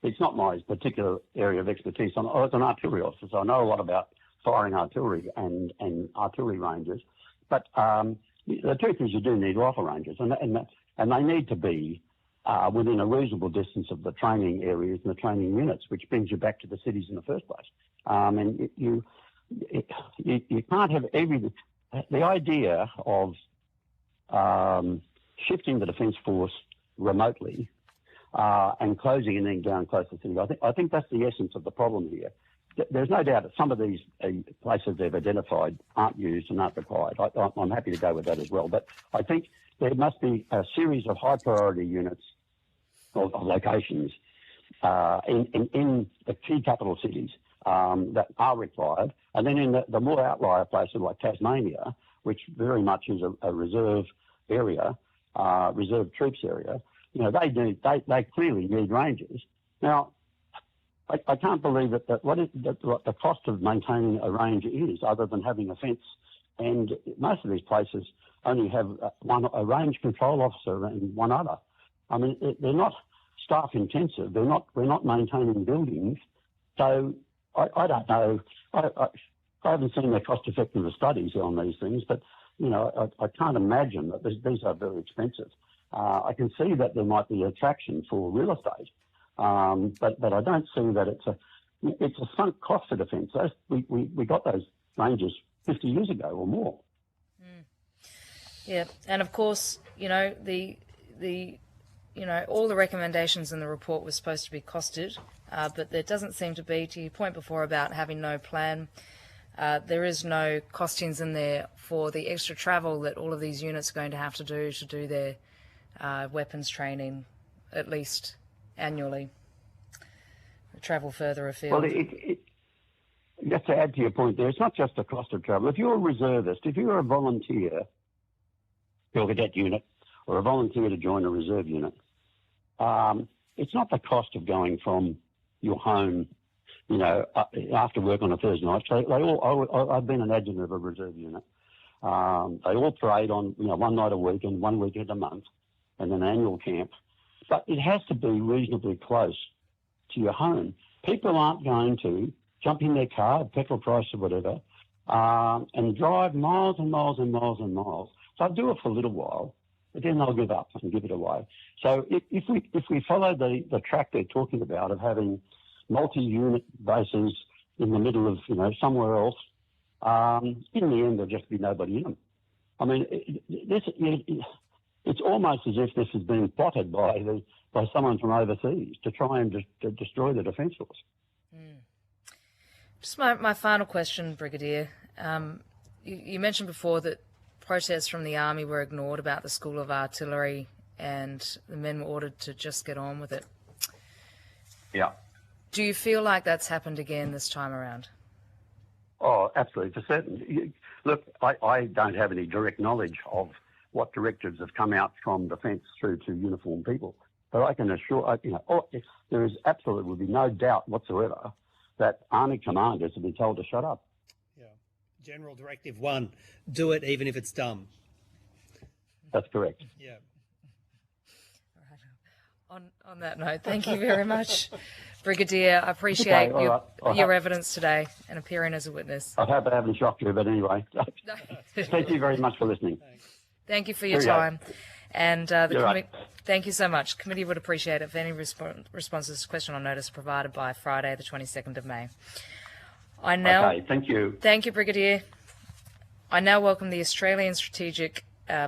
it's not my particular area of expertise. I was an artillery officer, so I know a lot about firing artillery and artillery ranges. But the truth is you do need rifle ranges, and they need to be within a reasonable distance of the training areas and the training units, which brings you back to the cities in the first place. And you can't have everything. The idea of shifting the Defence Force remotely and closing and then going close to the city, I think that's the essence of the problem here. There's no doubt that some of these places they've identified aren't used and aren't required. I'm happy to go with that as well. But I think there must be a series of high priority units of locations in the key capital cities that are required. And then in the more outlier places like Tasmania, which very much is a reserve area, reserve troops area, they clearly need ranges. Now, I can't believe that what the cost of maintaining a range is, other than having a fence. And most of these places only have a range control officer and one other. I mean, they're not staff intensive. We're not maintaining buildings. So I don't know. I haven't seen the cost effectiveness studies on these things, but I can't imagine that these are very expensive. I can see that there might be attraction for real estate, but I don't see that it's a sunk cost for defence. We got those ranges 50 years ago or more. Yeah, and of course, all the recommendations in the report were supposed to be costed, but there doesn't seem to be, to your point before about having no plan, there is no costings in there for the extra travel that all of these units are going to have to do their weapons training, at least annually, travel further afield. Well, just to add to your point there, it's not just the cost of travel. If you're a reservist, if you're a volunteer to a cadet unit or a volunteer to join a reserve unit, it's not the cost of going from your home, after work on a Thursday night. So I've been an adjutant of a reserve unit. They all parade on, one night a week and one weekend a month, and an annual camp. But it has to be reasonably close to your home. People aren't going to jump in their car, petrol price or whatever, and drive miles and miles and miles and miles. So I'll do it for a little while, but then they'll give up and give it away. So if we follow the track they're talking about of having multi-unit bases in the middle of somewhere else, in the end there'll just be nobody in them. I mean, it's almost as if this has been plotted by someone from overseas to try and destroy the Defence Force. Just my final question, Brigadier. You mentioned before that protests from the Army were ignored about the School of Artillery and the men were ordered to just get on with it. Yeah. Do you feel like that's happened again this time around? Oh, absolutely, for certain. Look, I don't have any direct knowledge of what directives have come out from defence through to uniformed people, but I can assure, there is absolutely will be no doubt whatsoever that Army commanders have been told to shut up. Yeah. General Directive 1, do it even if it's dumb. That's correct. Yeah. On that note, thank you very much, Brigadier. I appreciate your evidence today and appearing as a witness. I hope I haven't shocked you, but anyway. Thank you very much for listening. Thank you for your time. And thank you so much. Committee would appreciate it if any responses to question or notice provided by Friday, the 22nd of May. Okay, thank you. Thank you, Brigadier. I now welcome the Australian Strategic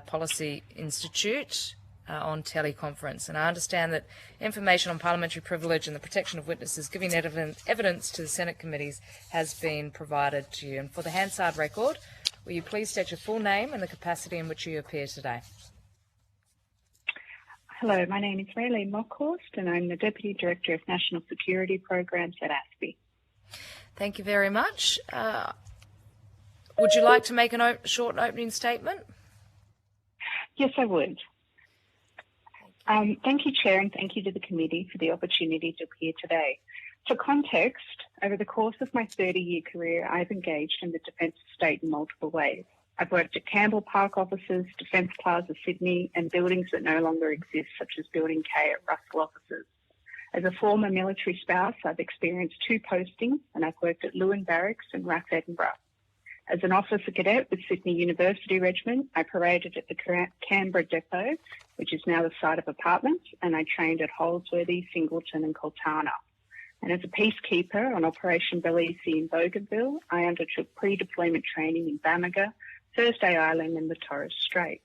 Policy Institute on teleconference, and I understand that information on parliamentary privilege and the protection of witnesses giving evidence to the Senate committees has been provided to you. And for the Hansard record, will you please state your full name and the capacity in which you appear today? Hello, my name is Raylene Mockhorst and I'm the Deputy Director of National Security Programs at ASPI. Thank you very much. Would you like to make a short opening statement? Yes, I would. Thank you, Chair, and thank you to the committee for the opportunity to appear today. For context, over the course of my 30-year career, I've engaged in the defence of state in multiple ways. I've worked at Campbell Park offices, Defence Plaza Sydney, and buildings that no longer exist, such as Building K at Russell offices. As a former military spouse, I've experienced 2 postings, and I've worked at Lewin Barracks and RAF Edinburgh. As an officer cadet with Sydney University Regiment, I paraded at the Canberra Depot, which is now the site of apartments, and I trained at Holsworthy, Singleton and Coltana. And as a peacekeeper on Operation Belize in Bougainville, I undertook pre-deployment training in Bamaga, Thursday Island and the Torres Strait.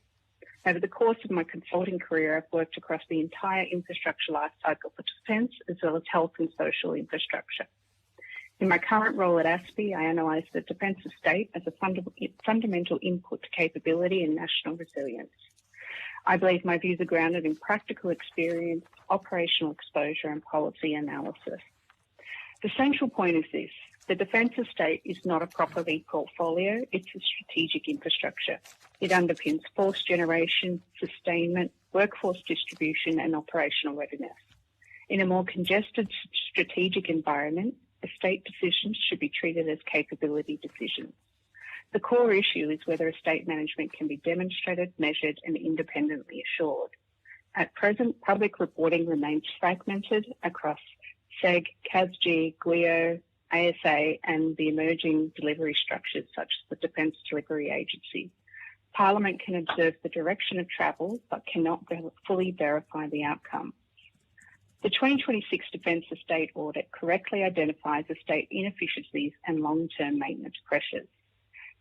Over the course of my consulting career, I've worked across the entire infrastructure lifecycle for defence, as well as health and social infrastructure. In my current role at ASPI, I analyse the defence of state as a fundamental input to capability and national resilience. I believe my views are grounded in practical experience, operational exposure and policy analysis. The central point is this: the defence of state is not a property portfolio, it's a strategic infrastructure. It underpins force generation, sustainment, workforce distribution and operational readiness. In a more congested strategic environment, estate decisions should be treated as capability decisions. The core issue is whether estate management can be demonstrated, measured and independently assured. At present, public reporting remains fragmented across SEG, CASG, GLIO, ASA and the emerging delivery structures such as the Defence Delivery Agency. Parliament can observe the direction of travel but cannot fully verify the outcome. The 2026 Defence Estate Audit correctly identifies estate inefficiencies and long-term maintenance pressures.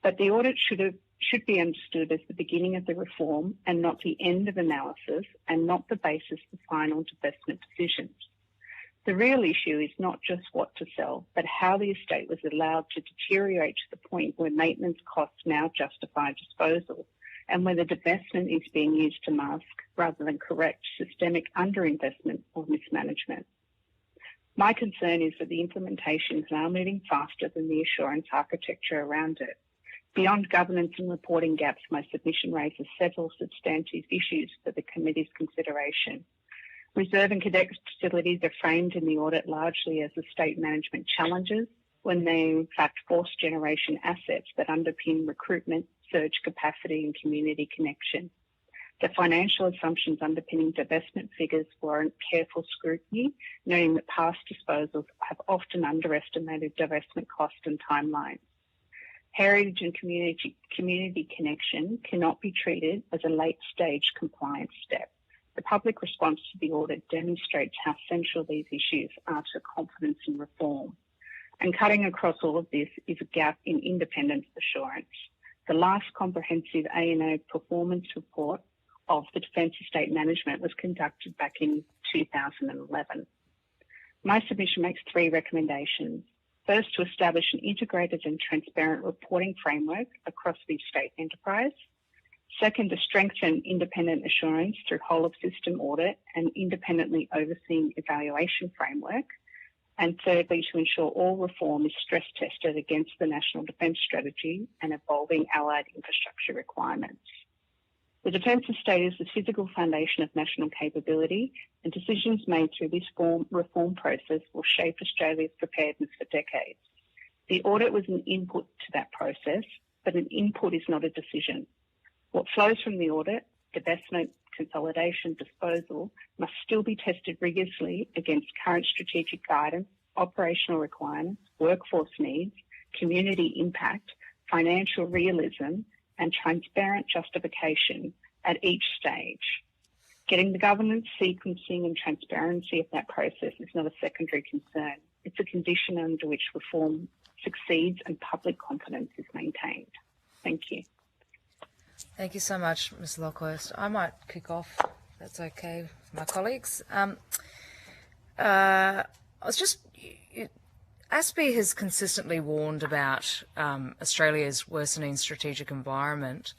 But the audit should be understood as the beginning of the reform and not the end of analysis and not the basis for final divestment decisions. The real issue is not just what to sell, but how the estate was allowed to deteriorate to the point where maintenance costs now justify disposal, and whether divestment is being used to mask rather than correct systemic underinvestment or mismanagement. My concern is that the implementation is now moving faster than the assurance architecture around it. Beyond governance and reporting gaps, my submission raises several substantive issues for the committee's consideration. Reserve and cadet facilities are framed in the audit largely as estate management challenges, when they are in fact force generation assets that underpin recruitment, surge capacity and community connection. The financial assumptions underpinning divestment figures warrant careful scrutiny, noting that past disposals have often underestimated divestment cost and timelines. Heritage and community connection cannot be treated as a late-stage compliance step. The public response to the audit demonstrates how central these issues are to confidence in reform. And cutting across all of this is a gap in independence assurance. The last comprehensive A&O performance report of the Defence Estate Management was conducted back in 2011. My submission makes 3 recommendations. First, to establish an integrated and transparent reporting framework across the estate enterprise. Second, to strengthen independent assurance through whole-of-system audit and independently overseeing evaluation framework. And thirdly, to ensure all reform is stress tested against the National Defence Strategy and evolving allied infrastructure requirements. The defence estate is the physical foundation of national capability, and decisions made through this reform process will shape Australia's preparedness for decades. The audit was an input to that process, but an input is not a decision. What flows from the audit, divestment, consolidation, disposal, must still be tested rigorously against current strategic guidance, operational requirements, workforce needs, community impact, financial realism, and transparent justification at each stage. Getting the governance, sequencing and transparency of that process is not a secondary concern. It's a condition under which reform succeeds and public confidence is maintained. Thank you. Thank you so much, Ms. Lockhurst. I might kick off, if that's okay with my colleagues. ASPI has consistently warned about Australia's worsening strategic environment.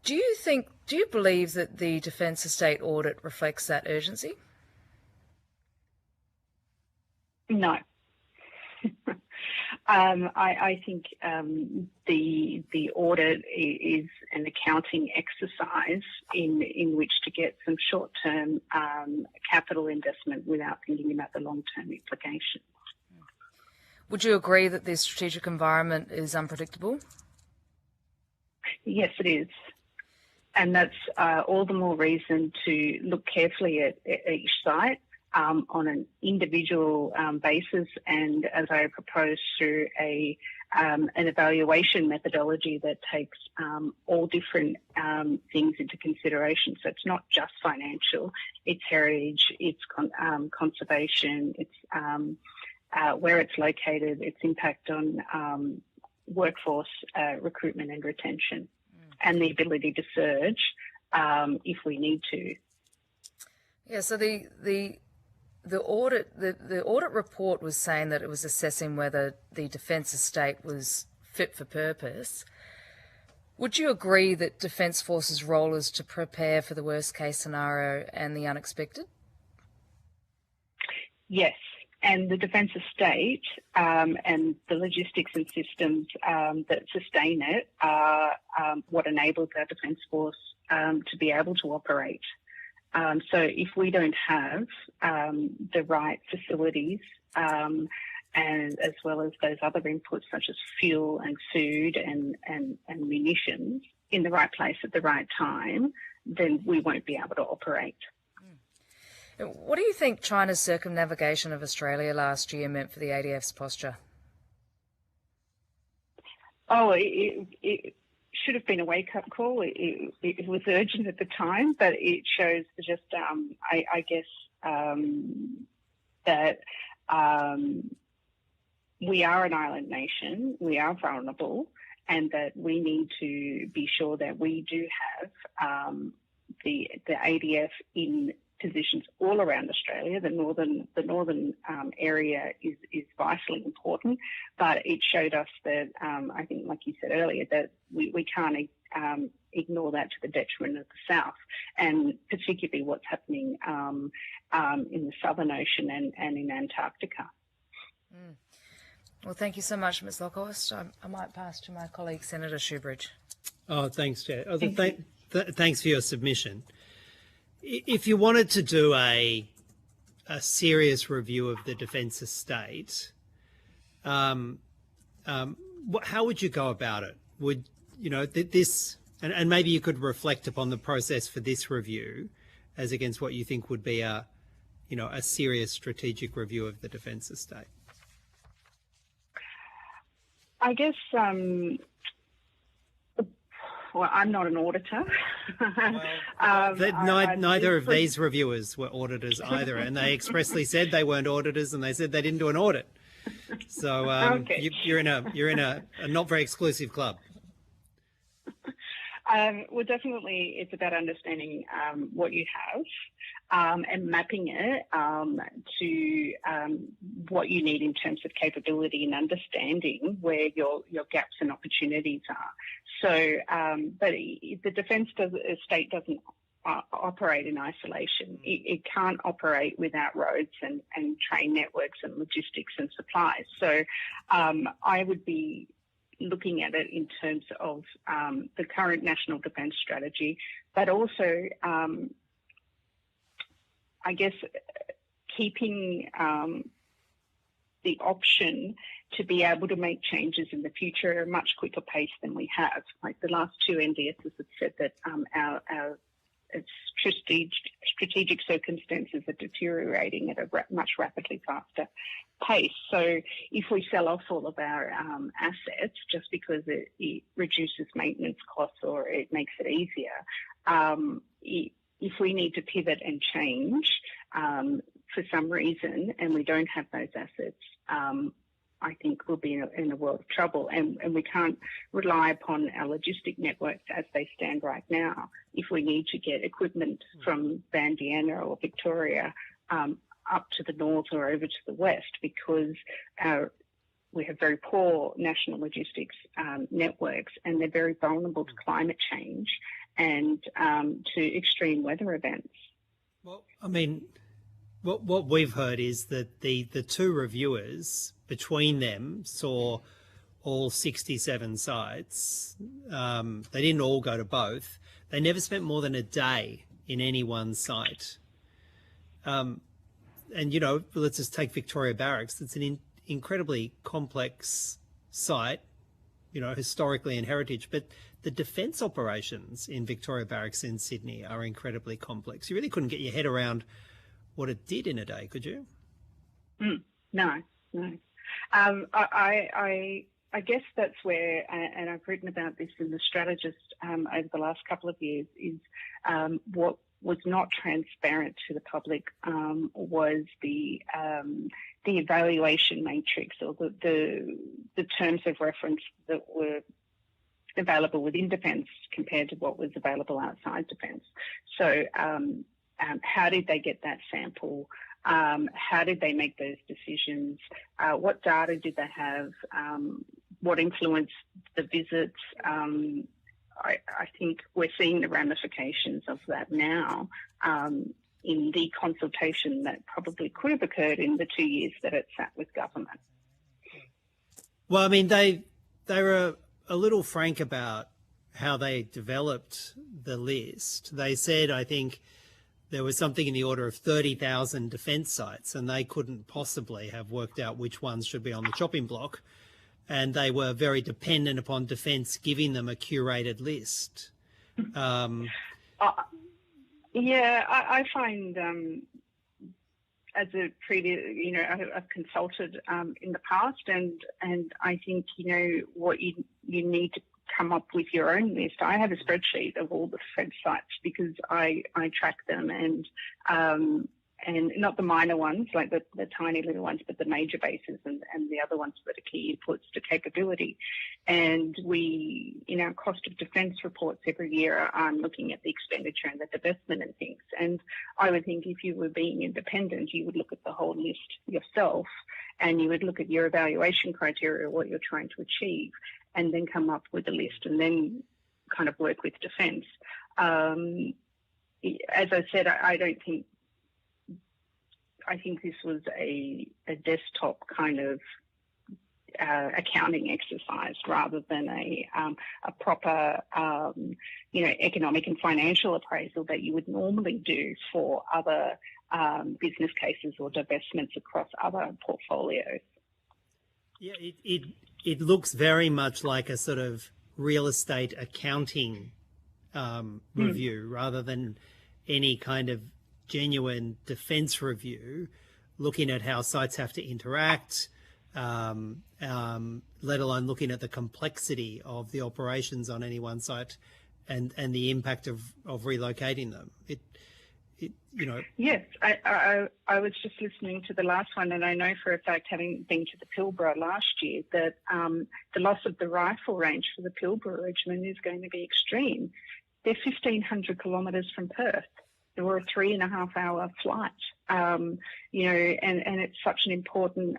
Do you believe that the Defence Estate audit reflects that urgency? No. I think the audit is an accounting exercise in which to get some short-term capital investment without thinking about the long-term implications. Would you agree that the strategic environment is unpredictable? Yes, it is. And that's all the more reason to look carefully at each site on an individual basis, and as I propose, through an evaluation methodology that takes all different things into consideration. So it's not just financial, it's heritage, it's conservation, it's where it's located, its impact on workforce recruitment and retention, and the ability to surge if we need to. Yeah, so the audit report was saying that it was assessing whether the Defence Estate was fit for purpose. Would you agree that Defence Force's role is to prepare for the worst case scenario and the unexpected? Yes, and the Defence Estate and the logistics and systems that sustain it are what enables our Defence Force to be able to operate. So if we don't have the right facilities and as well as those other inputs such as fuel and food and munitions in the right place at the right time, then we won't be able to operate. What do you think China's circumnavigation of Australia last year meant for the ADF's posture? Oh, it should have been a wake-up call. It was urgent at the time, but it shows just, I guess, that we are an island nation, we are vulnerable, and that we need to be sure that we do have the ADF in positions all around Australia. The northern area is vitally important, but it showed us that I think, like you said earlier, that we can't ignore that to the detriment of the south, and particularly what's happening in the Southern Ocean and in Antarctica. Well, thank you so much, Ms. Lockhurst. I might pass to my colleague, Senator Shoebridge. Oh, thanks, Chair. Thanks for your submission. If you wanted to do a serious review of the Defence Estate, how would you go about it? Would this, and maybe you could reflect upon the process for this review, as against what you think would be a serious strategic review of the Defence Estate? I guess. Well, I'm not an auditor. Neither of these reviewers were auditors either, and they expressly said they weren't auditors, and they said they didn't do an audit. So okay. you're in a not very exclusive club. Well, definitely, it's about understanding what you have and mapping it to what you need in terms of capability and understanding where your gaps and opportunities are. So, but the Defence Estate doesn't operate in isolation. It can't operate without roads and train networks and logistics and supplies. So I would be looking at it in terms of the current national defence strategy, but also, I guess, keeping the option to be able to make changes in the future at a much quicker pace than we have. Like the last two NDSs have said that our strategic circumstances are deteriorating at a much rapidly faster pace. So if we sell off all of our assets just because it reduces maintenance costs or it makes it easier, if we need to pivot and change for some reason and we don't have those assets, I think we'll be in a world of trouble, and we can't rely upon our logistic networks as they stand right now. If we need to get equipment from Bandiana or Victoria up to the north or over to the west, because we have very poor national logistics networks, and they're very vulnerable to climate change and to extreme weather events. Well, I mean, what we've heard is that the two reviewers between them saw all 67 sites. They didn't all go to both. They never spent more than a day in any one site. And, you know, let's just take Victoria Barracks. It's an incredibly complex site, you know, historically and heritage, but the defence operations in Victoria Barracks in Sydney are incredibly complex. You really couldn't get your head around what it did in a day, could you? No. I guess that's where, and I've written about this in The Strategist over the last couple of years, is what was not transparent to the public was the evaluation matrix, or the terms of reference that were available within defence compared to what was available outside defence. So how did they get that sample? How did they make those decisions? What data did they have? What influenced the visits? I think we're seeing the ramifications of that now in the consultation that probably could have occurred in the 2 years that it sat with government. Well, I mean, they were a little frank about how they developed the list. They said, I think, there was something in the order of 30,000 defence sites, and they couldn't possibly have worked out which ones should be on the chopping block. And they were very dependent upon defence giving them a curated list. I find as a previous, you know, I've consulted in the past, and I think, you know, what you need to come up with your own list. I have a spreadsheet of all the defence sites because I track them, and not the minor ones, like the tiny little ones, but the major bases and the other ones that are key inputs to capability. And we, in our cost of defence reports every year, I'm looking at the expenditure and the divestment and things. And I would think if you were being independent, you would look at the whole list yourself, and you would look at your evaluation criteria, what you're trying to achieve, and then come up with a list and then kind of work with defence. As I said, I think this was a desktop kind of accounting exercise rather than a proper, economic and financial appraisal that you would normally do for other business cases or divestments across other portfolios. Yeah, it looks very much like a sort of real estate accounting review rather than any kind of genuine defence review, looking at how sites have to interact, let alone looking at the complexity of the operations on any one site and the impact of relocating them. Yes, I was just listening to the last one, and I know for a fact, having been to the Pilbara last year, that the loss of the rifle range for the Pilbara Regiment is going to be extreme. They're 1,500 kilometres from Perth. They were a 3.5-hour flight, and it's such an important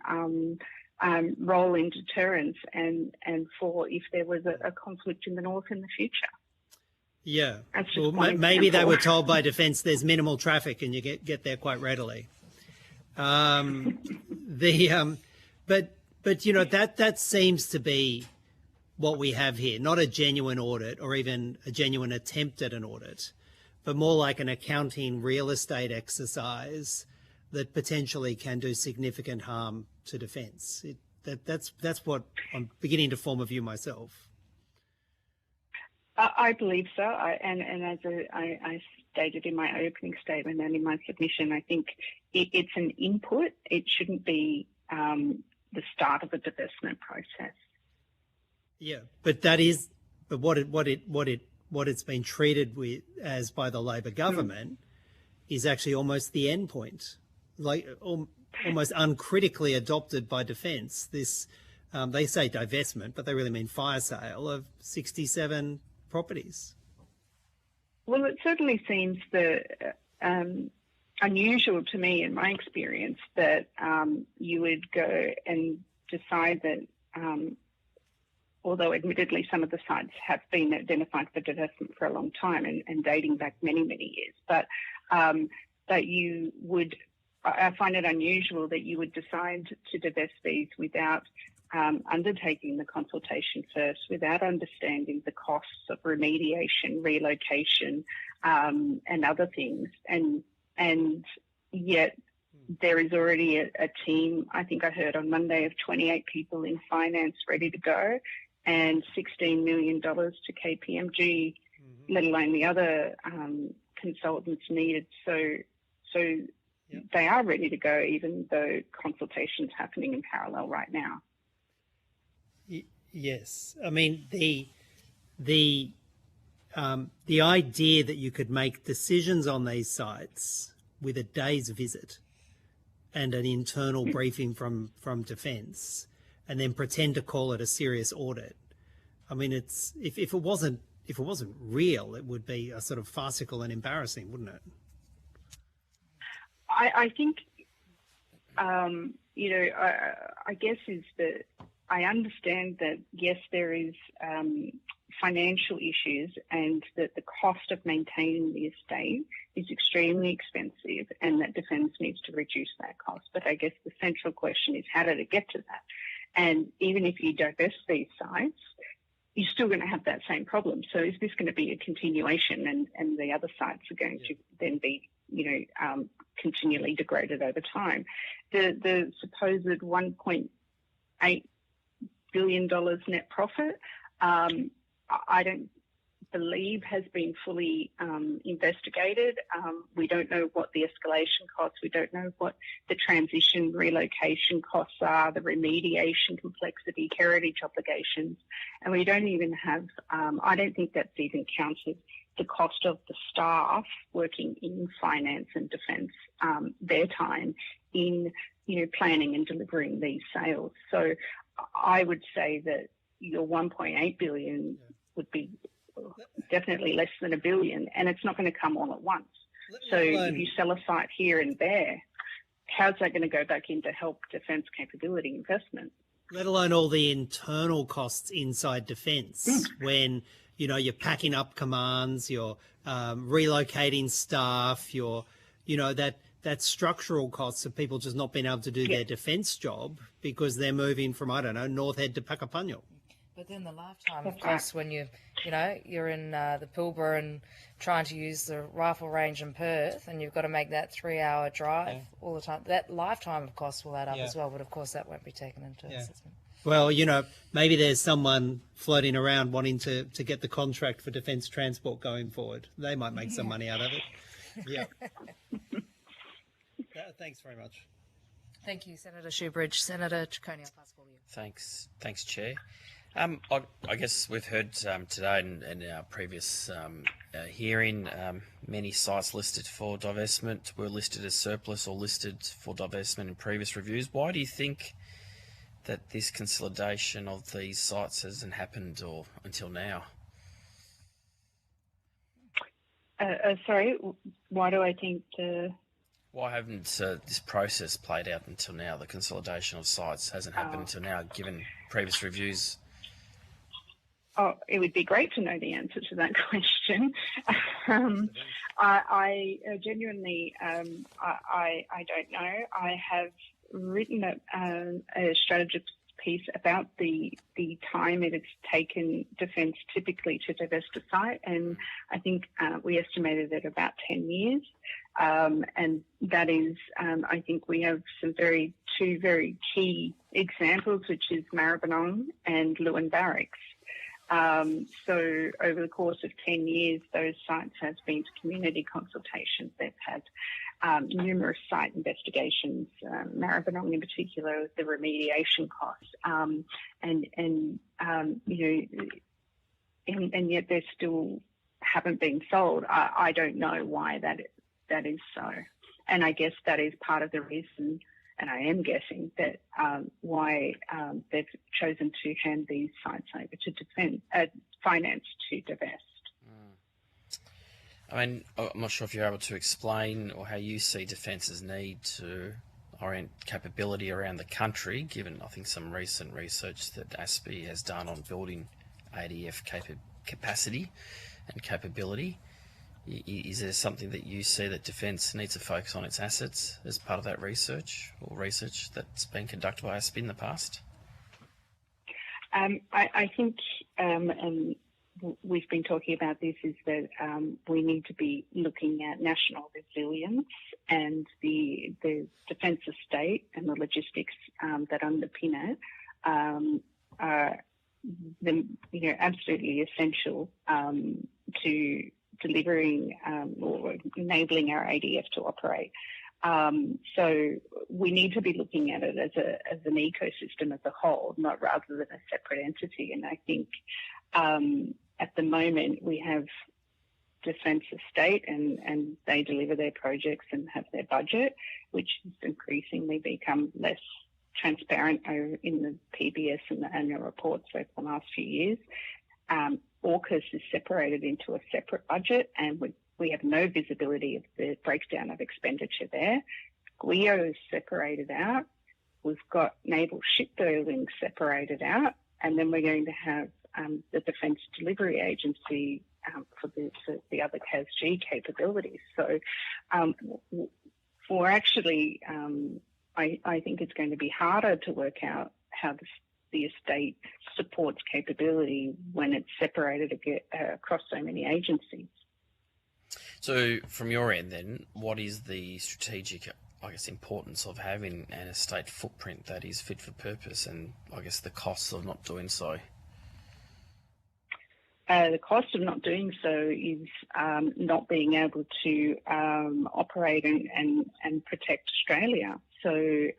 role in deterrence and for if there was a conflict in the north in the future. Yeah. That's just Well, one maybe they example. were told by Defence there's minimal traffic and you get there quite readily. But you know, that seems to be what we have here, not a genuine audit or even a genuine attempt at an audit, but more like an accounting real estate exercise that potentially can do significant harm to Defence. That's what I'm beginning to form a view myself. I believe so, and as I stated in my opening statement and in my submission, I think it's an input. It shouldn't be the start of a divestment process. Yeah, but what it's been treated with as by the Labor government is actually almost the end point, like almost uncritically adopted by Defence. This they say divestment, but they really mean fire sale of 67 properties. Well, it certainly seems that unusual to me in my experience that you would go and decide that, although admittedly some of the sites have been identified for divestment for a long time and dating back many, many years, but that you would, I find it unusual that you would decide to divest these without undertaking the consultation first, without understanding the costs of remediation, relocation, and other things. And yet there is already a team, I think I heard on Monday, of 28 people in finance ready to go, and $16 million to KPMG, let alone the other consultants needed. So they are ready to go, even though consultation's happening in parallel right now. Yes, I mean the idea that you could make decisions on these sites with a day's visit and an internal briefing from Defence, and then pretend to call it a serious audit. I mean, it's if it wasn't real, it would be a sort of farcical and embarrassing, wouldn't it? I think, you know, I guess is that I understand that, yes, there is financial issues and that the cost of maintaining the estate is extremely expensive and that Defence needs to reduce that cost. But I guess the central question is, how did it get to that? And even if you divest these sites, you're still going to have that same problem. So is this going to be a continuation and the other sites are going to then be, you know, continually degraded over time? The supposed $1.8 billion net profit, I don't believe has been fully investigated. We don't know what the escalation costs, we don't know what the transition relocation costs are, the remediation complexity, heritage obligations, and we don't even have, I don't think that's even counted the cost of the staff working in finance and Defence, their time in, you know, planning and delivering these sales. So I would say that your 1.8 billion would be definitely less than $1 billion, and it's not going to come all at once. So if you sell a site here and there, how's that going to go back into help Defence capability investment? Let alone all the internal costs inside Defence when, you know, you're packing up commands, you're relocating staff, you're, you know, that structural costs of people just not being able to do their defence job because they're moving from, I don't know, North Head to Puckapunyal. But then the lifetime of costs when you're in the Pilbara and trying to use the rifle range in Perth and you've got to make that 3-hour drive all the time, that lifetime of costs will add up as well, but of course that won't be taken into assessment. Well, you know, maybe there's someone floating around wanting to get the contract for Defence transport going forward. They might make some money out of it. Yeah. Thanks very much. Thank you, Senator Shoebridge. Senator Ciccone, I'll pass for you. Thanks, Chair. I guess we've heard today in our previous hearing, many sites listed for divestment were listed as surplus or listed for divestment in previous reviews. Why do you think that this consolidation of these sites hasn't happened until now? Sorry, why do I think Why haven't this process played out until now? The consolidation of sites hasn't happened until now, given previous reviews. it would be great to know the answer to that question. I genuinely, I don't know. I have written a strategist piece about the time it has taken Defence typically to divest a site, and I think we estimated it about 10 years. And that is, I think we have two very key examples, which is Maribyrnong and Lewin Barracks. So over the course of 10 years, those sites have been to community consultations. They've had numerous site investigations, Maribyrnong in particular, the remediation costs, and yet they still haven't been sold. I don't know why that is so, and I guess that is part of the reason. And I am guessing that why they've chosen to hand these sites over to finance to divest. I mean, I'm not sure if you're able to explain or how you see Defence's need to orient capability around the country, given I think some recent research that ASPI has done on building ADF capacity and capability. Is there something that you see that Defence needs to focus on its assets as part of that research or research that's been conducted by ASPI in the past? I think, and we've been talking about this, is that we need to be looking at national resilience and the defence estate and the logistics that underpin it are absolutely essential to delivering or enabling our ADF to operate. So we need to be looking at it as an ecosystem as a whole, not rather than a separate entity. And I think at the moment we have Defence Estate and they deliver their projects and have their budget, which has increasingly become less transparent in the PBS and the annual reports over the last few years. AUKUS is separated into a separate budget, and we have no visibility of the breakdown of expenditure there. GWIO is separated out. We've got naval shipbuilding separated out, and then we're going to have the Defence Delivery Agency for the other CASG capabilities. So we're actually, I think it's going to be harder to work out how the estate supports capability when it's separated across so many agencies. So from your end then, what is the strategic, I guess, importance of having an estate footprint that is fit for purpose, and I guess the costs of not doing so? The cost of not doing so is not being able to operate and protect Australia. So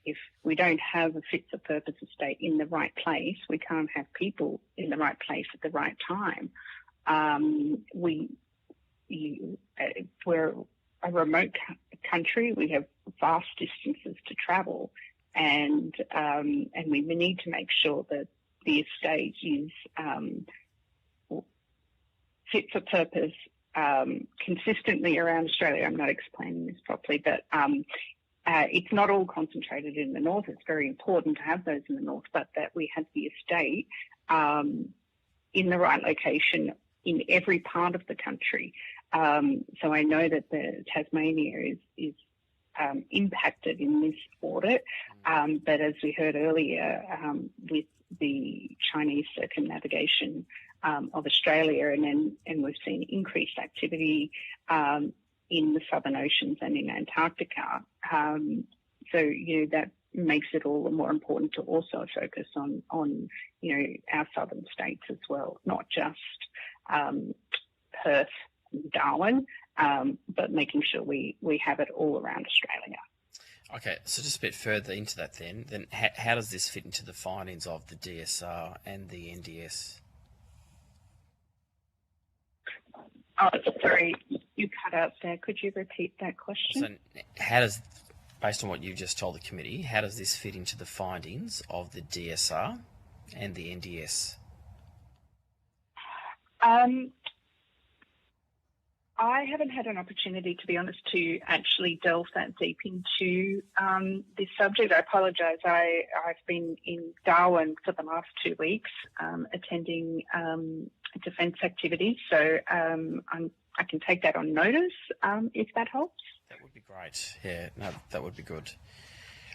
if we don't have a fit-for-purpose estate in the right place, we can't have people in the right place at the right time. We're a remote country. We have vast distances to travel, and we need to make sure that the estate is fit for purpose consistently around Australia. I'm not explaining this properly, but it's not all concentrated in the north. It's very important to have those in the north, but that we have the estate in the right location in every part of the country. So I know that the Tasmania is impacted in this audit, but as we heard earlier, with the Chinese circumnavigation of Australia, and we've seen increased activity in the southern oceans and in Antarctica. So that makes it all the more important to also focus on our southern states as well, not just Perth and Darwin, but making sure we have it all around Australia. Okay, so just a bit further into that then how does this fit into the findings of the DSR and the NDS? Oh, sorry, you cut out there. Could you repeat that question? So how does, based on what you've just told the committee, how does this fit into the findings of the DSR and the NDS? I haven't had an opportunity, to be honest, to actually delve that deep into this subject. I apologise. I've been in Darwin for the last 2 weeks attending defence activities, so I can take that on notice if that helps. That would be great. Yeah, no, that would be good.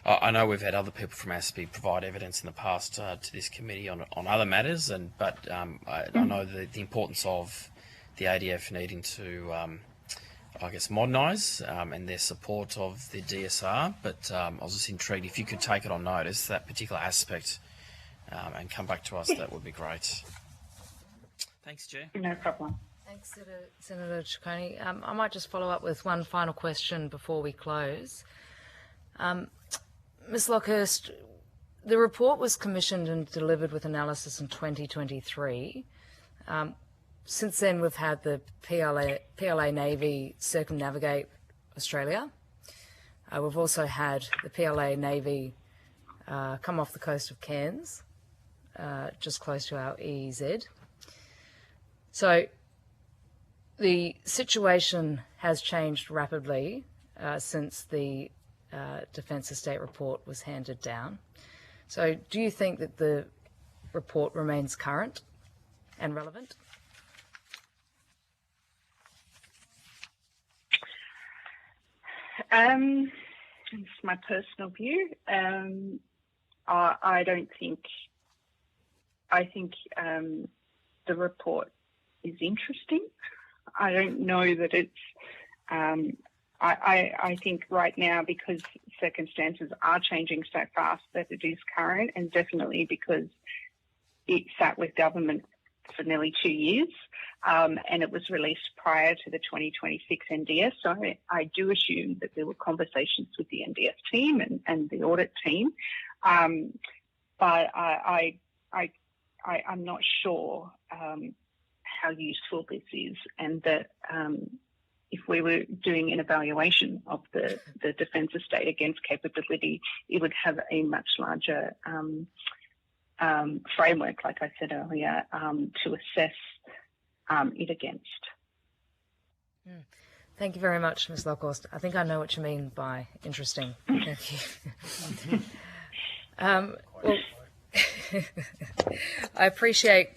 I know we've had other people from ASPI provide evidence in the past to this committee on other matters, but I know the importance of the ADF needing to, I guess, modernise and their support of the DSR. But I was just intrigued if you could take it on notice, that particular aspect, and come back to us. That would be great. Thanks, Chair. No problem. Thanks, Senator Ciccone. I might just follow up with one final question before we close. Ms Lockhurst, the report was commissioned and delivered with analysis in 2023. Since then, we've had the PLA Navy circumnavigate Australia. We've also had the PLA Navy come off the coast of Cairns, just close to our EEZ. So the situation has changed rapidly since the Defence Estate report was handed down. So do you think that the report remains current and relevant? It's my personal view. I don't think. I think the report is interesting. I don't know that it's. I think right now, because circumstances are changing so fast, that it is current, and definitely because it sat with government for nearly 2 years, and it was released prior to the 2026 NDS. So I do assume that there were conversations with the NDS team and the audit team, but I'm not sure how useful this is, and that if we were doing an evaluation of the defence estate against capability, it would have a much larger framework, like I said earlier, to assess it against. Thank you very much, Ms Lockhurst. I think I know what you mean by interesting. Thank you. Well, I appreciate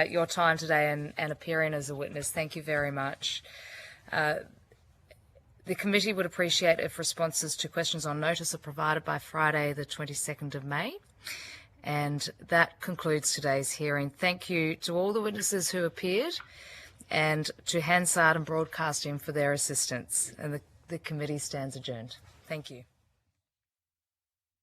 your time today and appearing as a witness. Thank you very much. The committee would appreciate if responses to questions on notice are provided by Friday, the 22nd of May. And that concludes today's hearing. Thank you to all the witnesses who appeared and to Hansard and Broadcasting for their assistance. And the committee stands adjourned. Thank you.